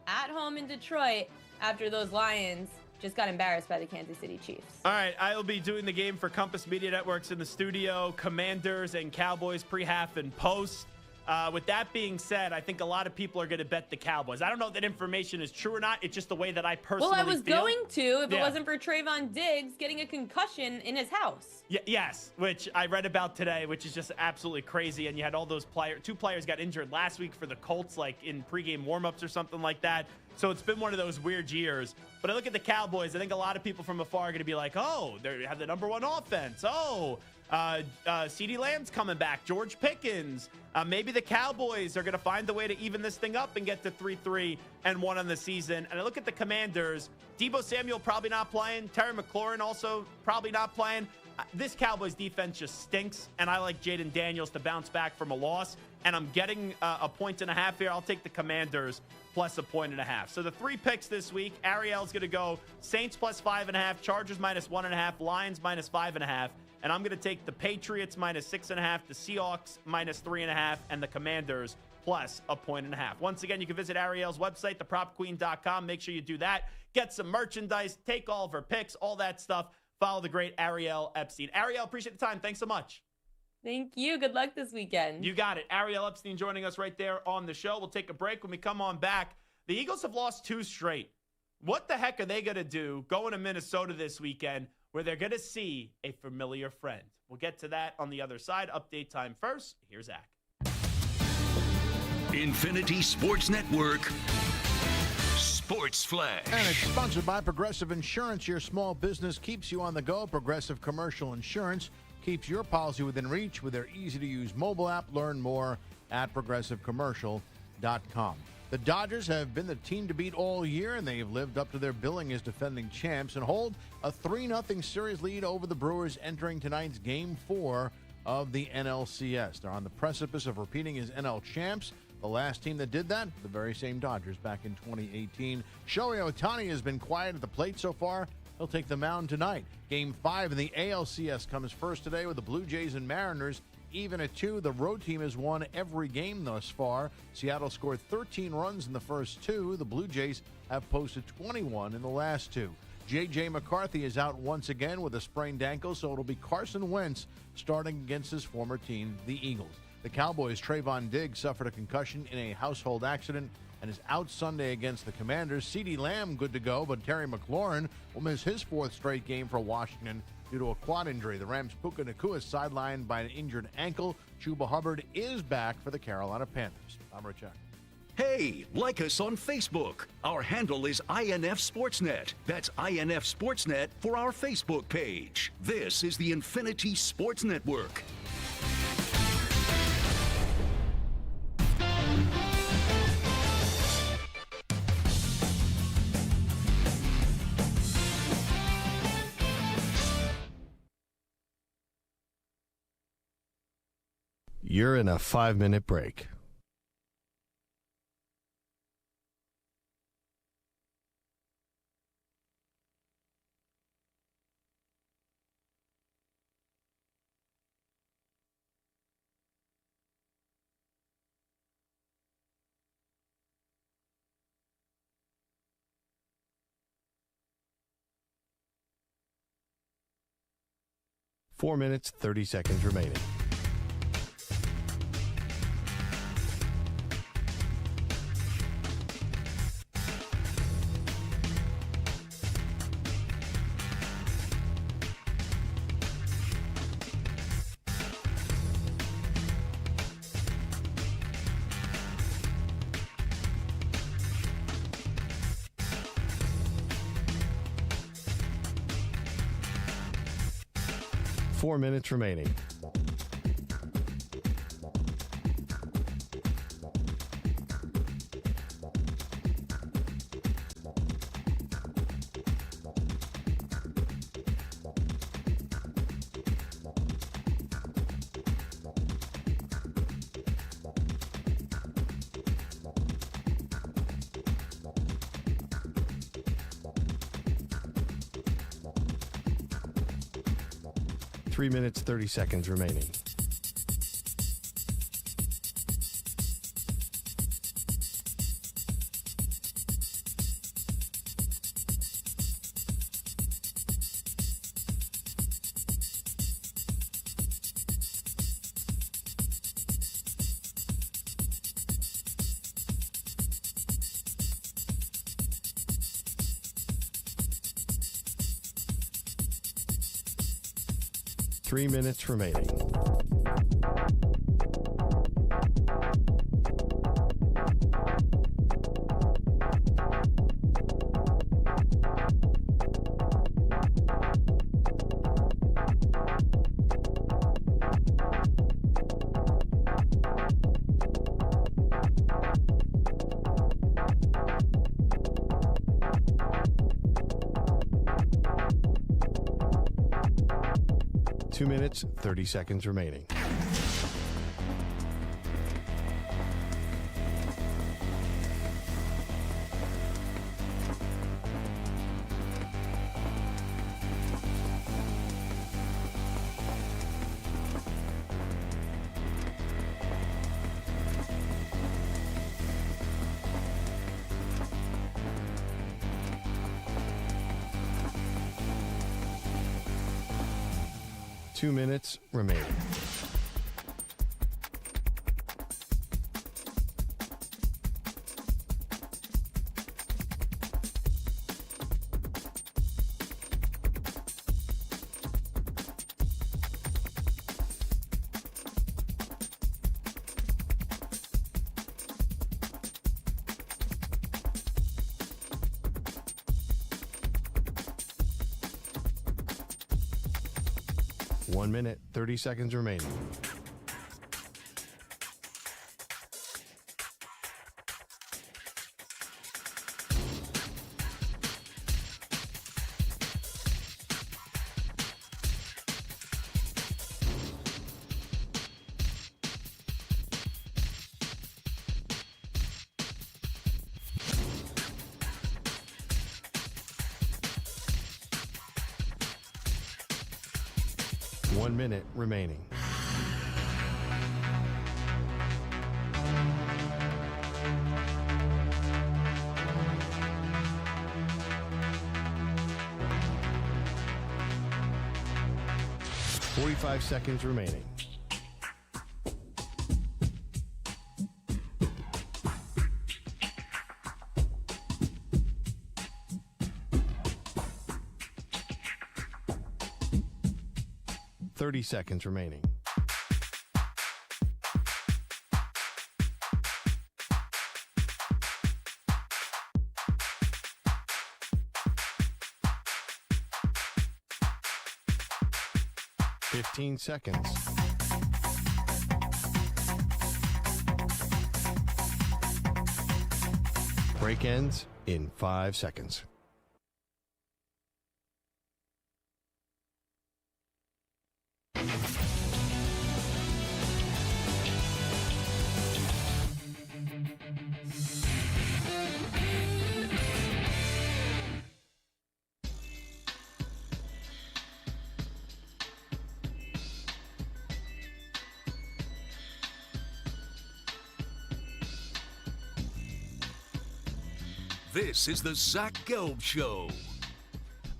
at home in Detroit after those Lions just got embarrassed by the Kansas City Chiefs.
All right, I will be doing the game for Compass Media Networks in the studio. Commanders and Cowboys pre-half and post. With that being said, I think a lot of people are going to bet the Cowboys. I don't know if that information is true or not. It's just the way that I personally feel.
Well, I was going to if it wasn't for Trayvon Diggs getting a concussion in his house.
Yes, which I read about today, which is just absolutely crazy. And you had all those players. 2 players got injured last week for the Colts, like in pregame warmups or something like that. So it's been one of those weird years. But I look at the Cowboys. I think a lot of people from afar are going to be like, oh, they have the #1 offense. Oh, CeeDee Lamb's coming back. George Pickens. Maybe the Cowboys are going to find a way to even this thing up and get to 3-3-1 on the season. And I look at the Commanders. Deebo Samuel probably not playing. Terry McLaurin also probably not playing. This Cowboys defense just stinks, and I like Jaden Daniels to bounce back from a loss. And I'm getting a 1.5 here. I'll take the Commanders plus a 1.5. So the 3 picks this week, Ariel's going to go Saints plus 5.5, Chargers minus 1.5, Lions minus 5.5. And I'm going to take the Patriots minus 6.5, the Seahawks minus 3.5, and the Commanders plus a 1.5. Once again, you can visit Ariel's website, thepropqueen.com. Make sure you do that. Get some merchandise, take all of her picks, all that stuff. Follow the great Ariel Epstein. Ariel, appreciate the time. Thanks so much.
Thank you. Good luck this weekend.
You got it. Ariel Epstein joining us right there on the show. We'll take a break. When we come on back, the Eagles have lost 2 straight. What the heck are they going to do going to Minnesota this weekend where they're going to see a familiar friend? We'll get to that on the other side. Update time first. Here's Zach.
Infinity Sports Network. Sports Flash.
And it's sponsored by Progressive Insurance. Your small business keeps you on the go. Progressive Commercial Insurance keeps your policy within reach with their easy-to-use mobile app. Learn more at progressivecommercial.com. The Dodgers have been the team to beat all year, and they've lived up to their billing as defending champs and hold a 3-0 series lead over the Brewers entering tonight's Game 4 of the NLCS. They're on the precipice of repeating as NL champs. The last team that did that, the very same Dodgers back in 2018. Shohei Ohtani has been quiet at the plate so far. He'll take the mound tonight. Game 5 in the ALCS comes first today with the Blue Jays and Mariners. Even at 2, the road team has won every game thus far. Seattle scored 13 runs in the first 2. The Blue Jays have posted 21 in the last 2. J.J. McCarthy is out once again with a sprained ankle, so it'll be Carson Wentz starting against his former team, the Eagles. The Cowboys' Trayvon Diggs suffered a concussion in a household accident and is out Sunday against the Commanders. CeeDee Lamb good to go, but Terry McLaurin will miss his 4th straight game for Washington due to a quad injury. The Rams' Puka Nacua is sidelined by an injured ankle. Chuba Hubbard is back for the Carolina Panthers. I'm Rich Eck.
Hey, like us on Facebook. Our handle is INF Sportsnet. That's INF Sportsnet for our Facebook page. This is the Infinity Sports Network.
You're in a 5-minute break. Four minutes, 30 seconds remaining. Four minutes remaining. Three minutes, 30 seconds remaining. Three minutes remaining. 2 minutes, 30 seconds remaining. Two minutes remaining. One minute, 30 seconds remaining. One minute remaining. Forty-five seconds remaining. Thirty seconds remaining. Fifteen seconds. Break ends in 5 seconds.
This is the Zach Gelb Show.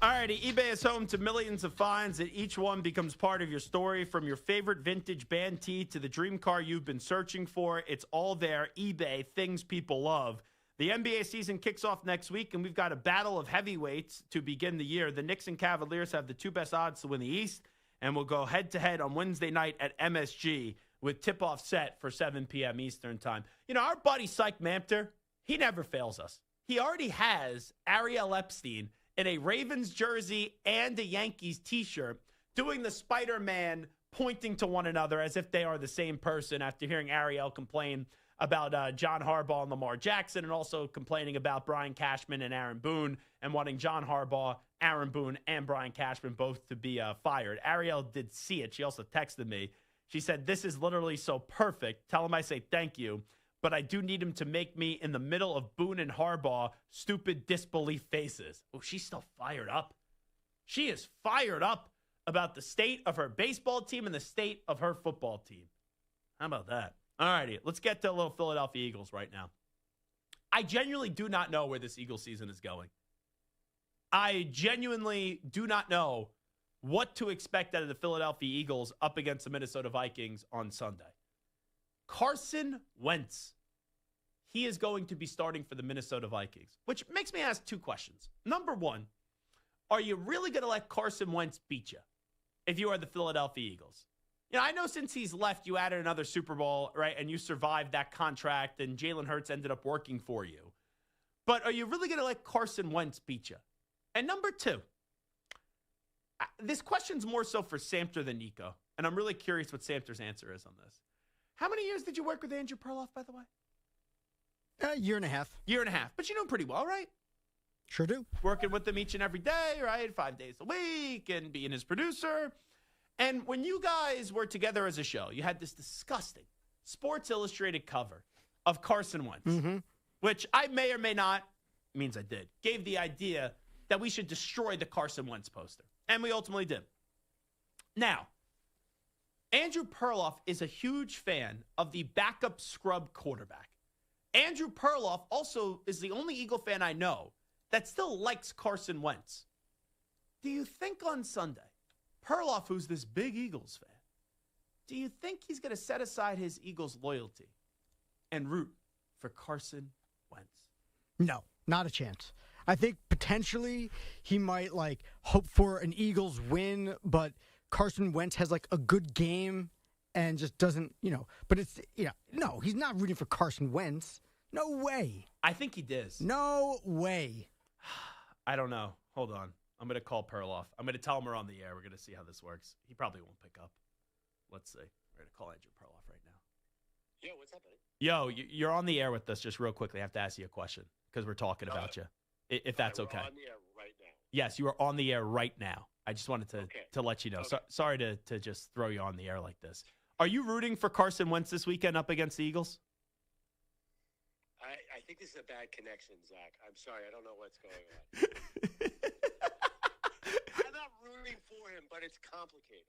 Alrighty, eBay is home to millions of finds, and each one becomes part of your story. From your favorite vintage band tee to the dream car you've been searching for, it's all there. eBay, things people love. The NBA season kicks off next week, and we've got a battle of heavyweights to begin the year. The Knicks and Cavaliers have the two best odds to win the East, and we'll go head-to-head on Wednesday night at MSG with tip-off set for 7 p.m. Eastern time. You know, our buddy Syke Mampter, he never fails us. He already has Ariel Epstein in a Ravens jersey and a Yankees t-shirt doing the Spider-Man pointing to one another as if they are the same person after hearing Ariel complain about John Harbaugh and Lamar Jackson, and also complaining about Brian Cashman and Aaron Boone and wanting John Harbaugh, Aaron Boone, and Brian Cashman both to be fired. Ariel did see it. She also texted me. She said, "This is literally so perfect. Tell him I say thank you. But I do need him to make me in the middle of Boone and Harbaugh stupid disbelief faces." Oh, she's still fired up. She is fired up about the state of her baseball team and the state of her football team. How about that? All righty, let's get to a little Philadelphia Eagles right now. I genuinely do not know where this Eagles season is going. I genuinely do not know what to expect out of the Philadelphia Eagles up against the Minnesota Vikings on Sunday. Carson Wentz, he is going to be starting for the Minnesota Vikings, which makes me ask two questions. Number one, are you really going to let Carson Wentz beat you if you are the Philadelphia Eagles? You know, I know since he's left, you added another Super Bowl, right, and you survived that contract, and Jalen Hurts ended up working for you. But are you really going to let Carson Wentz beat you? And number two, this question's more so for Samter than Nico, and I'm really curious what Samter's answer is on this. How many years did you work with Andrew Perloff, by the way?
A year and a half.
Year and a half. But you know him pretty well, right?
Sure do.
Working with him each and every day, right? 5 days a week, and being his producer. And when you guys were together as a show, you had this disgusting Sports Illustrated cover of Carson Wentz, which I may or may not, means I did, gave the idea that we should destroy the Carson Wentz poster. And we ultimately did. Now, Andrew Perloff is a huge fan of the backup scrub quarterback. Andrew Perloff also is the only Eagle fan I know that still likes Carson Wentz. Do you think on Sunday, Perloff, who's this big Eagles fan, do you think he's going to set aside his Eagles loyalty and root for Carson Wentz?
No, not a chance. I think potentially he might hope for an Eagles win, but Carson Wentz has a good game and just doesn't, but it's, no, he's not rooting for Carson Wentz. No way.
I think he does.
No way.
I don't know. Hold on. I'm going to call Perloff. I'm going to tell him we're on the air. We're going to see how this works. He probably won't pick up. Let's see. We're going to call Andrew Perloff right now.
Yo, what's up, buddy?
Yo, you're on the air with us just real quickly. I have to ask you a question because we're talking about you, if that's okay.
We're on the air right now.
Yes, you are on the air right now. I just wanted to let you know.
Okay.
Sorry to just throw you on the air like this. Are you rooting for Carson Wentz this weekend up against the Eagles?
I think this is a bad connection, Zach. I'm sorry. I don't know what's going on. I'm not rooting for him, but it's complicated.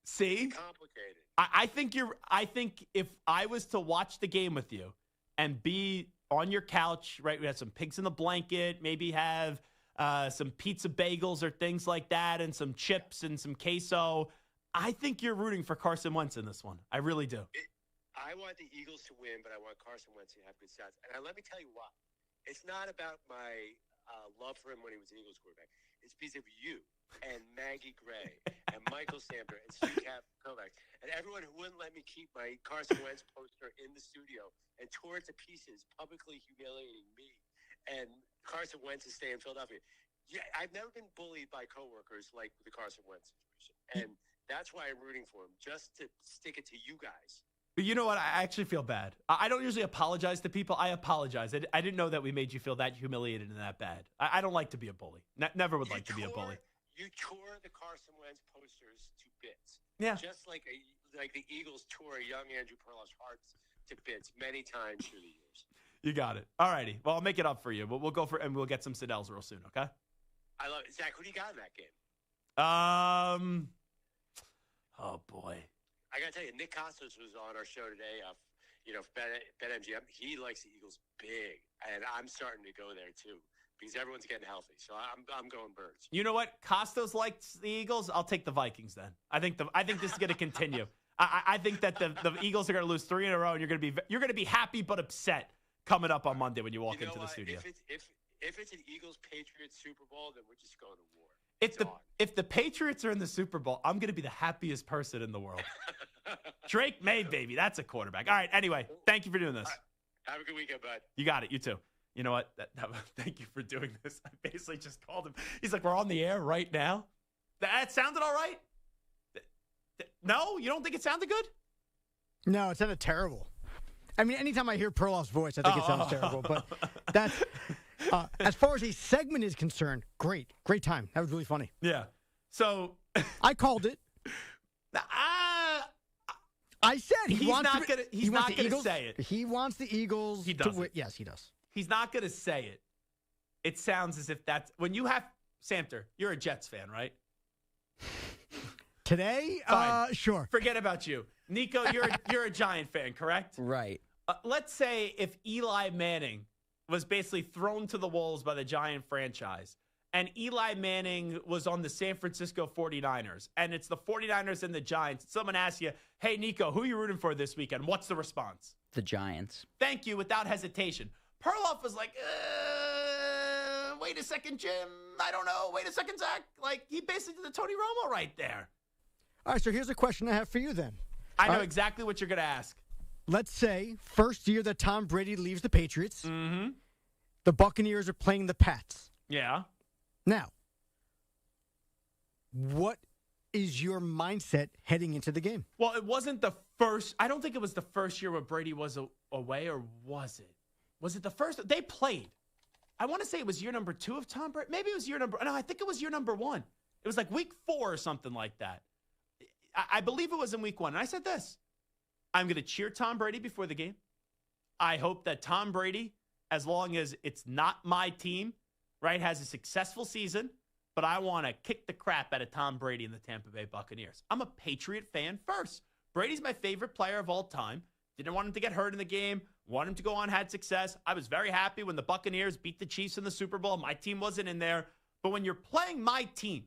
See?
It's complicated.
I think if I was to watch the game with you and be on your couch, right? We have some pigs in the blanket, maybe have some pizza bagels or things like that, and some chips and some queso. I think you're rooting for Carson Wentz in this one. I really do.
I want the Eagles to win, but I want Carson Wentz to have good stats. And let me tell you why. It's not about my love for him when he was an Eagles quarterback. It's because of you and Maggie Gray and Michael Samter and Stu Kovacs and everyone who wouldn't let me keep my Carson Wentz poster in the studio and tore it to pieces, publicly humiliating me. And Carson Wentz is staying in Philadelphia. Yeah, I've never been bullied by coworkers like the Carson Wentz situation. And that's why I'm rooting for him, just to stick it to you guys.
But you know what? I actually feel bad. I don't usually apologize to people. I apologize. I didn't know that we made you feel that humiliated and that bad. I don't like to be a bully. Never would like to be a bully.
You tore the Carson Wentz posters to bits.
Yeah.
Just like the Eagles tore young Andrew Perloff's hearts to bits many times through the years.
You got it. All righty. Well, I'll make it up for you. But we'll go and we'll get some Siddels real soon, okay?
I love it. Zach, who do you got in that game?
Oh, boy.
I got to tell you, Nick Costos was on our show today. BetMGM. He likes the Eagles big, and I'm starting to go there too because everyone's getting healthy. So I'm going Birds.
You know what? Costos likes the Eagles. I'll take the Vikings then. I think this is going to continue. I think that the Eagles are going to lose 3 in a row, and you're going to be happy but upset coming up on Monday when you walk into the studio.
If it's an Eagles-Patriots Super Bowl, then we're just going to war.
If the Patriots are in the Super Bowl, I'm going to be the happiest person in the world. Drake May, baby. That's a quarterback. All right. Anyway, thank you for doing this.
Have a good weekend, bud.
You got it. You too. You know what? Thank you for doing this. I basically just called him. He's like, we're on the air right now. That sounded all right? No? You don't think it sounded good?
No, it sounded terrible. I mean, anytime I hear Perloff's voice, I think it sounds terrible. But that's... as far as a segment is concerned, great time. That was really funny.
Yeah. So
I called it. I said
he's not gonna say it.
He wants the Eagles to win. Yes, he does.
He's not gonna say it. It sounds as if that's when you have Samter. You're a Jets fan, right?
Today, sure.
Forget about you, Nico. You're a Giant fan, correct?
Right.
Let's say if Eli Manning was basically thrown to the wolves by the Giant franchise, and Eli Manning was on the San Francisco 49ers, and it's the 49ers and the Giants. Someone asks you, hey, Nico, who are you rooting for this weekend? What's the response?
The Giants.
Thank you, without hesitation. Perloff was like, wait a second, Jim. I don't know. Wait a second, Zach. Like, he basically did the Tony Romo right there.
All right, so here's a question I have for you then.
I know exactly what you're going to ask.
Let's say first year that Tom Brady leaves the Patriots, the Buccaneers are playing the Pats.
Yeah.
Now, what is your mindset heading into the game?
Well, it wasn't the first. I don't think it was the first year where Brady was away, or was it? Was it the first? They played. I want to say it was year number 2 of Tom Brady. Maybe it was year number. No, I think it was year number 1. It was like week 4 or something like that. I believe it was in week 1. And I said this. I'm going to cheer Tom Brady before the game. I hope that Tom Brady, as long as it's not my team, right, has a successful season. But I want to kick the crap out of Tom Brady and the Tampa Bay Buccaneers. I'm a Patriot fan first. Brady's my favorite player of all time. Didn't want him to get hurt in the game. Want him to go on, had success. I was very happy when the Buccaneers beat the Chiefs in the Super Bowl. My team wasn't in there. But when you're playing my team,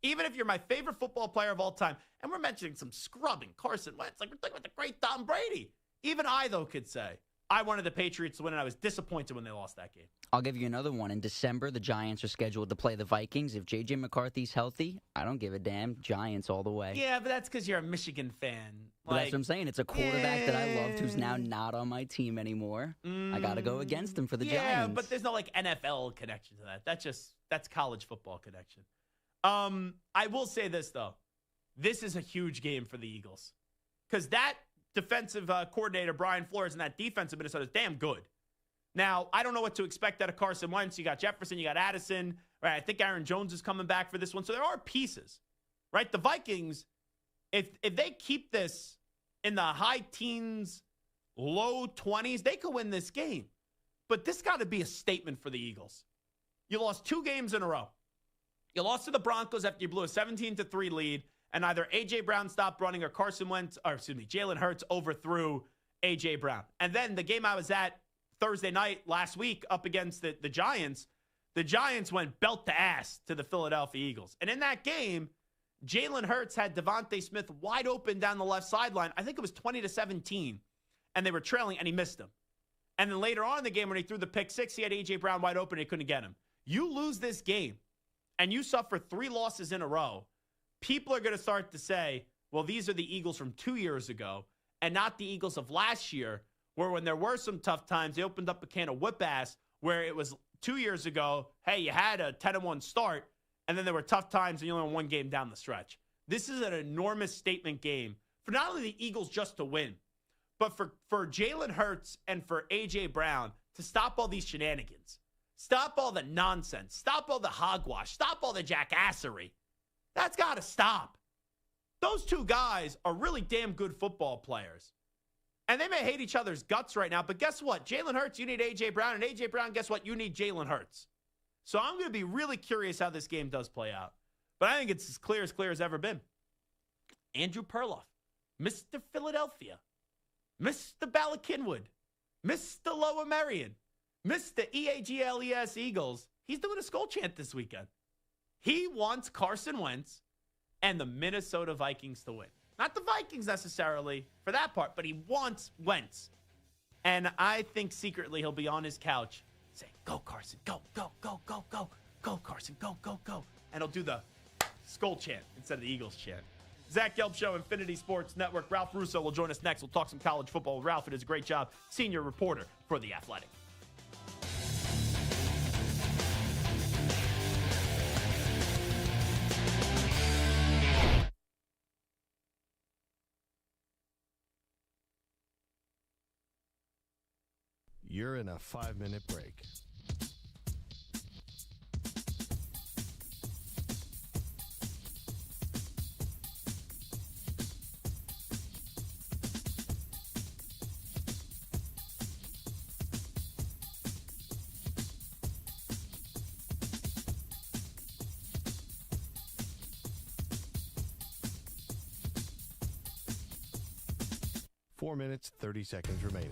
even if you're my favorite football player of all time, and we're mentioning some scrubbing, Carson Wentz, like we're talking about the great Tom Brady. Even I, though, could say, I wanted the Patriots to win, and I was disappointed when they lost that game.
I'll give you another one. In December, the Giants are scheduled to play the Vikings. If J.J. McCarthy's healthy, I don't give a damn. Giants all the way.
Yeah, but that's because you're a Michigan fan.
But that's what I'm saying. It's a quarterback that I loved who's now not on my team anymore. I got to go against him for the Giants.
Yeah, but there's no, NFL connection to that. That's college football connection. I will say this, though. This is a huge game for the Eagles. Because that defensive coordinator, Brian Flores, and that defense of Minnesota is damn good. Now, I don't know what to expect out of Carson Wentz. You got Jefferson, you got Addison. Right? I think Aaron Jones is coming back for this one. So there are pieces. Right? The Vikings, if they keep this in the high teens, low 20s, they could win this game. But this got to be a statement for the Eagles. You lost 2 games in a row. You lost to the Broncos after you blew a 17-3 lead, and either A.J. Brown stopped running or Jalen Hurts overthrew A.J. Brown. And then the game I was at Thursday night last week up against the Giants went belt to ass to the Philadelphia Eagles. And in that game, Jalen Hurts had Devontae Smith wide open down the left sideline. I think it was 20-17, and they were trailing, and he missed him. And then later on in the game when he threw the pick 6, he had A.J. Brown wide open, and he couldn't get him. You lose this game, and you suffer 3 losses in a row, people are going to start to say, well, these are the Eagles from 2 years ago and not the Eagles of last year, where when there were some tough times, they opened up a can of whip ass, where it was 2 years ago, hey, you had a 10-1 start, and then there were tough times and you only won 1 game down the stretch. This is an enormous statement game for not only the Eagles just to win, but for Jalen Hurts and for A.J. Brown to stop all these shenanigans. Stop all the nonsense. Stop all the hogwash. Stop all the jackassery. That's got to stop. Those 2 guys are really damn good football players. And they may hate each other's guts right now, but guess what? Jalen Hurts, you need A.J. Brown, and A.J. Brown, guess what? You need Jalen Hurts. So I'm going to be really curious how this game does play out. But I think it's as clear as ever been. Andrew Perloff, Mr. Philadelphia, Mr. Ballackinwood, Mr. Lower Merion, Mr. EAGLES Eagles, he's doing a skull chant this weekend. He wants Carson Wentz and the Minnesota Vikings to win. Not the Vikings necessarily for that part, but he wants Wentz. And I think secretly he'll be on his couch saying, go, Carson, go, go, go, go, go, go, Carson, go, go, go. And he'll do the skull chant instead of the Eagles chant. Zach Gelb Show, Infinity Sports Network. Ralph Russo will join us next. We'll talk some college football with Ralph. It is a great job. Senior reporter for The Athletic.
You're in a 5-minute break. Four minutes, 30 seconds remaining.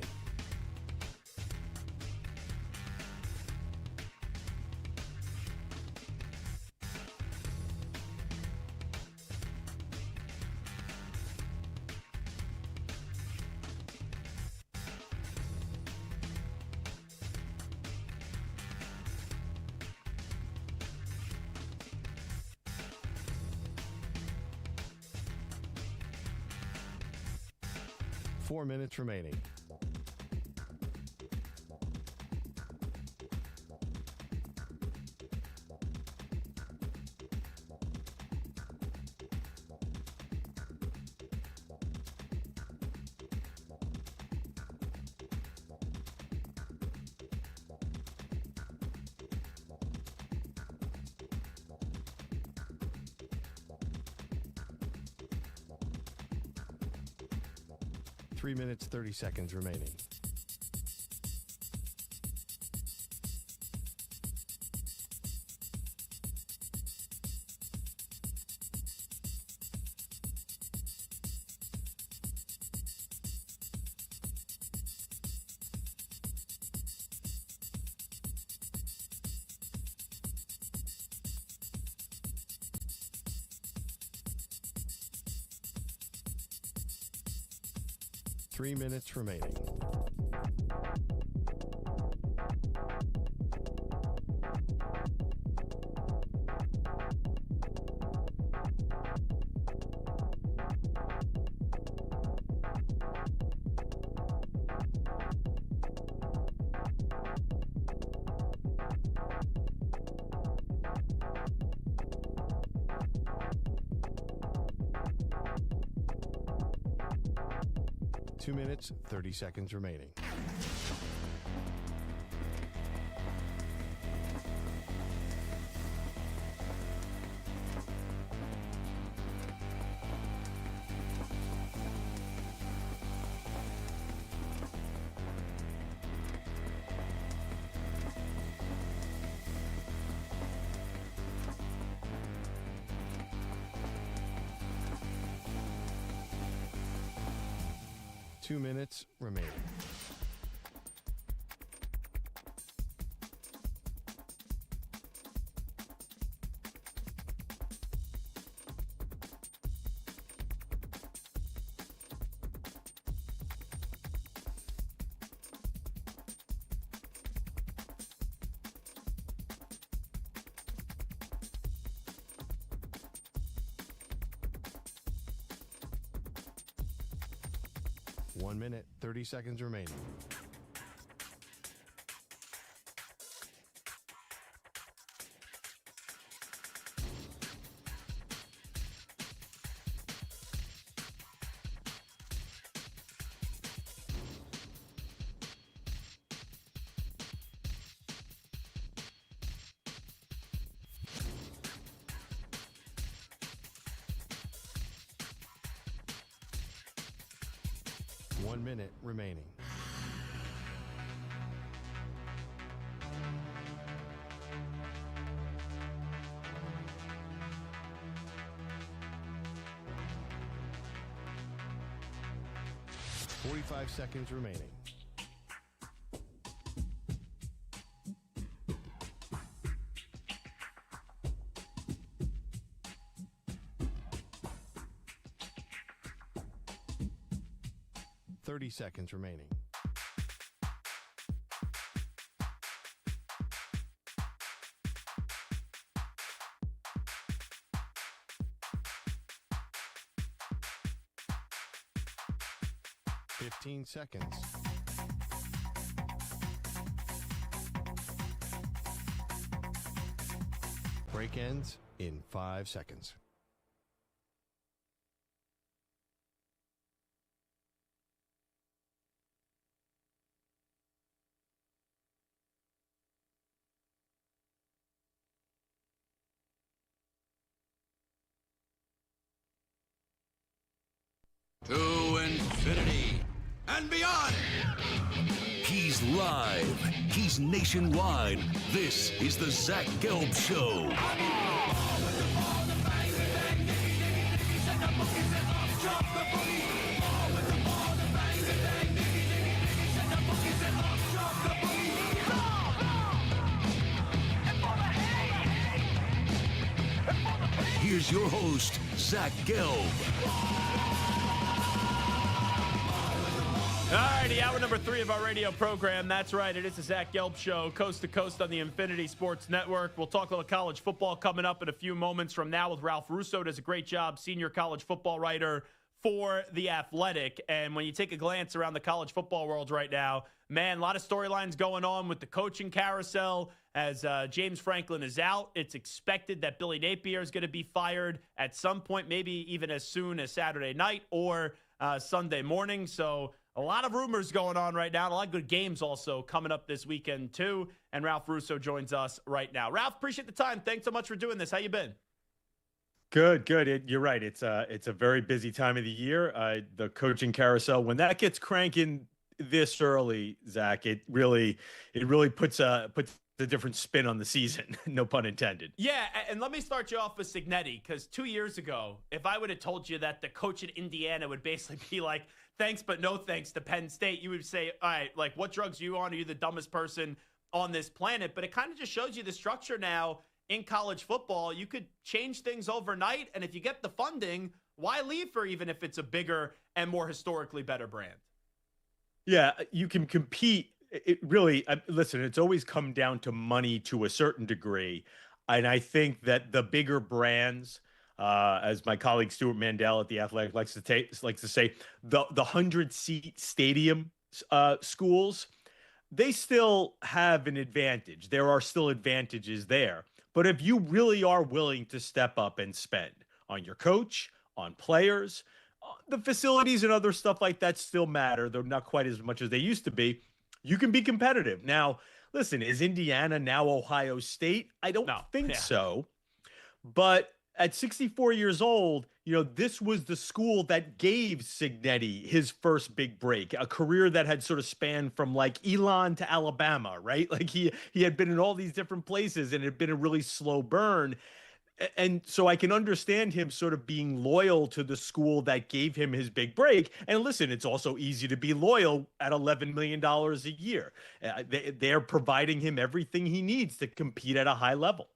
Four minutes remaining. 3 minutes, 30 seconds remaining. Three minutes remaining. Two minutes, 30 seconds remaining. Two minutes remaining. One minute, 30 seconds remaining. One minute remaining. Forty-five seconds remaining. Thirty seconds remaining. Fifteen seconds. Break ends in 5 seconds.
To infinity and beyond.
He's live. He's nationwide. This is the Zach Gelb Show. Here's your host, Zach Gelb.
All righty, hour number 3 of our radio program. That's right, it is the Zach Gelb Show, coast to coast on the Infinity Sports Network. We'll talk a little college football coming up in a few moments from now with Ralph Russo. Does a great job, senior college football writer for The Athletic. And when you take a glance around the college football world right now, man, a lot of storylines going on with the coaching carousel. As James Franklin is out, it's expected that Billy Napier is going to be fired at some point, maybe even as soon as Saturday night or Sunday morning. So a lot of rumors going on right now. A lot of good games also coming up this weekend, too. And Ralph Russo joins us right now. Ralph, appreciate the time. Thanks so much for doing this. How you been?
Good. You're right. It's a very busy time of the year. The coaching carousel, when that gets cranking this early, Zach, it really puts a different spin on the season. No pun intended.
Yeah, and let me start you off with Cignetti, because 2 years ago, if I would have told you that the coach at Indiana would basically be like, thanks but no thanks to Penn State, you would say, all right, like, what drugs are you on? Are you the dumbest person on this planet? But it kind of just shows you the structure now in college football. You could change things overnight, and if you get the funding, why leave for even if it's a bigger and more historically better brand?
Yeah, you can compete. It really, listen, it's always come down to money to a certain degree. And I think that the bigger brands, as my colleague Stuart Mandel at The Athletic likes to say, the 100-seat stadium schools, they still have an advantage. There are still advantages there. But if you really are willing to step up and spend on your coach, on players, the facilities and other stuff like that still matter. They're not quite as much as they used to be. You can be competitive. Now, listen, is Indiana now Ohio State? I don't think so. But at 64 years old, this was the school that gave Cignetti his first big break, a career that had sort of spanned from like Elon to Alabama, right? Like he had been in all these different places and it had been a really slow burn. And so I can understand him sort of being loyal to the school that gave him his big break. And listen, it's also easy to be loyal at $11 million a year. They're providing him everything he needs to compete at a high level.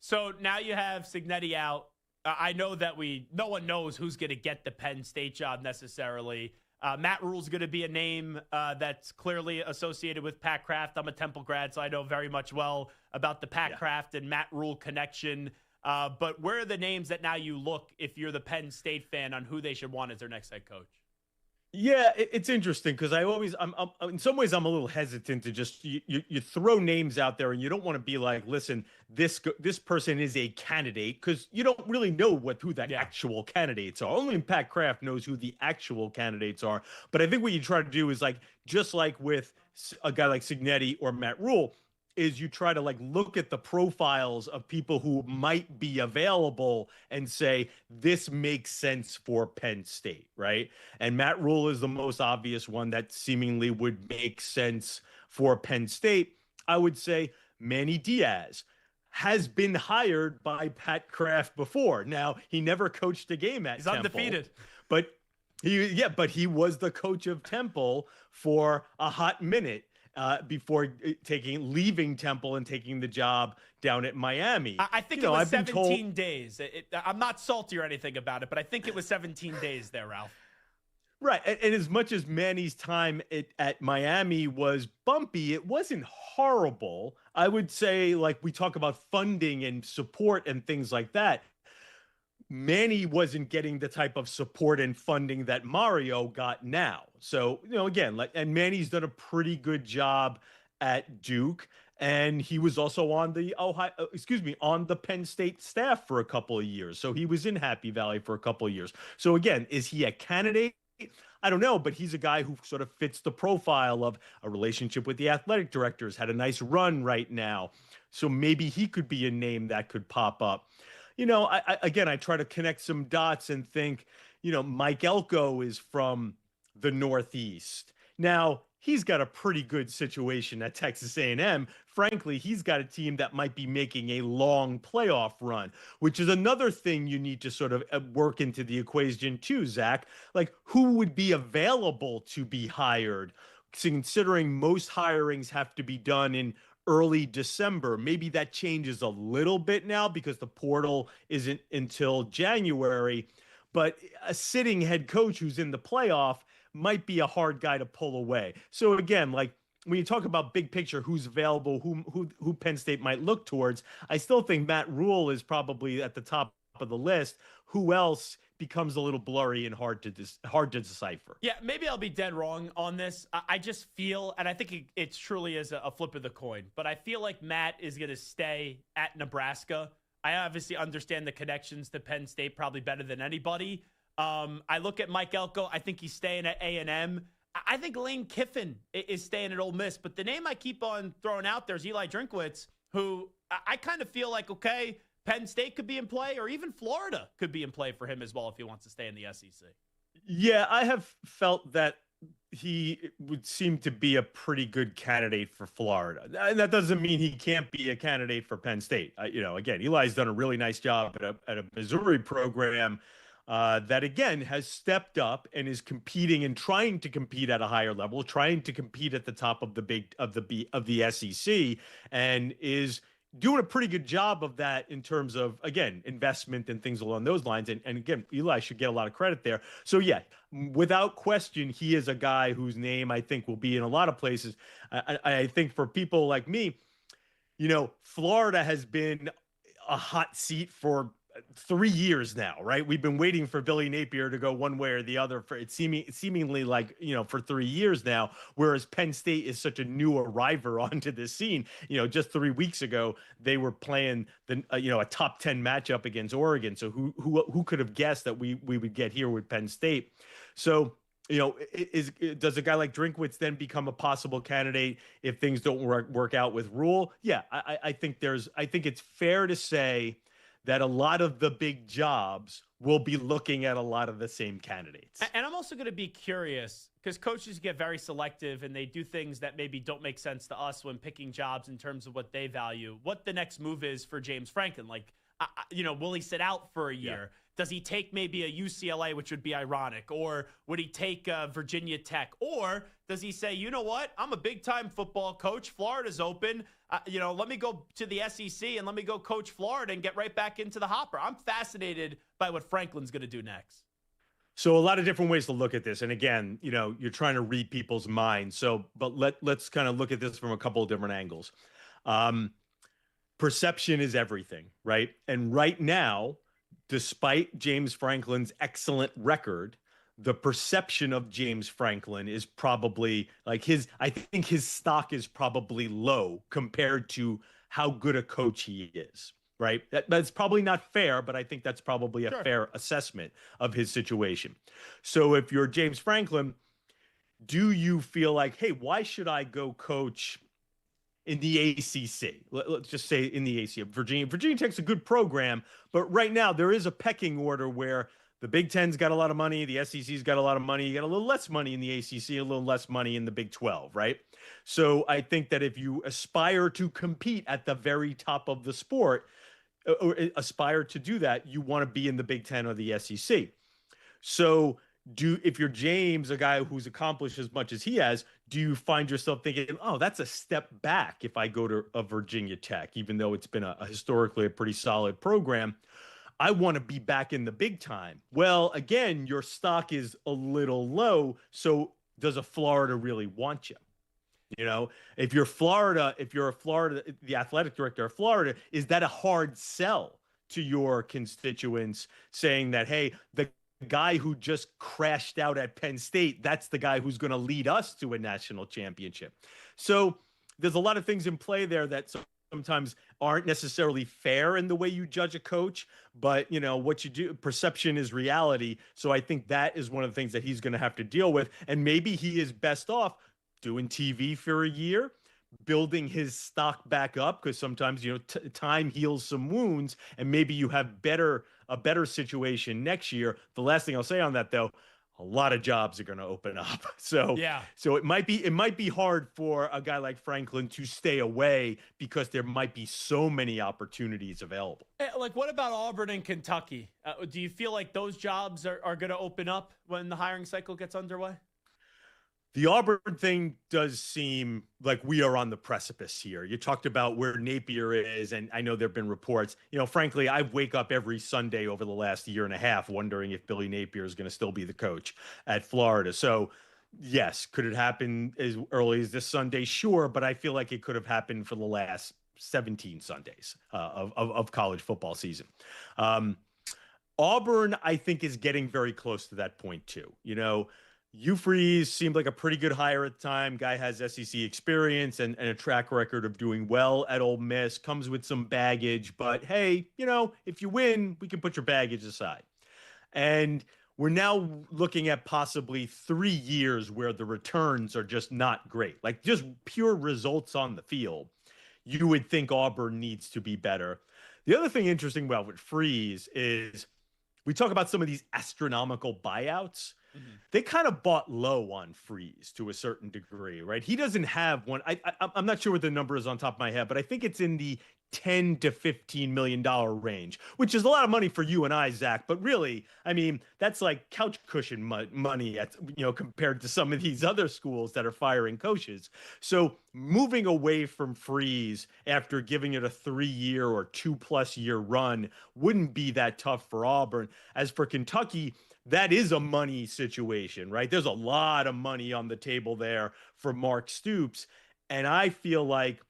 So now you have Cignetti out. I know that no one knows who's going to get the Penn State job necessarily. Matt Rule's going to be a name that's clearly associated with Pat Kraft. I'm a Temple grad, so I know very much well about the Pat Kraft and Matt Rule connection. But where are the names that now you look, if you're the Penn State fan, on who they should want as their next head coach?
Yeah, it's interesting because I'm in some ways I'm a little hesitant to just you throw names out there and you don't want to be like, listen, this person is a candidate, because you don't really know who the actual candidates are. Only Pat Kraft knows who the actual candidates are. But I think what you try to do is just like with a guy like Cignetti or Matt Rule, is you try to look at the profiles of people who might be available and say, this makes sense for Penn State, right? And Matt Rule is the most obvious one that seemingly would make sense for Penn State. I would say Manny Diaz has been hired by Pat Kraft before. Now, he never coached a game at Temple. He's
undefeated.
But he was the coach of Temple for a hot minute. Before leaving Temple and taking the job down at Miami.
I think it was 17 days. I'm not salty or anything about it, but I think it was 17 days there, Ralph.
Right. And as much as Manny's time at Miami was bumpy, it wasn't horrible. I would say, we talk about funding and support and things like that. Manny wasn't getting the type of support and funding that Mario got now. So, again, and Manny's done a pretty good job at Duke, and he was also on the Penn State staff for a couple of years. So he was in Happy Valley for a couple of years. So again, is he a candidate? I don't know, but he's a guy who sort of fits the profile of a relationship with the athletic directors, had a nice run right now. So maybe he could be a name that could pop up. I try to connect some dots and think, Mike Elko is from the Northeast. Now, he's got a pretty good situation at Texas A&M. Frankly, he's got a team that might be making a long playoff run, which is another thing you need to sort of work into the equation too, Zach. Who would be available to be hired, considering most hirings have to be done in early December. Maybe that changes a little bit now because the portal isn't until January, but a sitting head coach who's in the playoff might be a hard guy to pull away. So again, when you talk about big picture, who's available, who Penn State might look towards, I still think Matt Rule is probably at the top of the list. Who else becomes a little blurry and hard to decipher.
Yeah, maybe I'll be dead wrong on this. I just feel, and I think it truly is a flip of the coin, but I feel like Matt is going to stay at Nebraska. I obviously understand the connections to Penn State probably better than anybody. I look at Mike Elko. I think he's staying at A&M. I think Lane Kiffin is staying at Ole Miss, but the name I keep on throwing out there is Eli Drinkwitz, who I kind of feel like, okay, Penn State could be in play, or even Florida could be in play for him as well if he wants to stay in the SEC.
Yeah, I have felt that he would seem to be a pretty good candidate for Florida. And that doesn't mean he can't be a candidate for Penn State. Again, Eli's done a really nice job at a Missouri program that, again, has stepped up and is competing and trying to compete at a higher level, trying to compete at the top of the SEC, and is doing a pretty good job of that in terms of, again, investment and things along those lines. And again, Eli should get a lot of credit there. So yeah, without question, he is a guy whose name I think will be in a lot of places. I think for people like me, Florida has been a hot seat for 3 years now, right? We've been waiting for Billy Napier to go one way or the other for seemingly like, for 3 years now, whereas Penn State is such a new arriver onto this scene. Just 3 weeks ago, they were playing a top 10 matchup against Oregon. So who could have guessed that we would get here with Penn State? So, does a guy like Drinkwitz then become a possible candidate if things don't work out with Rule? Yeah, I think it's fair to say that a lot of the big jobs will be looking at a lot of the same candidates.
And I'm also going to be curious because coaches get very selective and they do things that maybe don't make sense to us when picking jobs in terms of what they value. What the next move is for James Franklin. Like, will he sit out for a year? Yeah. Does he take maybe a UCLA, which would be ironic? Or would he take Virginia Tech? Or does he say, you know what? I'm a big-time football coach. Florida's open. Let me go to the SEC and let me go coach Florida and get right back into the hopper. I'm fascinated by what Franklin's going to do next.
So a lot of different ways to look at this. And again, you're trying to read people's minds. But let's kind of look at this from a couple of different angles. Perception is everything, right? And right now, despite James Franklin's excellent record, the perception of James Franklin is probably I think his stock is probably low compared to how good a coach he is, right? That's probably not fair, but I think that's probably a fair assessment of his situation. So if you're James Franklin, do you feel like, hey, why should I go coach in the ACC? Let's just say in the ACC. Virginia Tech's a good program, but right now there is a pecking order where the Big Ten's got a lot of money, the SEC's got a lot of money, you got a little less money in the ACC, a little less money in the Big 12, right? So I think that if you aspire to compete at the very top of the sport, or aspire to do that, you want to be in the Big Ten or the SEC. So if you're James, a guy who's accomplished as much as he has, do you find yourself thinking, oh, that's a step back if I go to a Virginia Tech, even though it's been historically a pretty solid program? I want to be back in the big time. Well, again, your stock is a little low. So does a Florida really want you? If you're the athletic director of Florida, is that a hard sell to your constituents saying that, hey, the guy who just crashed out at Penn State, that's the guy who's going to lead us to a national championship? So there's a lot of things in play there that sometimes aren't necessarily fair in the way you judge a coach, but what you do, perception is reality. So I think that is one of the things that he's going to have to deal with. And maybe he is best off doing TV for a year, building his stock back up, because sometimes, time heals some wounds, and maybe you have a better situation next year. The last thing I'll say on that, though, a lot of jobs are going to open up. So it might be hard for a guy like Franklin to stay away because there might be so many opportunities available.
Like, what about Auburn and Kentucky? Do you feel like those jobs are going to open up when the hiring cycle gets underway?
The Auburn thing does seem like we are on the precipice here. You talked about where Napier is, and I know there have been reports. Frankly, I wake up every Sunday over the last year and a half wondering if Billy Napier is going to still be the coach at Florida. So, yes, could it happen as early as this Sunday? Sure, but I feel like it could have happened for the last 17 Sundays of college football season. Auburn, I think, is getting very close to that point, too. Hugh Freeze seemed like a pretty good hire at the time. Guy has SEC experience and a track record of doing well at Ole Miss, comes with some baggage. But, hey, if you win, we can put your baggage aside. And we're now looking at possibly 3 years where the returns are just not great. Like, just pure results on the field. You would think Auburn needs to be better. The other thing interesting about with Freeze is we talk about some of these astronomical buyouts. They kind of bought low on Freeze to a certain degree, right? He doesn't have one. I'm not sure what the number is on top of my head, but I think it's in the $10 to $15 million range, which is a lot of money for you and I, Zach. But really, I mean, that's like couch cushion money, compared to some of these other schools that are firing coaches. So moving away from Freeze after giving it a 3-year or 2+ year run wouldn't be that tough for Auburn. As for Kentucky, that is a money situation, right? There's a lot of money on the table there for Mark Stoops. And I feel like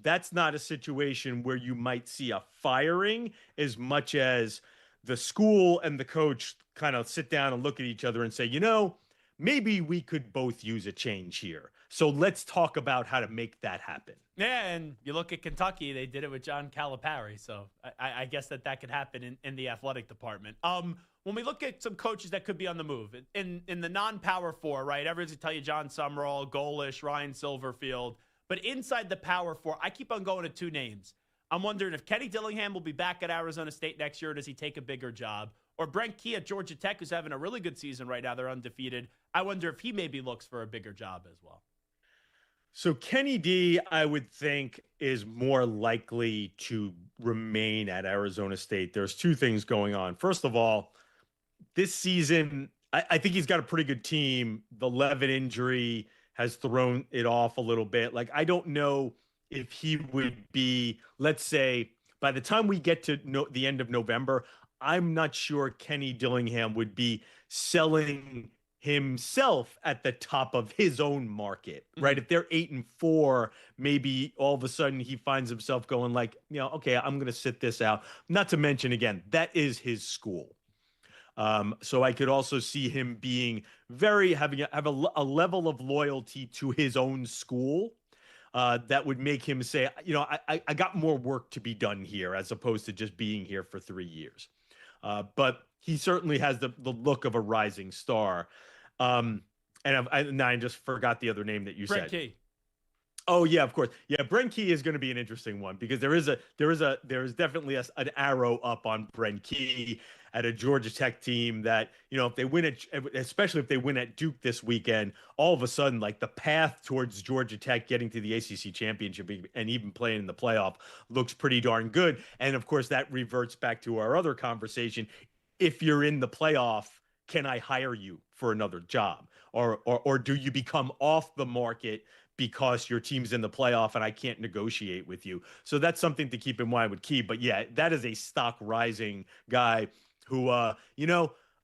that's not a situation where you might see a firing as much as the school and the coach kind of sit down and look at each other and say, maybe we could both use a change here. So let's talk about how to make that happen.
Yeah, and you look at Kentucky, they did it with John Calipari. So I guess that could happen in the athletic department. When we look at some coaches that could be on the move, in the non-Power 4, right, everyone's going to tell you John Summerall, Golish, Ryan Silverfield. But inside the Power 4, I keep on going to 2 names. I'm wondering if Kenny Dillingham will be back at Arizona State next year, or does he take a bigger job? Or Brent Key at Georgia Tech, who's having a really good season right now. They're undefeated. I wonder if he maybe looks for a bigger job as well.
So Kenny D, I would think, is more likely to remain at Arizona State. There's 2 things going on. First of all, this season, I think he's got a pretty good team. The Levin injury has thrown it off a little bit. Like, I don't know if he would be, let's say, by the time we get to the end of November, I'm not sure Kenny Dillingham would be selling himself at the top of his own market, right? If they're 8-4, maybe all of a sudden he finds himself going like, okay, I'm going to sit this out. Not to mention, again, that is his school. So I could also see him being have a level of loyalty to his own school that would make him say, I got more work to be done here as opposed to just being here for 3 years. But he certainly has the look of a rising star. And I just forgot the other name that you said.
Brent Key.
Oh yeah, of course. Yeah, Brent Key is going to be an interesting one because there is definitely an arrow up on Brent Key at a Georgia Tech team that, if they win it, especially if they win at Duke this weekend, all of a sudden, like the path towards Georgia Tech getting to the ACC championship and even playing in the playoff looks pretty darn good. And of course, that reverts back to our other conversation. If you're in the playoff, can I hire you for another job? Or do you become off the market because your team's in the playoff and I can't negotiate with you? So that's something to keep in mind with Key. But yeah, that is a stock rising guy who,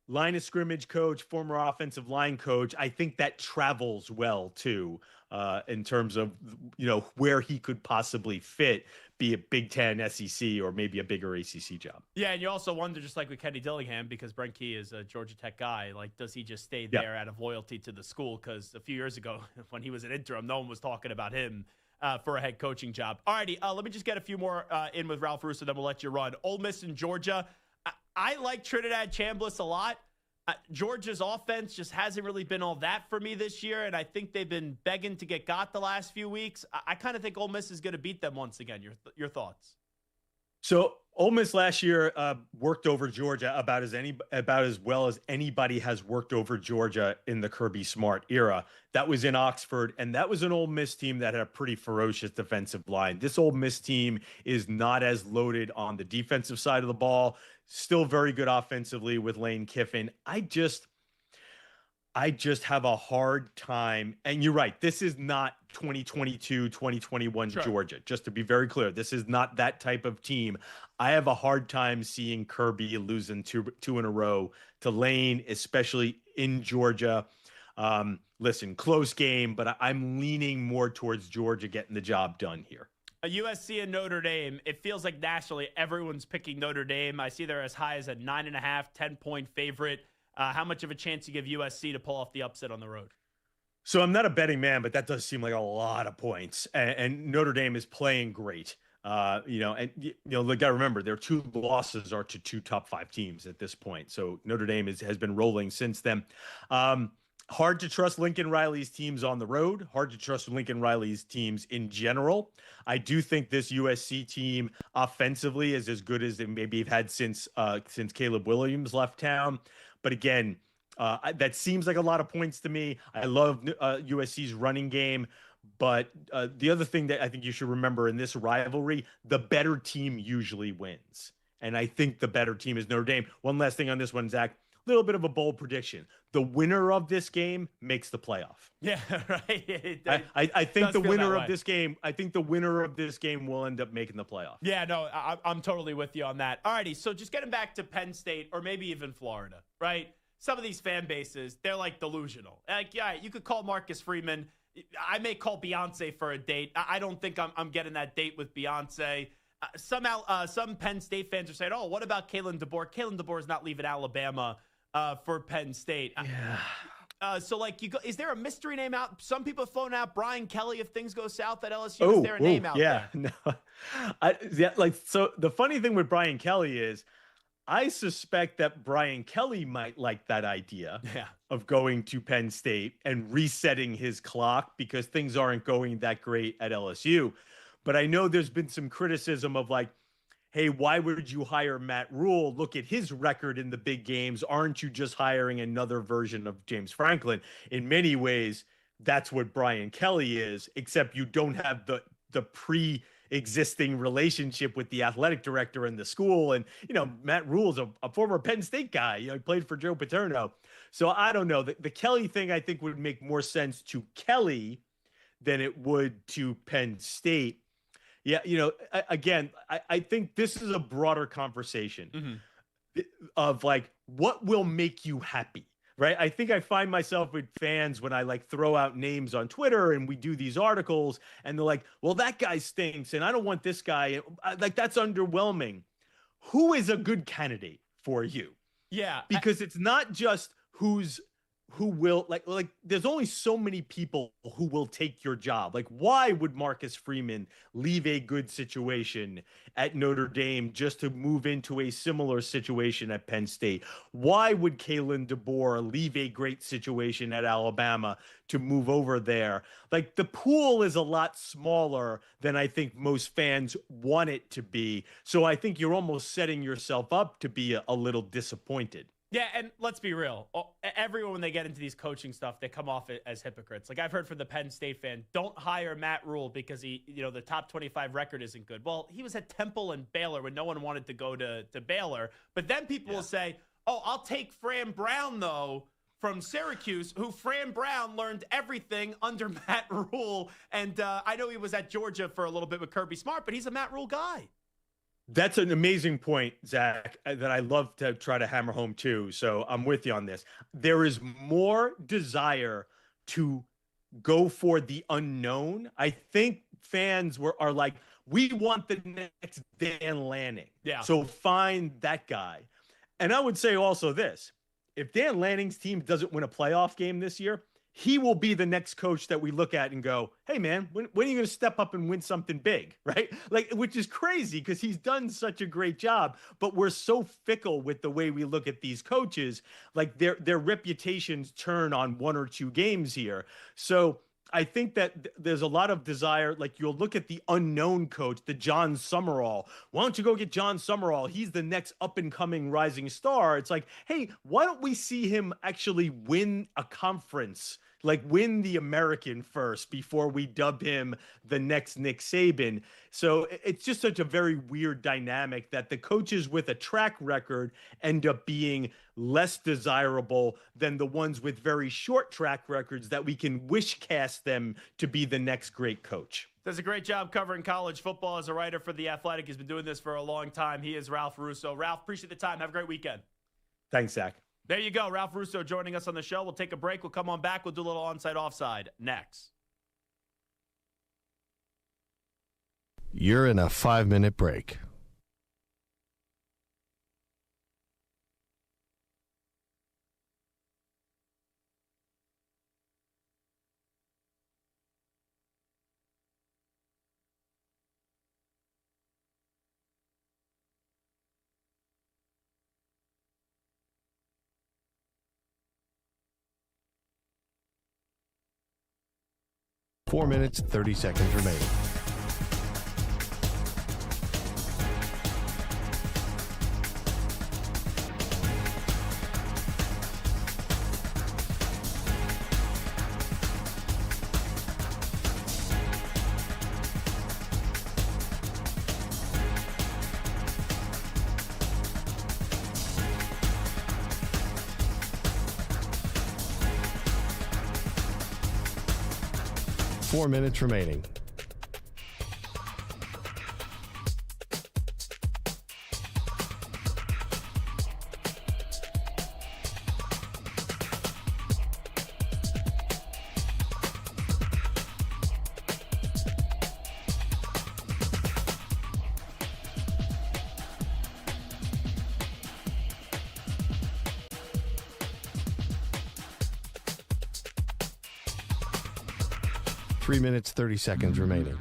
line of scrimmage coach, former offensive line coach. I think that travels well too, in terms of, where he could possibly fit, be a Big Ten, SEC, or maybe a bigger ACC job.
Yeah, and you also wonder, just like with Kenny Dillingham, because Brent Key is a Georgia Tech guy, like, does he just stay there out of loyalty to the school? Because a few years ago, when he was an interim, no one was talking about him for a head coaching job. All righty, let me just get a few more in with Ralph Russo, then we'll let you run. Ole Miss and Georgia. I like Trinidad Chambliss a lot. Georgia's offense just hasn't really been all that for me this year, and I think they've been begging to get got the last few weeks. I kind of think Ole Miss is going to beat them once again. Your thoughts?
So Ole Miss last year worked over Georgia about as well as anybody has worked over Georgia in the Kirby Smart era. That was in Oxford, and that was an Ole Miss team that had a pretty ferocious defensive line. This Ole Miss team is not as loaded on the defensive side of the ball. Still very good offensively with Lane Kiffin. I just have a hard time. And you're right. This is not 2022, 2021 sure. Georgia. Just to be very clear, this is not that type of team. I have a hard time seeing Kirby losing two in a row to Lane, especially in Georgia. Listen, close game, but I'm leaning more towards Georgia getting the job done here.
USC and Notre Dame, it feels like nationally everyone's picking Notre Dame. I see they're as high as a 9.5, 10-point favorite. How much of a chance you give USC to pull off the upset on the road?
So I'm not a betting man, but that does seem like a lot of points. And Notre Dame is playing great. They got to remember their 2 losses are to 2 top 5 teams at this point. So Notre Dame has been rolling since then. Hard to trust Lincoln Riley's teams on the road. Hard to trust Lincoln Riley's teams in general. I do think this USC team offensively is as good as they maybe have had since Caleb Williams left town. But again, that seems like a lot of points to me. I love USC's running game. But the other thing that I think you should remember in this rivalry, the better team usually wins. And I think the better team is Notre Dame. One last thing on this one, Zach. Little bit of a bold prediction. The winner of this game makes the playoff.
Yeah, right.
I think the winner of this game, I think the winner of this game will end up making the playoff.
Yeah, no, I'm totally with you on that. Alrighty, so just getting back to Penn State or maybe even Florida, right? Some of these fan bases, they're like delusional. Like, yeah, you could call Marcus Freeman. I may call Beyonce for a date. I don't think I'm getting that date with Beyonce. Some Penn State fans are saying, oh, what about Kalen DeBoer? Kalen DeBoer is not leaving Alabama for Penn State. Yeah. So, like, is there a mystery name out? Some people have flown out Brian Kelly if things go south at LSU. Is there a name out there?
No. So the funny thing with Brian Kelly is I suspect that Brian Kelly might like that idea of going to Penn State and resetting his clock because things aren't going that great at LSU. But I know there's been some criticism of like, hey, why would you hire Matt Rule? Look at his record in the big games. Aren't you just hiring another version of James Franklin? In many ways, that's what Brian Kelly is, except you don't have the pre-existing relationship with the athletic director in the school. And, Matt Rule's a former Penn State guy. He played for Joe Paterno. So I don't know. The Kelly thing, I think, would make more sense to Kelly than it would to Penn State. Yeah, again, I think this is a broader conversation of like, what will make you happy, right? I think I find myself with fans when I like throw out names on Twitter and we do these articles and they're like, well, that guy stinks and I don't want this guy. Like, that's underwhelming. Who is a good candidate for you?
Yeah.
Because it's not just who will like there's only so many people who will take your job. Like, why would Marcus Freeman leave a good situation at Notre Dame just to move into a similar situation at Penn State? Why would Kalen DeBoer leave a great situation at Alabama to move over there? Like, the pool is a lot smaller than I think most fans want it to be. So I think you're almost setting yourself up to be a little disappointed.
Yeah, and let's be real. Everyone, when they get into these coaching stuff, they come off as hypocrites. Like, I've heard from the Penn State fan, don't hire Matt Rule because the top 25 record isn't good. Well, he was at Temple and Baylor when no one wanted to go to Baylor. But then people will say, oh, I'll take Fran Brown, though, from Syracuse, who Fran Brown learned everything under Matt Rule. And I know he was at Georgia for a little bit with Kirby Smart, but he's a Matt Rule guy.
That's an amazing point, Zach, that I love to try to hammer home too. So I'm with you on this. There is more desire to go for the unknown. I think fans are like, we want the next Dan Lanning.
Yeah.
So find that guy. And I would say also this, if Dan Lanning's team doesn't win a playoff game this year, he will be the next coach that we look at and go, hey, man, when are you going to step up and win something big, right? Like, which is crazy because he's done such a great job. But we're so fickle with the way we look at these coaches. Like, their reputations turn on one or two games here. So I think that there's a lot of desire. Like, you'll look at the unknown coach, the John Summerall. Why don't you go get John Summerall? He's the next up-and-coming rising star. It's like, hey, why don't we see him actually win a conference? Like, win the American first before we dub him the next Nick Saban. So it's just such a very weird dynamic that the coaches with a track record end up being less desirable than the ones with very short track records that we can wish cast them to be the next great coach.
Does a great job covering college football as a writer for The Athletic. He's been doing this for a long time. He is Ralph Russo. Ralph, appreciate the time. Have a great weekend.
Thanks, Zach.
There you go. Ralph Russo joining us on the show. We'll take a break. We'll come on back. We'll do a little onside offside next.
You're in a 5-minute break. 4 minutes, 30 seconds remaining. Four minutes remaining. Three minutes, 30 seconds remaining.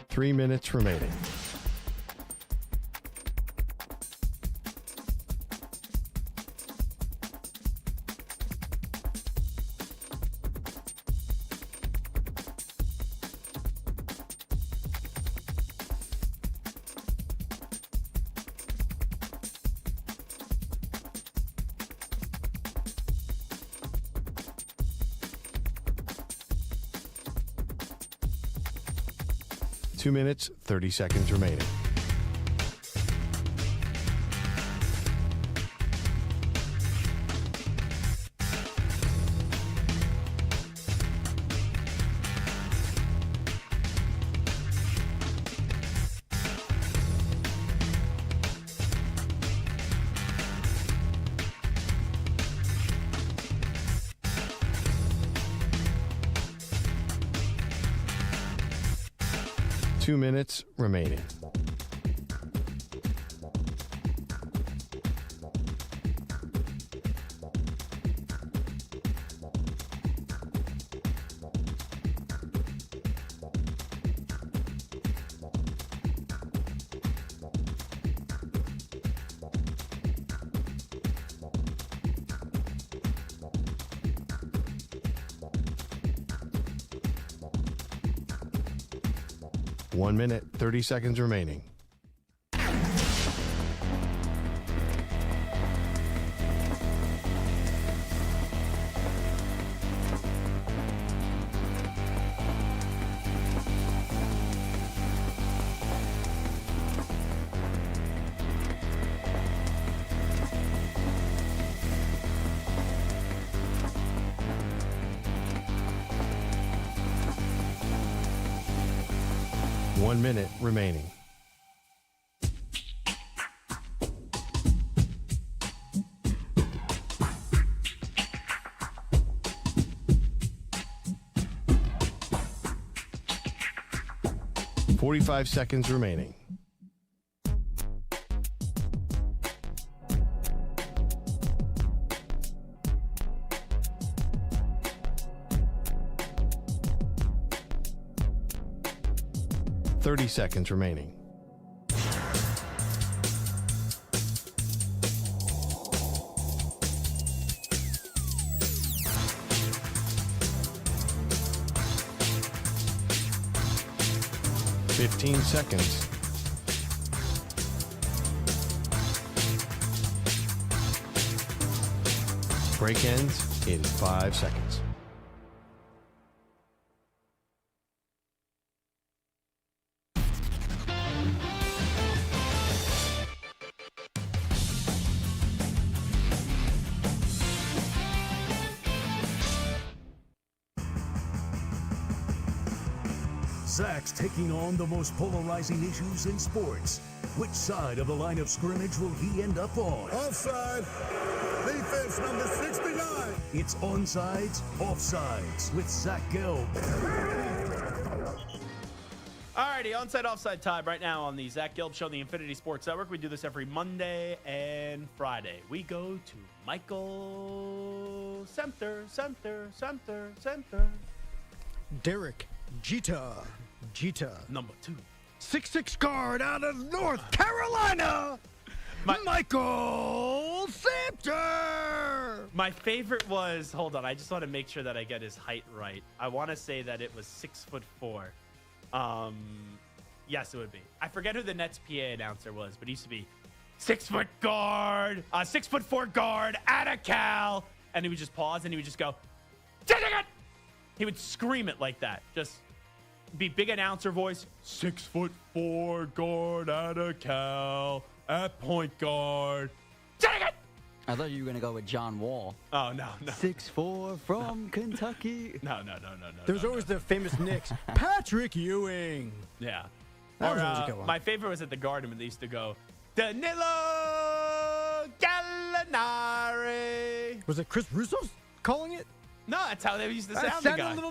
Three minutes remaining. Two minutes, 30 seconds remaining. Two minutes remaining. One minute, 30 seconds remaining. One minute remaining. .45 seconds remaining. .30 seconds remaining. .15 seconds. Break ends in 5 seconds.
Zach's taking on the most polarizing issues in sports. Which side of the line of scrimmage will he end up on?
Offside. Defense number 69.
It's Onsides, Offsides with Zach Gelb.
All right, righty, onside offside time right now on the Zach Gelb Show, the Infinity Sports Network. We do this every Monday and Friday. We go to Michael Center.
Derek Jeter.
Number 2.
6'6" guard out of North Carolina. Michael Center.
My favorite was, hold on, I just want to make sure that I get his height right. I want to say that it was 6'4". Yes, it would be. I forget who the Nets PA announcer was, but he used to be 6'4" guard out of Cal, and he would just pause and he would just go, he would scream it like that. Just be big announcer voice, 6'4" guard out of Cal at point guard.
I thought you were going to go with John Wall.
Oh, no.
6'4" from Kentucky.
No.
There's always the famous Knicks. Patrick Ewing.
Yeah.
That was always a good one.
My favorite was at the Garden when they used to go, Danilo Gallinari.
Was it Chris Russo calling it?
No, that's how they used to
That
sound the guy.
sounded a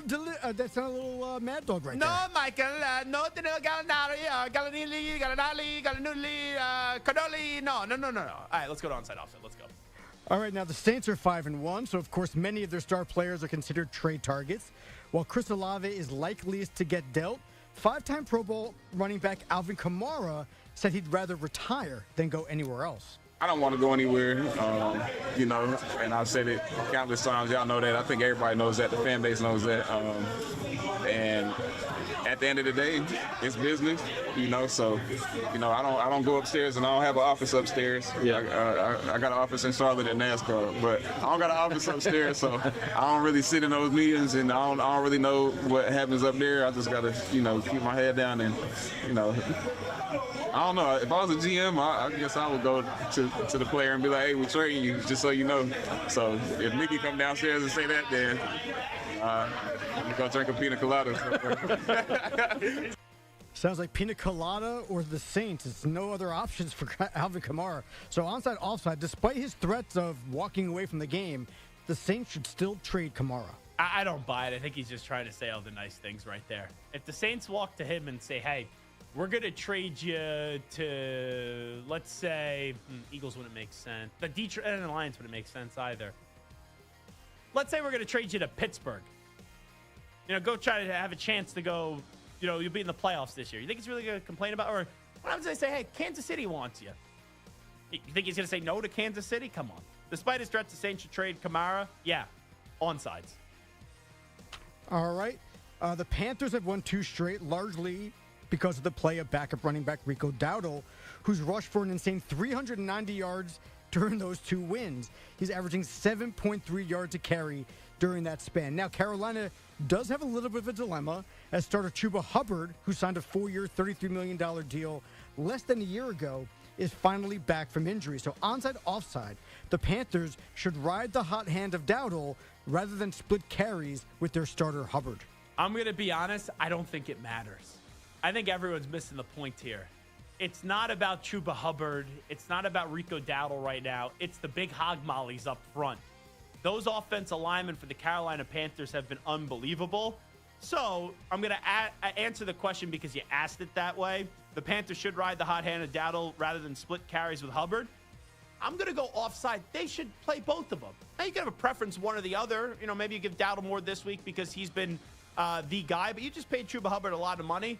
little Mad Dog right
No,
there.
Michael, no, Danilo Gallinari, Gallinari, Cardoli. No. All right, let's go to onside offside. Let's go.
All right, now the Saints are 5-1, so of course many of their star players are considered trade targets. While Chris Olave is likeliest to get dealt, 5-time Pro Bowl running back Alvin Kamara said he'd rather retire than go anywhere else.
I don't want to go anywhere, and I've said it countless times. Y'all know that. I think everybody knows that. The fan base knows that. And at the end of the day, it's business, so, I don't go upstairs and I don't have an office upstairs. Yeah. I got an office in Charlotte at NASCAR, but I don't got an office upstairs, so I don't really sit in those meetings and I don't really know what happens up there. I just got to, keep my head down and, I don't know. If I was a GM, I guess I would go to the player and be like, hey, we're trading you, just so you know. So if Mickey come downstairs and say that, then I'm going to drink a pina colada.
Sounds like pina colada or the Saints. It's no other options for Alvin Kamara. So onside, offside, despite his threats of walking away from the game, the Saints should still trade Kamara.
I don't buy it. I think he's just trying to say all the nice things right there. If the Saints walk to him and say, hey, we're going to trade you to, let's say, Eagles wouldn't make sense. The Detroit and the Lions wouldn't make sense either. Let's say we're going to trade you to Pittsburgh. Go try to have a chance to go, you'll be in the playoffs this year. You think he's really going to complain about, or what happens if they say, hey, Kansas City wants you? You think he's going to say no to Kansas City? Come on. Despite his threats, the Saints should trade Kamara. Yeah, onsides.
All right. The Panthers have won 2 straight, largely because of the play of backup running back Rico Dowdle, who's rushed for an insane 390 yards during those 2 wins. He's averaging 7.3 yards a carry during that span. Now, Carolina does have a little bit of a dilemma, as starter Chuba Hubbard, who signed a 4-year, $33 million deal less than a year ago, is finally back from injury. So onside, offside, the Panthers should ride the hot hand of Dowdle rather than split carries with their starter Hubbard.
I'm going to be honest, I don't think it matters. I think everyone's missing the point here. It's not about Chuba Hubbard. It's not about Rico Dowdle right now. It's the big hog mollies up front. Those offensive linemen for the Carolina Panthers have been unbelievable. So I'm going to answer the question because you asked it that way. The Panthers should ride the hot hand of Dowdle rather than split carries with Hubbard. I'm going to go offside. They should play both of them. Now, you can have a preference one or the other. Maybe you give Dowdle more this week because he's been the guy, but you just paid Chuba Hubbard a lot of money.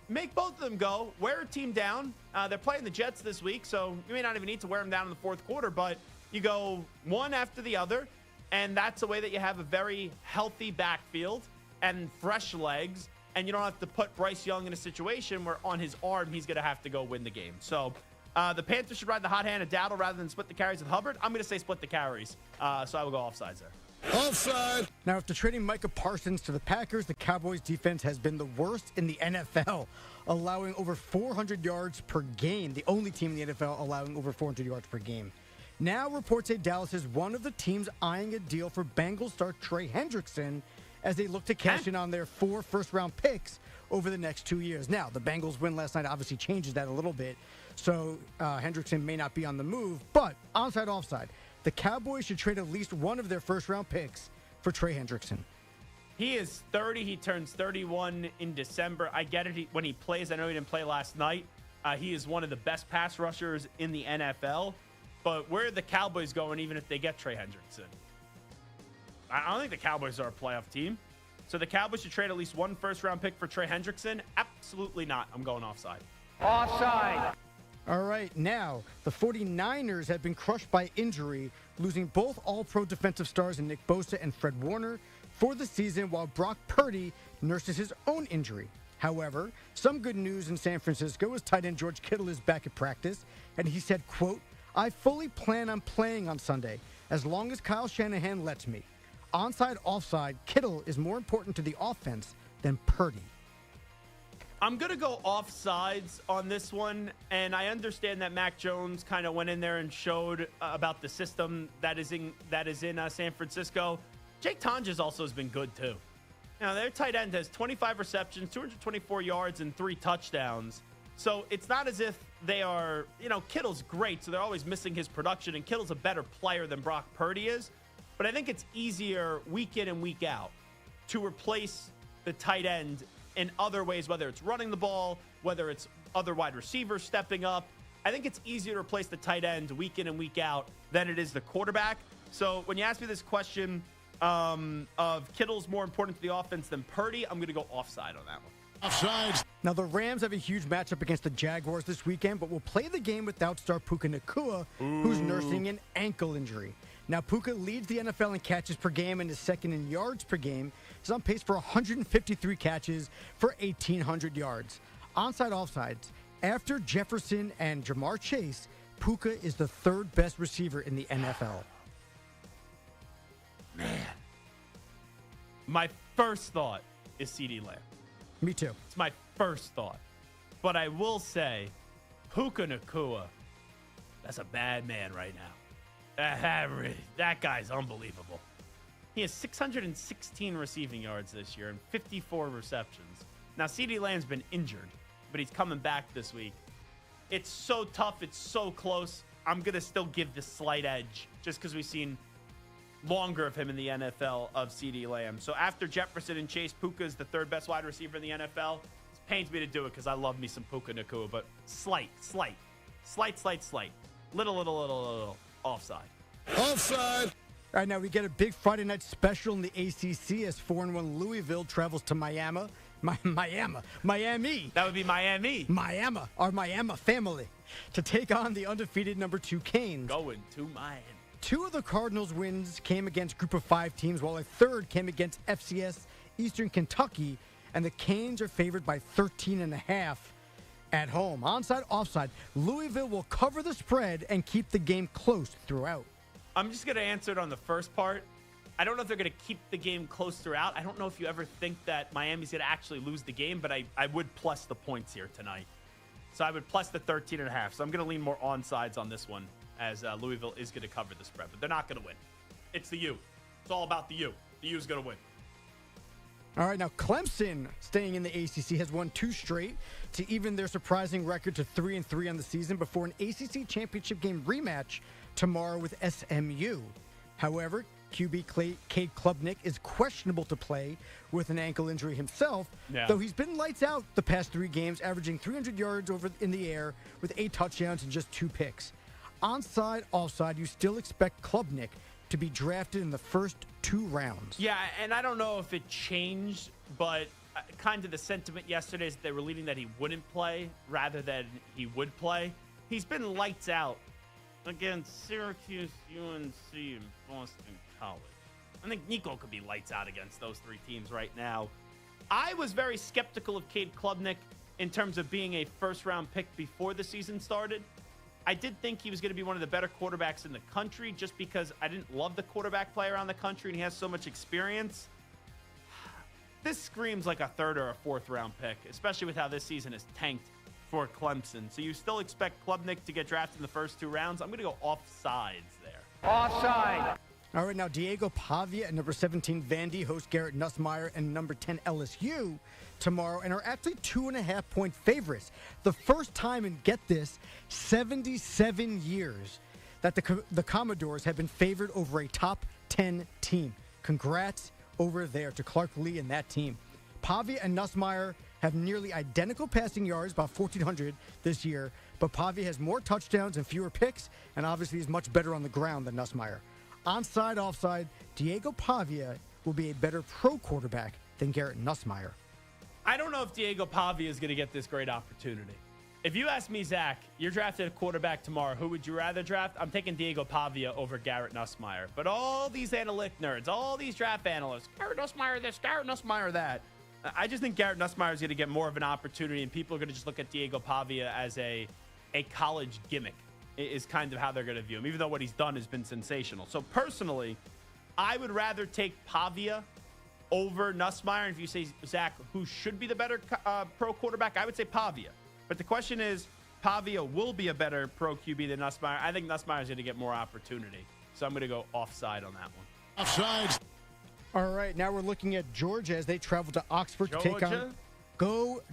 Make both of them go. Wear a team down. They're playing the Jets this week, so you may not even need to wear them down in the fourth quarter, but you go one after the other, and that's the way that you have a very healthy backfield and fresh legs, and you don't have to put Bryce Young in a situation where on his arm he's going to have to go win the game. So the Panthers should ride the hot hand of Dowdle rather than split the carries with Hubbard. I'm going to say split the carries, so I will go offsides there.
Offside.
Now, after trading Micah Parsons to the Packers, the Cowboys' defense has been the worst in the NFL, allowing over 400 yards per game. The only team in the NFL allowing over 400 yards per game. Now, reports say Dallas is one of the teams eyeing a deal for Bengals star Trey Hendrickson as they look to cash in on their 4 first-round picks over the next 2 years. Now, the Bengals win last night obviously changes that a little bit, so Hendrickson may not be on the move, but onside, offside. The Cowboys should trade at least one of their first-round picks for Trey Hendrickson.
He is 30. He turns 31 in December. I get it when he plays. I know he didn't play last night. He is one of the best pass rushers in the NFL. But where are the Cowboys going even if they get Trey Hendrickson? I don't think the Cowboys are a playoff team. So the Cowboys should trade at least one first-round pick for Trey Hendrickson? Absolutely not. I'm going offside.
Offside. All right, now the 49ers have been crushed by injury, losing both all-pro defensive stars in Nick Bosa and Fred Warner for the season, while Brock Purdy nurses his own injury. However, some good news in San Francisco is tight end George Kittle is back at practice, and he said, quote, "I fully plan on playing on Sunday, as long as Kyle Shanahan lets me. Onside, offside, Kittle is more important to the offense than Purdy."
I'm going to go offsides on this one, and I understand that Mac Jones kind of went in there and showed about the system that is in San Francisco. Jake Tonjes also has been good, too. Now, their tight end has 25 receptions, 224 yards, and 3 touchdowns. So it's not as if they are, Kittle's great, so they're always missing his production, and Kittle's a better player than Brock Purdy is. But I think it's easier week in and week out to replace the tight end in other ways, whether it's running the ball, whether it's other wide receivers stepping up. I think it's easier to replace the tight end week in and week out than it is the quarterback. So when you ask me this question of Kittle's more important to the offense than Purdy, I'm going to go offside on that one.
Offsides. Now, the Rams have a huge matchup against the Jaguars this weekend, but will play the game without star Puka Nacua, who's nursing an ankle injury. Now, Puka leads the NFL in catches per game and is second in yards per game. He's on pace for 153 catches for 1,800 yards. Onside, offsides. After Jefferson and Jamar Chase, Puka is the third best receiver in the NFL.
Man. My first thought is CeeDee Lamb.
Me too.
It's my first thought. But I will say, Puka Nacua, that's a bad man right now. That guy's unbelievable. He has 616 receiving yards this year and 54 receptions. Now, CeeDee Lamb's been injured, but he's coming back this week. It's so tough. It's so close. I'm going to still give the slight edge just because we've seen longer of him in the NFL of CeeDee Lamb. So after Jefferson and Chase, Puka is the third best wide receiver in the NFL. It pains me to do it because I love me some Puka Nacua, but slight. Little offside.
Offside.
All right, now we get a big Friday night special in the ACC as 4-1 Louisville travels to Miami.
That would be Miami.
Our Miami family, to take on the undefeated number 2 Canes.
Going to Miami.
2 of the Cardinals' wins came against Group of 5 teams, while a third came against FCS Eastern Kentucky, and the Canes are favored by 13.5 at home. Onside, offside. Louisville will cover the spread and keep the game close throughout.
I'm just going to answer it on the first part. I don't know if they're going to keep the game close throughout. I don't know if you ever think that Miami's going to actually lose the game, but I would plus the points here tonight. So I would plus the 13.5. So I'm going to lean more onsides on this one, as Louisville is going to cover the spread, but they're not going to win. It's the U. It's all about the U. The U's going to win.
All right, now Clemson, staying in the ACC, has won 2 straight to even their surprising record to 3-3 on the season before an ACC championship game rematch tomorrow with SMU. However, QB Cade Klubnik is questionable to play with an ankle injury himself, though he's been lights out the past 3 games, averaging 300 yards over in the air with 8 touchdowns and just 2 picks. Onside, offside, you still expect Klubnik to be drafted in the first 2 rounds.
Yeah, and I don't know if it changed, but kind of the sentiment yesterday is that they were leading that he wouldn't play rather than he would play. He's been lights out against Syracuse, UNC, and Boston College. I think Nico could be lights out against those 3 teams right now. I was very skeptical of Cade Klubnik in terms of being a first-round pick before the season started. I did think he was going to be one of the better quarterbacks in the country just because I didn't love the quarterback play around the country and he has so much experience. This screams like a 3rd or a 4th round pick, especially with how this season is tanked for Clemson. So you still expect Klubnik to get drafted in the first 2 rounds. I'm going to go offsides there.
Offside. All right, now Diego Pavia and number 17 Vandy host Garrett Nussmeier and number 10 LSU tomorrow and are actually 2.5-point favorites. The first time in, get this, 77 years that the Commodores have been favored over a top 10 team. Congrats, over there to Clark Lee and that team. Pavia and Nussmeier have nearly identical passing yards, about 1,400 this year, but Pavia has more touchdowns and fewer picks, and obviously is much better on the ground than Nussmeier. Onside, offside, Diego Pavia will be a better pro quarterback than Garrett Nussmeier.
I don't know if Diego Pavia is going to get this great opportunity. If you ask me, Zach, you're drafted a quarterback tomorrow, who would you rather draft? I'm taking Diego Pavia over Garrett Nussmeier. But all these analytic nerds, all these draft analysts, Garrett Nussmeier this, Garrett Nussmeier that. I just think Garrett Nussmeier is going to get more of an opportunity, and people are going to just look at Diego Pavia as a college gimmick is kind of how they're going to view him, even though what he's done has been sensational. So personally, I would rather take Pavia over Nussmeier. And if you say, Zach, who should be the better pro quarterback, I would say Pavia. But the question is, Pavia will be a better pro QB than Nussmeier. I think Nussmeier is going to get more opportunity. So I'm going to go offside on that one.
Offside.
All right, now we're looking at Georgia as they travel to Oxford to take on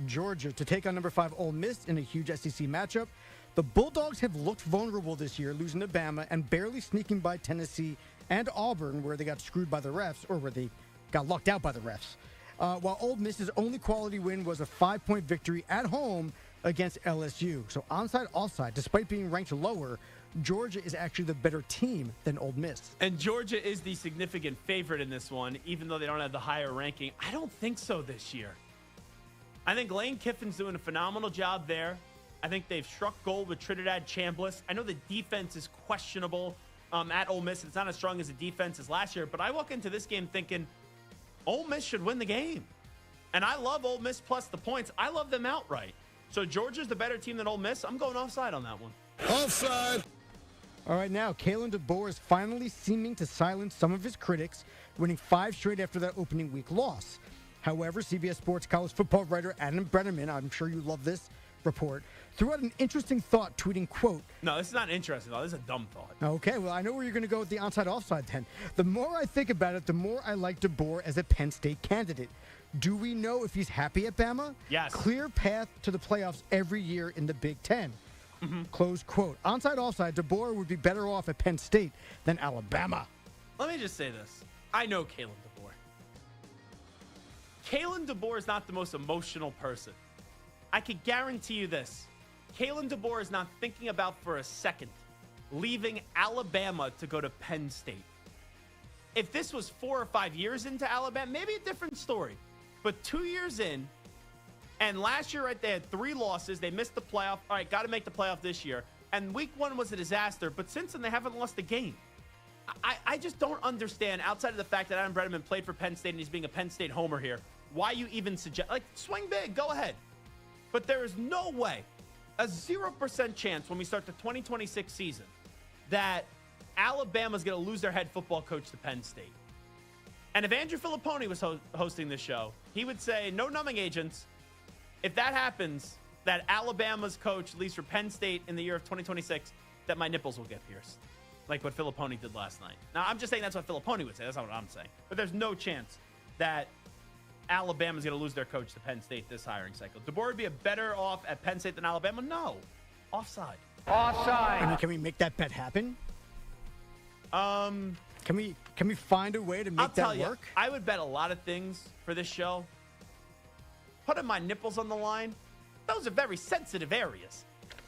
Georgia to take on number 5 Ole Miss in a huge SEC matchup. The Bulldogs have looked vulnerable this year, losing to Bama and barely sneaking by Tennessee and Auburn, where they got screwed by the refs, or where they got locked out by the refs. While Ole Miss's only quality win was a 5-point victory at home against LSU. So onside, offside, despite being ranked lower, Georgia is actually the better team than Ole Miss.
And Georgia is the significant favorite in this one, even though they don't have the higher ranking. I don't think so this year. I think Lane Kiffin's doing a phenomenal job there. I think they've struck gold with Trinidad Chambliss. I know the defense is questionable at Ole Miss. It's not as strong as the defense as last year, but I walk into this game thinking Ole Miss should win the game. And I love Ole Miss plus the points. I love them outright. So Georgia's the better team than Ole Miss. I'm going offside on that one.
Offside.
All right, now, Kalen DeBoer is finally seeming to silence some of his critics, winning 5 straight after that opening week loss. However, CBS Sports college football writer Adam Brenneman, I'm sure you love this report, threw out an interesting thought, tweeting, quote...
No, this is not interesting, though. This is a dumb thought.
Okay, well, I know where you're going to go with the onside-offside then. The more I think about it, the more I like DeBoer as a Penn State candidate. Do we know if he's happy at Bama?
Yes.
Clear path to the playoffs every year in the Big Ten. Close quote. Onside, offside, DeBoer would be better off at Penn State than Alabama.
Let me just say this. I know Kalen DeBoer. Kalen DeBoer is not the most emotional person. I can guarantee you this. Kalen DeBoer is not thinking about for a second leaving Alabama to go to Penn State. If this was 4 or 5 years into Alabama, maybe a different story. But 2 years in, and last year, right, they had 3 losses. They missed the playoff. All right, got to make the playoff this year. And week 1 was a disaster, but since then, they haven't lost a game. I just don't understand, outside of the fact that Adam Brenneman played for Penn State and he's being a Penn State homer here, why you even suggest, like, swing big, go ahead. But there is no way, a 0% chance when we start the 2026 season, that Alabama's going to lose their head football coach to Penn State. And if Andrew Filipponi was hosting this show, he would say, no numbing agents. If that happens, that Alabama's coach leaves for Penn State in the year of 2026, that my nipples will get pierced, like what Filipponi did last night. Now, I'm just saying that's what Filipponi would say. That's not what I'm saying. But there's no chance that Alabama's going to lose their coach to Penn State this hiring cycle. DeBoer would be better off at Penn State than Alabama? No. Offside.
Offside. I mean, can we make that bet happen? Can we find a way to make that work?
I would bet a lot of things for this show. Putting my nipples on the line, those are very sensitive areas.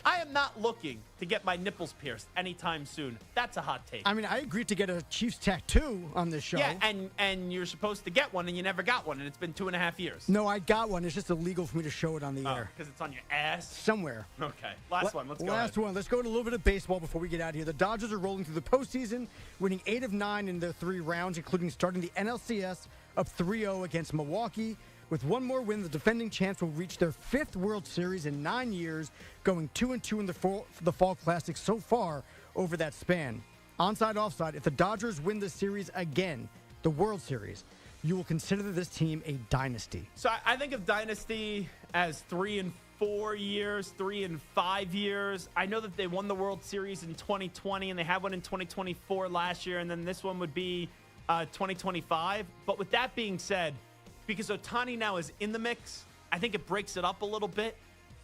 I am not looking to get my nipples pierced anytime soon. That's a hot take.
I mean, I agreed to get a Chiefs tattoo on this show.
Yeah, and you're supposed to get one, and you never got one, and it's been 2.5 years.
No, I got one. It's just illegal for me to show it on the air.
Because it's on your ass?
Somewhere.
Okay. Last one. Let's go.
Last one. Let's go to a little bit of baseball before we get out of here. The Dodgers are rolling through the postseason, winning 8 of 9 in their 3 rounds, including starting the NLCS up 3-0 against Milwaukee. With one more win, the defending champs will reach their 5th World Series in 9 years, going 2-2 in the Fall Classic so far over that span. Onside, offside, if the Dodgers win the series again, the World Series, you will consider this team a dynasty.
So I think of dynasty as 3 and 4 years, 3 and 5 years. I know that they won the World Series in 2020, and they had one in 2024 last year, and then this one would be 2025. But with that being said, because Ohtani now is in the mix, I think it breaks it up a little bit.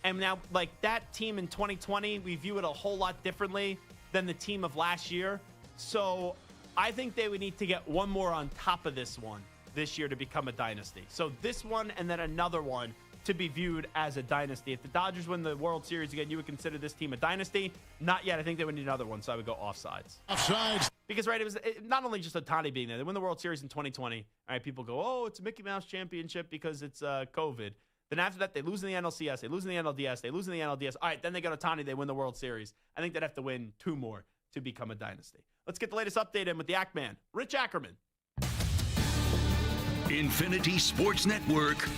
And now, like, that team in 2020, we view it a whole lot differently than the team of last year. So I think they would need to get one more on top of this one this year to become a dynasty. So this one and then another one to be viewed as a dynasty. If the Dodgers win the World Series again, you would consider this team a dynasty? Not yet. I think they would need another one, so I would go offsides.
Offsides.
Because, right, it was not only just Ohtani being there. They win the World Series in 2020. All right, people go, oh, it's a Mickey Mouse championship because it's COVID. Then after that, they lose in the NLCS, they lose in the NLDS, they lose in the NLDS. All right, then they got Ohtani, they win the World Series. I think they'd have to win 2 more to become a dynasty. Let's get the latest update in with the Ackman, Rich Ackerman.
Infinity Sports Network.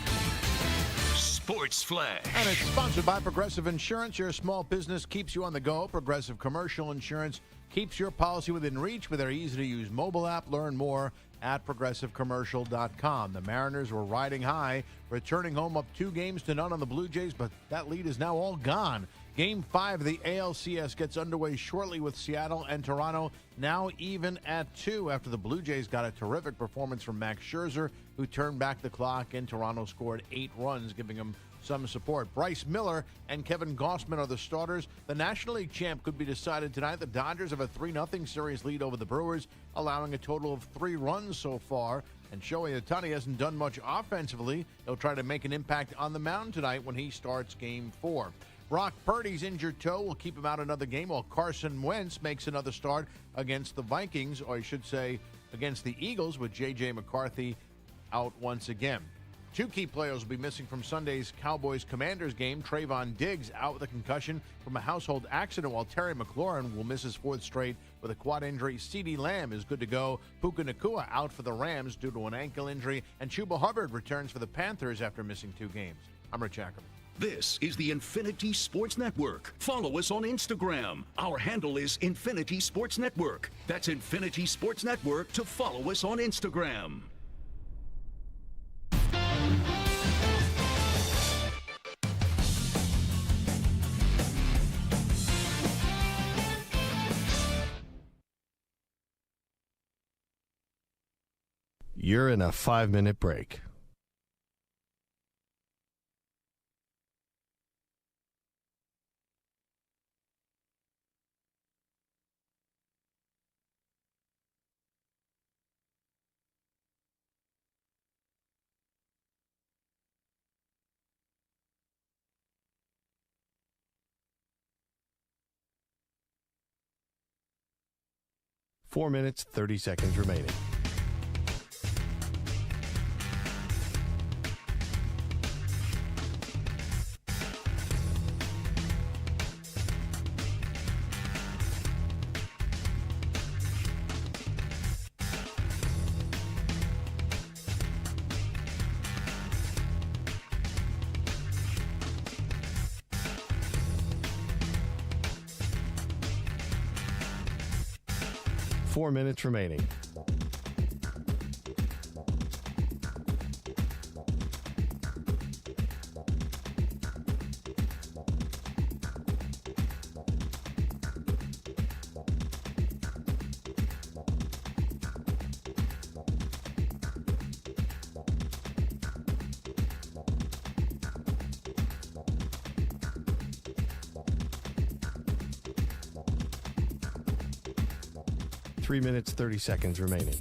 Sports Flash.
And it's sponsored by Progressive Insurance. Your small business keeps you on the go. Progressive Commercial Insurance keeps your policy within reach with their easy-to-use mobile app. Learn more at progressivecommercial.com. The Mariners were riding high, returning home up 2-0 on the Blue Jays, but that lead is now all gone. Game 5 of the ALCS gets underway shortly with Seattle and Toronto now even at 2 after the Blue Jays got a terrific performance from Max Scherzer, who turned back the clock, and Toronto scored 8 runs, giving him some support. Bryce Miller and Kevin Gausman are the starters. The National League champ could be decided tonight. The Dodgers have a 3-0 series lead over the Brewers, allowing a total of 3 runs so far. And Shohei Ohtani hasn't done much offensively. He'll try to make an impact on the mound tonight when he starts Game 4. Brock Purdy's injured toe will keep him out another game, while Carson Wentz makes another start against the Vikings, or I should say against the Eagles, with J.J. McCarthy out once again. 2 key players will be missing from Sunday's Cowboys-Commanders game. Trayvon Diggs out with a concussion from a household accident, while Terry McLaurin will miss his 4th straight with a quad injury. CeeDee Lamb is good to go. Puka Nacua out for the Rams due to an ankle injury. And Chuba Hubbard returns for the Panthers after missing 2 games. I'm Rich Ackerman.
This is the Infinity Sports Network. Follow us on Instagram. Our handle is Infinity Sports Network. That's Infinity Sports Network to follow us on Instagram.
You're in a 5-minute break. Four minutes, 30 seconds remaining. Four minutes remaining. Three minutes, 30 seconds remaining.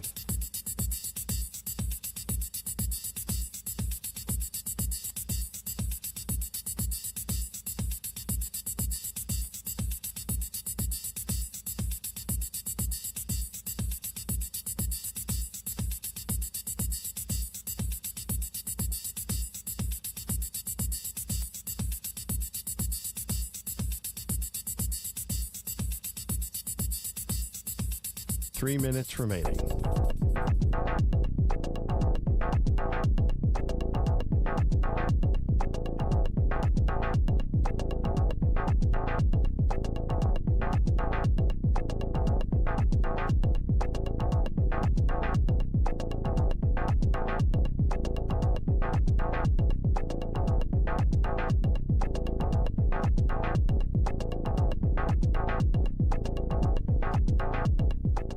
Three minutes remaining.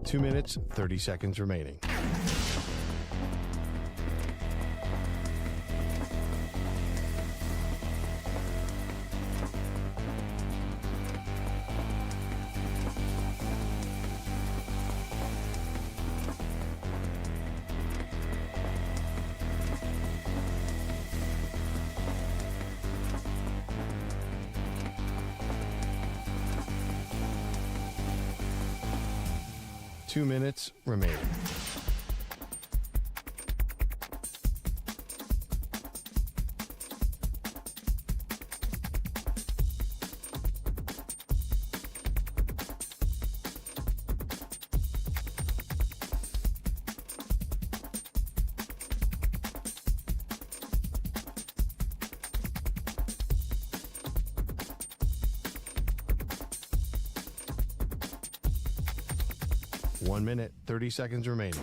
Two minutes, 30 seconds remaining. 2 minutes remaining. One minute, 30 seconds remaining.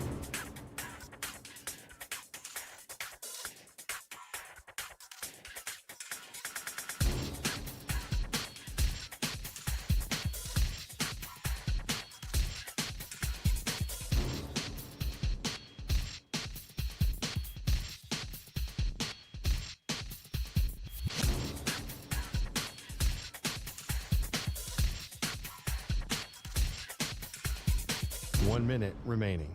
One minute remaining.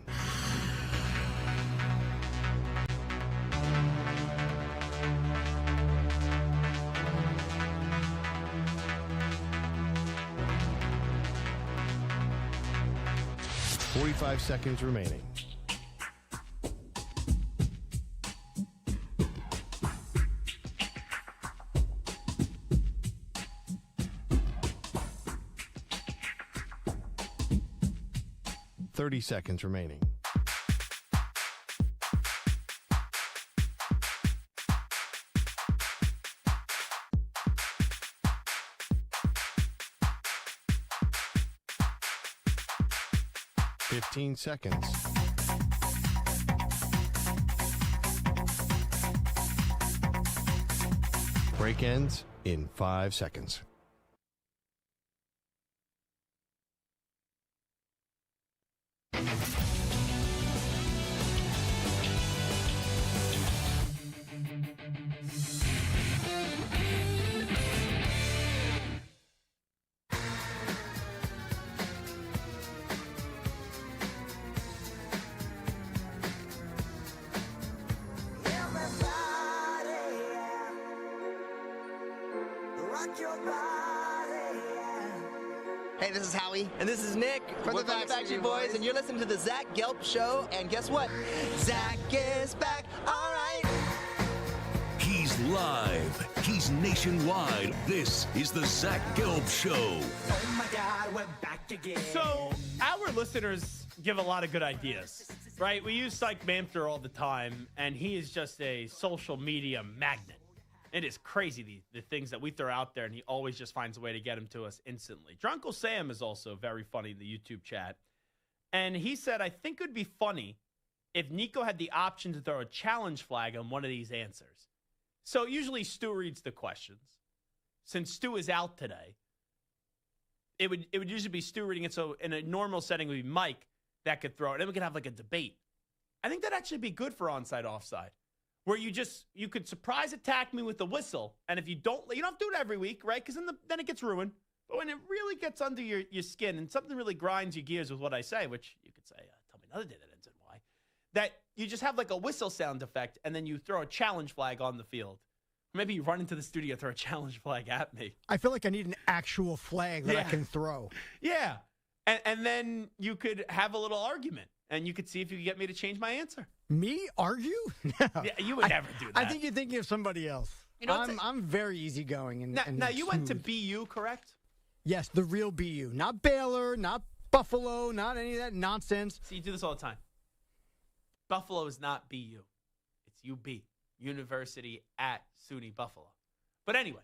Forty-five seconds remaining. Thirty seconds remaining. Fifteen seconds. Break ends in 5 seconds.
Hey, this is Howie. And this is Nick. From the Backstreet Boys. And you're listening to the Zach Gelb Show. And guess what? Zach is back. All right.
He's live. He's nationwide. This is the Zach Gelb Show.
Oh, my God, we're back again.
So, our listeners give a lot of good ideas, right? We use Psych Mamter all the time, and he is just a social media magnet. It is crazy, the things that we throw out there, and he always just finds a way to get them to us instantly. Drunkle Sam is also very funny in the YouTube chat. And he said, I think it would be funny if Nico had the option to throw a challenge flag on one of these answers. So usually Stu reads the questions. Since Stu is out today, it would usually be Stu reading it. So in a normal setting, it would be Mike that could throw it. And then we could have like a debate. I think that'd actually be good for onside offside. Where you could surprise attack me with a whistle, and if you don't have to do it every week, right? Because then it gets ruined. But when it really gets under your skin and something really grinds your gears with what I say, which you could say, tell me another day that ends in Y, that you just have like a whistle sound effect, and then you throw a challenge flag on the field. Maybe you run into the studio, throw a challenge flag at me.
I feel like I need an actual flag that I can throw.
Yeah, and then you could have a little argument, and you could see if you could get me to change my answer.
Me argue? No.
Yeah, you would never do that.
I think you're thinking of somebody else. I'm very easygoing.
Now you went to BU, correct?
Yes, the real BU. Not Baylor, not Buffalo, not any of that nonsense.
See, you do this all the time. Buffalo is not BU. It's UB, University at SUNY Buffalo. But anyway,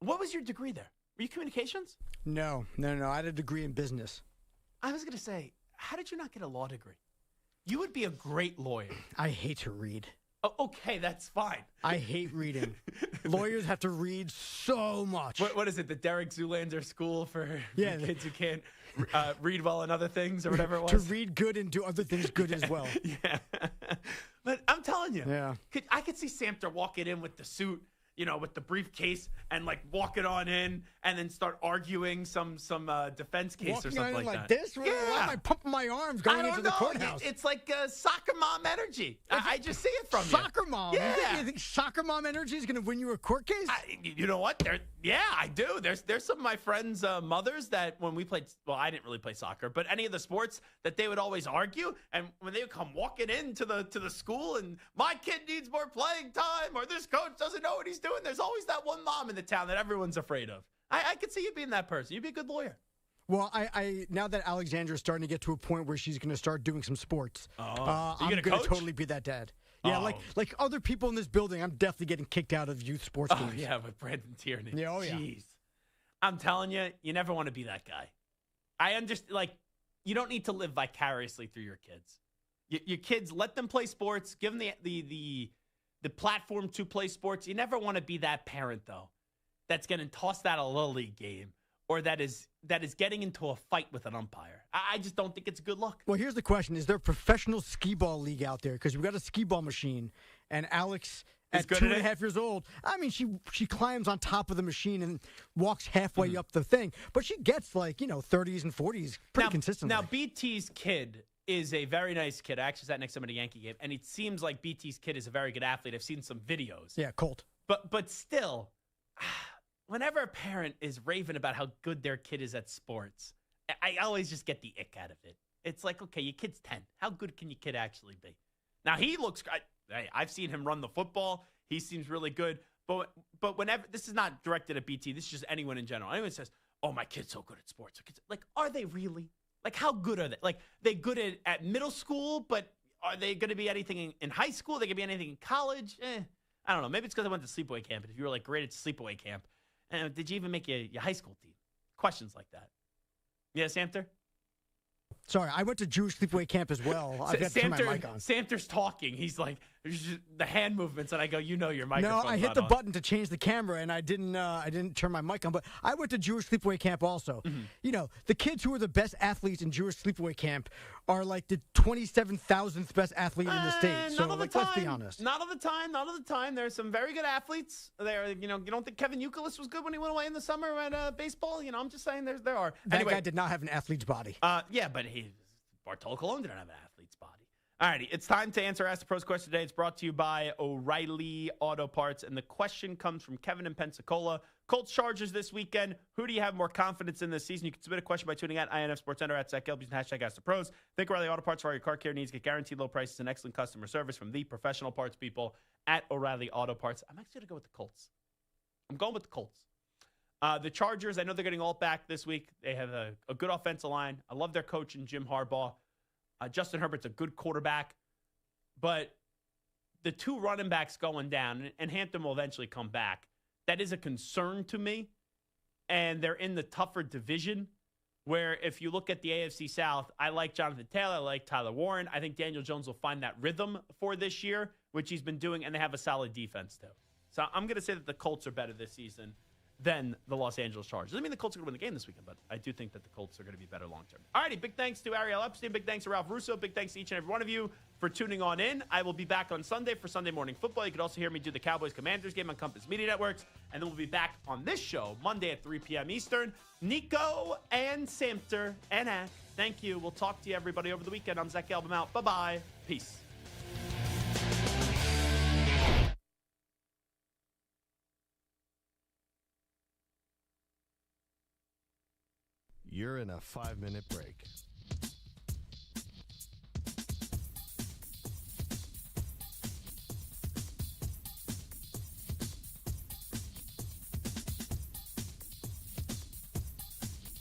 what was your degree there? Were you communications?
No. I had a degree in business.
I was going to say, how did you not get a law degree? You would be a great lawyer.
I hate to read.
Oh, okay, that's fine.
I hate reading. Lawyers have to read so much.
What is it, the Derek Zoolander School for kids who can't read well and other things or whatever it was?
To read good and do other things good as well.
Yeah. But I'm telling you,
yeah.
I could see Samter walking in with the suit, with the briefcase and like walking on in and then start arguing some defense case
Walking
or something
on in
like that.
This? Why am I pumping my arms going into the courthouse?
It's like soccer mom energy. I just see it from
soccer mom.
Yeah.
You think soccer mom energy is going to win you a court case?
You know what? I do. There's some of my friends' mothers that when we played, well, I didn't really play soccer, but any of the sports that they would always argue, and when they would come walking into the school and my kid needs more playing time or this coach doesn't know what he's doing, there's always that one mom in the town that everyone's afraid of. I could see you being that person. You'd be a good lawyer.
Well, I now that Alexandra's starting to get to a point where she's going to start doing some sports,
so
I'm going to totally be that dad. Yeah, like other people in this building, I'm definitely getting kicked out of youth sports games.
Yeah, with Brandon Tierney.
Yeah,
Jeez. I'm telling you, you never want to be that guy. I understand, you don't need to live vicariously through your kids. Your kids, let them play sports. Give them the platform to play sports. You never want to be that parent, though, that's going to toss that a little league game or that is getting into a fight with an umpire. I just don't think it's a good look.
Well, here's the question. Is there a professional skee ball league out there? Because we've got a skee ball machine, and Alex, at 2.5 years old, I mean, she climbs on top of the machine and walks halfway up the thing. But she gets 30s and 40s pretty consistently.
Now, BT's kid is a very nice kid. I actually sat next to him at a Yankee game, and it seems like BT's kid is a very good athlete. I've seen some videos.
Yeah, Colt.
But still, whenever a parent is raving about how good their kid is at sports, I always just get the ick out of it. It's like, okay, your kid's 10. How good can your kid actually be? Now, he looks great. Hey, I've seen him run the football. He seems really good. But whenever, this is not directed at BT. This is just anyone in general. Anyone says, oh, my kid's so good at sports. Are they really? How good are they? They good at middle school, but are they going to be anything in high school? Are they going to be anything in college? I don't know. Maybe it's because I went to sleepaway camp. And if you were great at sleepaway camp, did you even make your high school team? Questions like that. Yeah, Samter?
Sorry, I went to Jewish sleepaway camp as well. I've got to turn my mic on.
Samter's talking. He's like, the hand movements, and I go, your microphone's
No, I hit the
on.
button to change the camera, and I didn't turn my mic on. But I went to Jewish sleepaway camp also.
Mm-hmm.
The kids who are the best athletes in Jewish sleepaway camp are the 27,000th best athlete in the state. So let's be honest.
Not all the time. Not all the time. There's some very good athletes. There, you don't think Kevin Youkilis was good when he went away in the summer at baseball? I'm just saying there are.
That guy did not have an athlete's body.
Yeah, but Bartolo Colon didn't have an athlete's body. All righty, it's time to answer Ask the Pros question today. It's brought to you by O'Reilly Auto Parts, and the question comes from Kevin in Pensacola. Colts Chargers this weekend. Who do you have more confidence in this season? You can submit a question by tuning at INF Sports Center at Zach Gelb using hashtag Ask the Pros. Think O'Reilly Auto Parts for all your car care needs. Get guaranteed low prices and excellent customer service from the professional parts people at O'Reilly Auto Parts. I'm actually going to go with the Colts. I'm going with the Colts. The Chargers, I know they're getting all back this week. They have a good offensive line. I love their coach in Jim Harbaugh. Justin Herbert's a good quarterback, but the two running backs going down, and Hampton will eventually come back, that is a concern to me, and they're in the tougher division, where if you look at the AFC South, I like Jonathan Taylor, I like Tyler Warren. I think Daniel Jones will find that rhythm for this year, which he's been doing, and they have a solid defense, too. So I'm going to say that the Colts are better this season than the Los Angeles Chargers. Doesn't mean the Colts are going to win the game this weekend, but I do think that the Colts are going to be better long-term. All righty, big thanks to Ariel Epstein. Big thanks to Ralph Russo. Big thanks to each and every one of you for tuning on in. I will be back on Sunday for Sunday Morning Football. You can also hear me do the Cowboys-Commanders game on Compass Media Networks, and then we'll be back on this show Monday at 3 p.m. Eastern. Nico and Samter and Ack, thank you. We'll talk to you, everybody, over the weekend. I'm Zach Gelb. I'm out. Bye-bye. Peace.
You're in a 5-minute break.